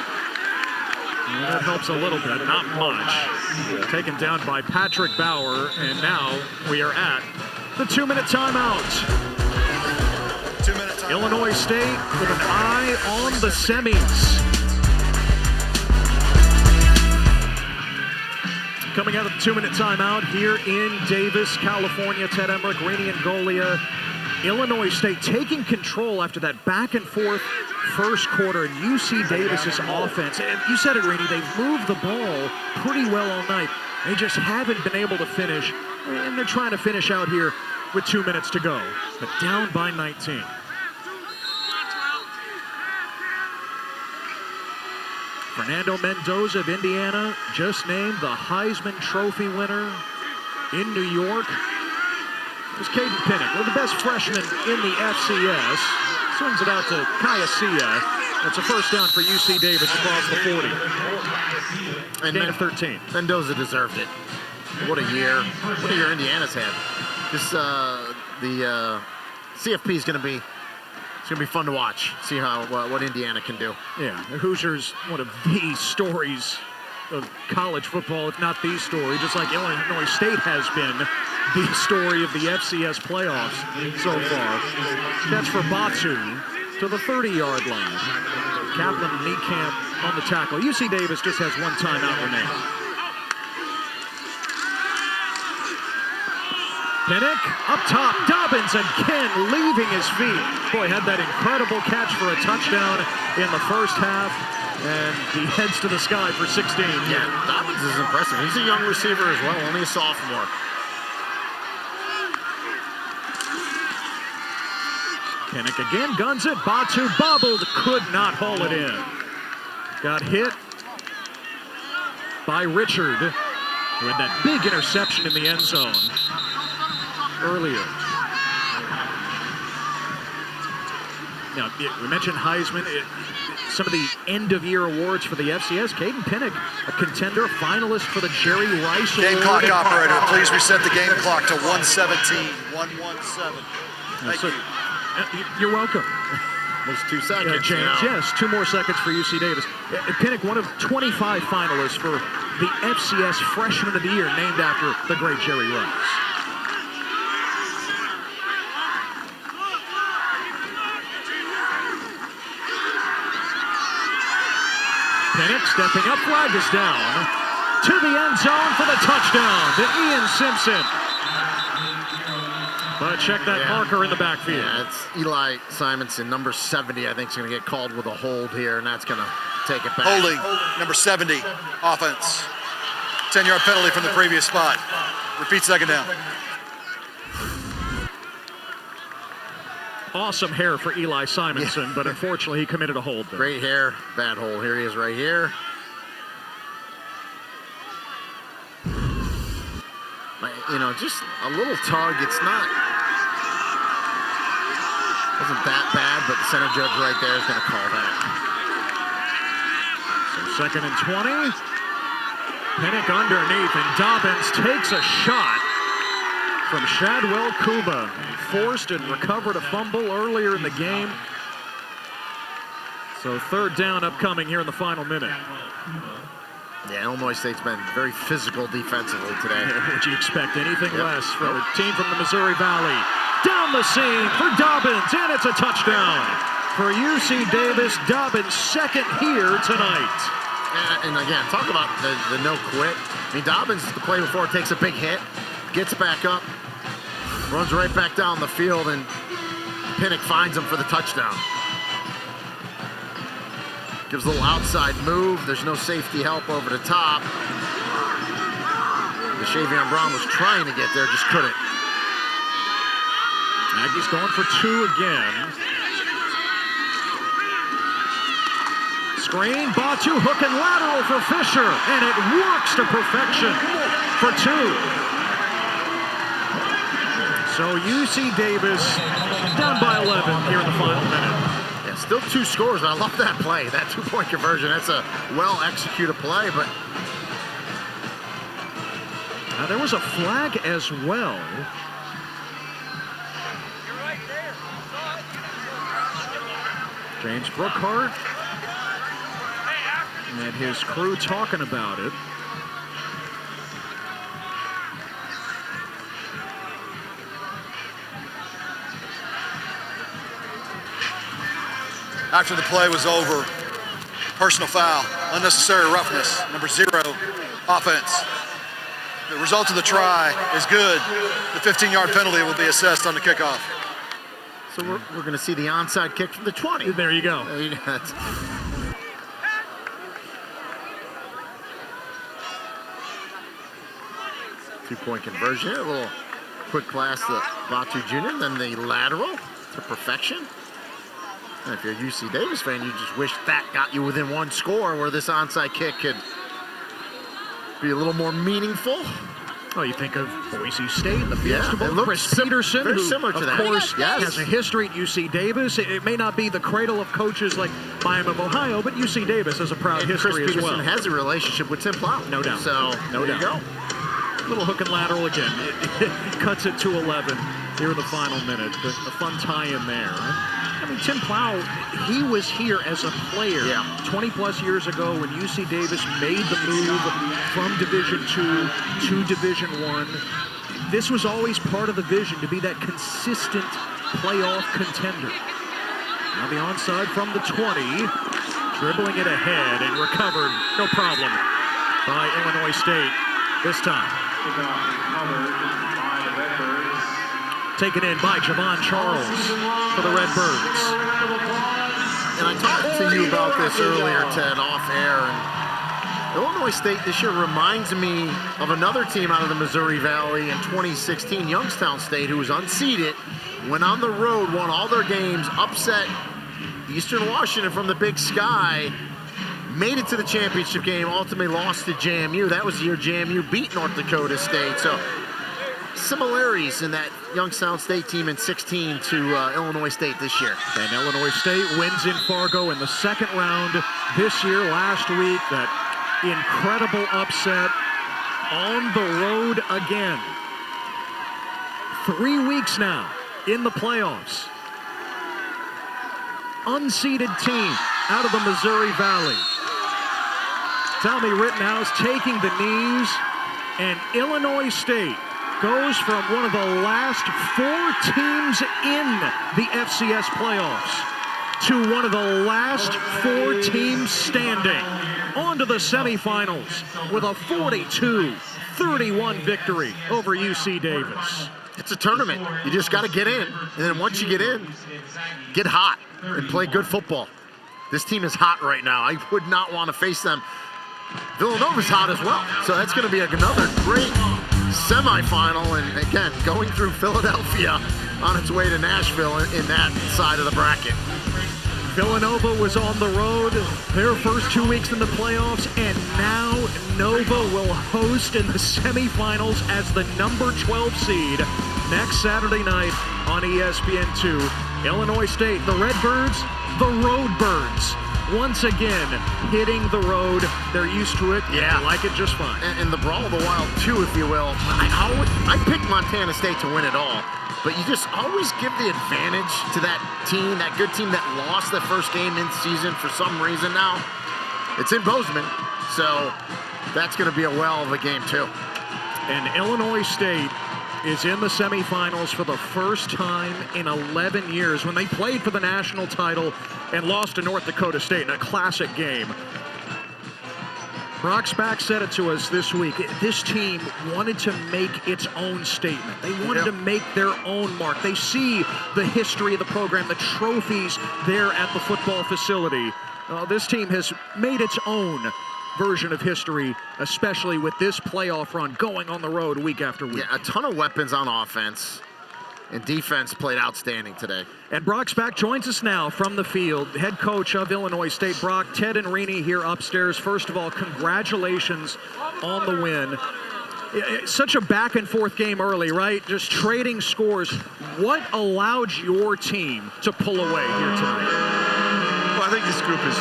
That helps a little bit, not much. Taken down by Patrick Bauer, and now we are at the 2-minute timeout. 2-minute timeout. Illinois State with an eye on the semis. Coming out of the 2-minute timeout here in Davis, California. Ted Emmerich, Rainey Angolia. Illinois State taking control after that back and forth first quarter, and UC Davis's offense. And you said it, Rainey, they've moved the ball pretty well all night. They just haven't been able to finish, and they're trying to finish out here with 2 minutes to go. But down by 19. Fernando Mendoza of Indiana, just named the Heisman Trophy winner in New York. It was Caden Pinnock, one of the best freshmen in the FCS. Swings it out to Kaya. That's a first down for UC Davis across the 40. And gain of 13. Mendoza deserved it. What a year. What a year Indiana's had. This, the CFP is going to be, it's going to be fun to watch. See how what Indiana can do. Yeah, the Hoosiers, one of the stories of college football, if not the story, just like Illinois State has been the story of the FCS playoffs so far. Catch for Batu to the 30-yard line. Kaplan and Niekamp on the tackle. UC Davis just has one timeout remaining. Pinnock up top, Dobbins again leaving his feet. Boy, had that incredible catch for a touchdown in the first half, and he heads to the sky for 16. Yeah, Dobbins is impressive. He's a young receiver as well, only a sophomore. Pinnock again guns it. Batu bobbled, could not haul it in. Got hit by Richard, who had that big interception in the end zone earlier. Now, we mentioned Heisman. Some of the end-of-year awards for the FCS. Caden Pinnock, a contender, finalist for the Jerry Rice Award. Game clock operator, please reset the game clock to 1:17. 1:17. Thank you. You're welcome. Almost 2 seconds. James, yes, 2 more seconds for UC Davis. Pinnock, one of 25 finalists for the FCS Freshman of the Year, named after the great Jerry Rice. Pinnock stepping up, flag is down to the end zone for the touchdown to Ian Simpson. But check that marker in the backfield. Yeah, it's Eli Simonson, number 70, I think, is going to get called with a hold here, and that's going to take it back. Holding, number 70, offense. 10-yard penalty from the previous spot. Repeat second down. Awesome hair for Eli Simonson, but unfortunately he committed a hold there. Great hair, bad hole. Here he is right here. You know, just a little tug. It's not, wasn't that bad, but the center judge right there is going to call that. So 2nd and 20. Pinnock underneath, and Dobbins takes a shot from Shadwell Kuba. Forced and recovered a fumble earlier in the game. So 3rd down upcoming here in the final minute. Yeah, Illinois State's been very physical defensively today. Would you expect anything less from a team from the Missouri Valley? Down the seam for Dobbins, and it's a touchdown. For UC Davis, Dobbins' 2nd here tonight. And again, talk about the no quit. I mean, Dobbins, the play before, takes a big hit, gets back up, runs right back down the field, and Pinnock finds him for the touchdown. Gives a little outside move. There's no safety help over the top. Shavion Brown was trying to get there, just couldn't. Aggies going for 2 again. Screen, Batu, hook and lateral for Fisher, and it works to perfection for 2. So UC Davis down by 11 here in the final minute. Yeah, still 2 scores. I love that play, that 2-point conversion. That's a well-executed play, but there was a flag as well. James Brookhart and his crew talking about it. After the play was over, personal foul, unnecessary roughness, number 0, offense. The result of the try is good. The 15-yard penalty will be assessed on the kickoff. So we're going to see the onside kick from the 20. There you go. There you go. 2-point conversion. A little quick pass to Batu Jr., then the lateral to perfection. And if you're a UC Davis fan, you just wish that got you within 1 score where this onside kick could be a little more meaningful. Oh, you think of Boise State, the Fiesta Bowl, Chris very Peterson, similar to that. Of course, yes, has a history at UC Davis. It may not be the cradle of coaches like Miami of Ohio, but UC Davis has a proud history Chris Peterson as well. has a relationship with Tim Plow. No doubt. So, no there doubt. you go. Little hook and lateral again. It cuts it to 11 here in the final minute. A fun tie-in there. I mean, Tim Plow, he was here as a player 20-plus years ago when UC Davis made the move from Division II to Division I. This was always part of the vision, to be that consistent playoff contender. Now the onside from the 20, dribbling it ahead and recovered, no problem, by Illinois State this time. Taken in by Javon Charles for the Redbirds. And I talked to you about this earlier, Ted, off air. And Illinois State this year reminds me of another team out of the Missouri Valley in 2016, Youngstown State, who was unseeded, went on the road, won all their games, upset Eastern Washington from the Big Sky, made it to the championship game, ultimately lost to JMU. That was the year JMU beat North Dakota State. So similarities in that Youngstown State team in 16 to Illinois State this year. And Illinois State wins in Fargo in the second round this year. Last week, that incredible upset on the road again. 3 weeks now in the playoffs. Unseeded team out of the Missouri Valley. Tommy Rittenhouse taking the knees, and Illinois State goes from one of the last 4 teams in the FCS playoffs to one of the last 4 teams standing onto the semifinals with a 42-31 victory over UC Davis. It's a tournament. You just got to get in. And then once you get in, get hot and play good football. This team is hot right now. I would not want to face them. Villanova's hot as well. So that's going to be another great semifinal. And again, going through Philadelphia on its way to Nashville in that side of the bracket. Villanova was on the road their first 2 weeks in the playoffs, and now Nova will host in the semifinals as the number 12 seed next Saturday night on ESPN2. Illinois State, the Redbirds, the Roadbirds, once again hitting the road. They're used to it. Yeah. They like it just fine. And the Brawl of the Wild, too, if you will. I picked Montana State to win it all. But you just always give the advantage to that team, that good team that lost their first game in season for some reason now. It's in Bozeman, so that's going to be a well of a game, too. And Illinois State is in the semifinals for the first time in 11 years when they played for the national title and lost to North Dakota State in a classic game. Brock Spack said it to us this week. This team wanted to make its own statement. They wanted to make their own mark. They see the history of the program, the trophies there at the football facility. This team has made its own version of history, especially with this playoff run going on the road week after week. Yeah, a ton of weapons on offense, and defense played outstanding today. And Brock Spack joins us now from the field, head coach of Illinois State. Brock, Ted and Rini here upstairs. First of all, congratulations on the win. It's such a back and forth game early, right? Just trading scores. What allowed your team to pull away here tonight? Well, I think this group is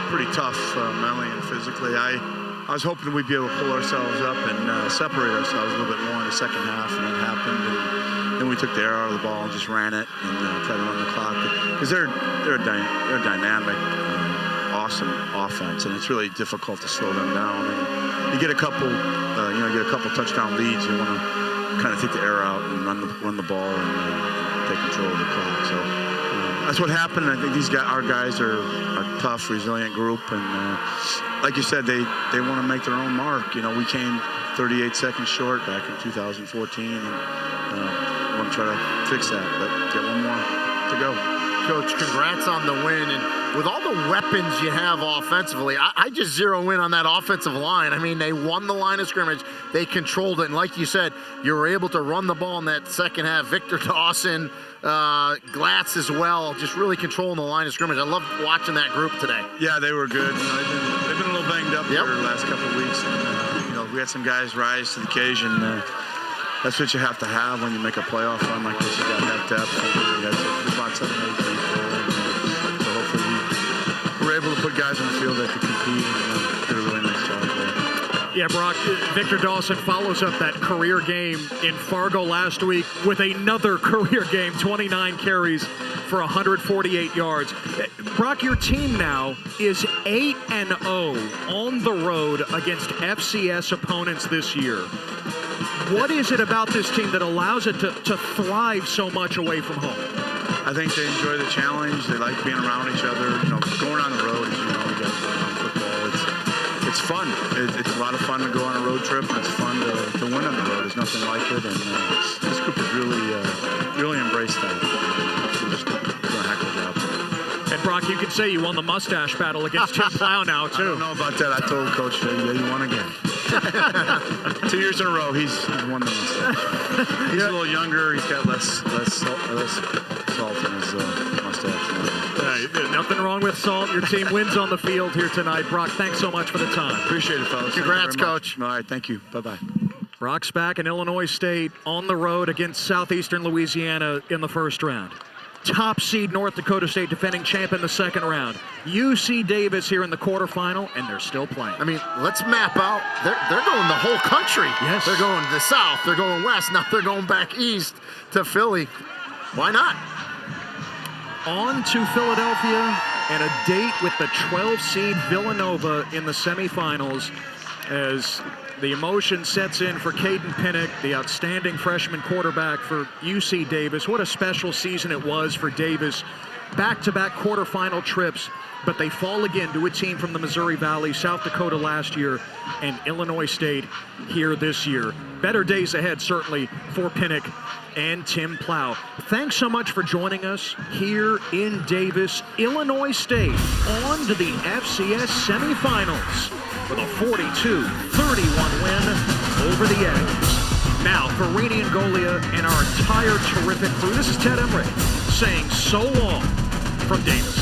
pretty tough mentally and physically. I was hoping we'd be able to pull ourselves up and separate ourselves a little bit more in the second half, and that happened. And then we took the air out of the ball and just ran it and tried to run the clock. Because they're a dynamic, awesome offense, and it's really difficult to slow them down. And you get a couple, touchdown leads. You want to kind of take the air out and run the ball and take control of the clock. So that's what happened. I think our guys are a tough, resilient group, and like you said, they want to make their own mark. We came 38 seconds short back in 2014, and want to try to fix that, but get one more to go. Coach, congrats on the win, and with all the weapons you have offensively, I just zero in on that offensive line. I mean, they won the line of scrimmage, they controlled it, and like you said, you were able to run the ball in that second half. Victor Dawson, Glatz as well, just really controlling the line of scrimmage. I loved watching that group today. Yeah, they were good. They've been a little banged up here the last couple of weeks. And, we had some guys rise to the occasion. That's what you have to have when you make a playoff run like this. You got to have depth. And we brought 7, 8 people. And, so hopefully we're able to put guys on the field that can compete and did a really nice job there. Yeah, Brock, Victor Dawson follows up that career game in Fargo last week with another career game, 29 carries for 148 yards. Brock, your team now is 8-0 on the road against FCS opponents this year. What is it about this team that allows it to thrive so much away from home? I think they enjoy the challenge. They like being around each other. Going on the road, as you know, we got football. It's fun. It's a lot of fun to go on a road trip, and it's fun to win on the road. There's nothing like it, and this group has really embraced that. So just doing a heck of a job. And Brock, you could say you won the mustache battle against Tim Plow now, too. I don't know about that. I told Coach, yeah, you won again. 2 years in a row, he's won the mustache. He's a little younger. He's got less salt in his mustache. Nothing wrong with salt. Your team wins on the field here tonight. Brock, thanks so much for the time. Appreciate it, fellas. Congrats, Coach. All right, thank you. Bye-bye. Brock Spack and Illinois State on the road against Southeastern Louisiana in the first round. Top seed North Dakota State defending champ in the second round. UC Davis here in the quarterfinal, and they're still playing. I mean, let's map out. They're going the whole country. Yes. They're going to the south. They're going west. Now they're going back east to Philly. Why not? On to Philadelphia and a date with the 12 seed Villanova in the semifinals as the emotion sets in for Caden Pinnock, the outstanding freshman quarterback for UC Davis. What a special season it was for Davis. Back-to-back quarterfinal trips, but they fall again to a team from the Missouri Valley, South Dakota last year, and Illinois State here this year. Better days ahead, certainly, for Pinnock and Tim Plow. Thanks so much for joining us here in Davis. Illinois State on to the FCS semifinals with a 42-31 win over the Aggies. Now, for Rini and Golia and our entire terrific crew, this is Ted Emmerich saying so long from Davis.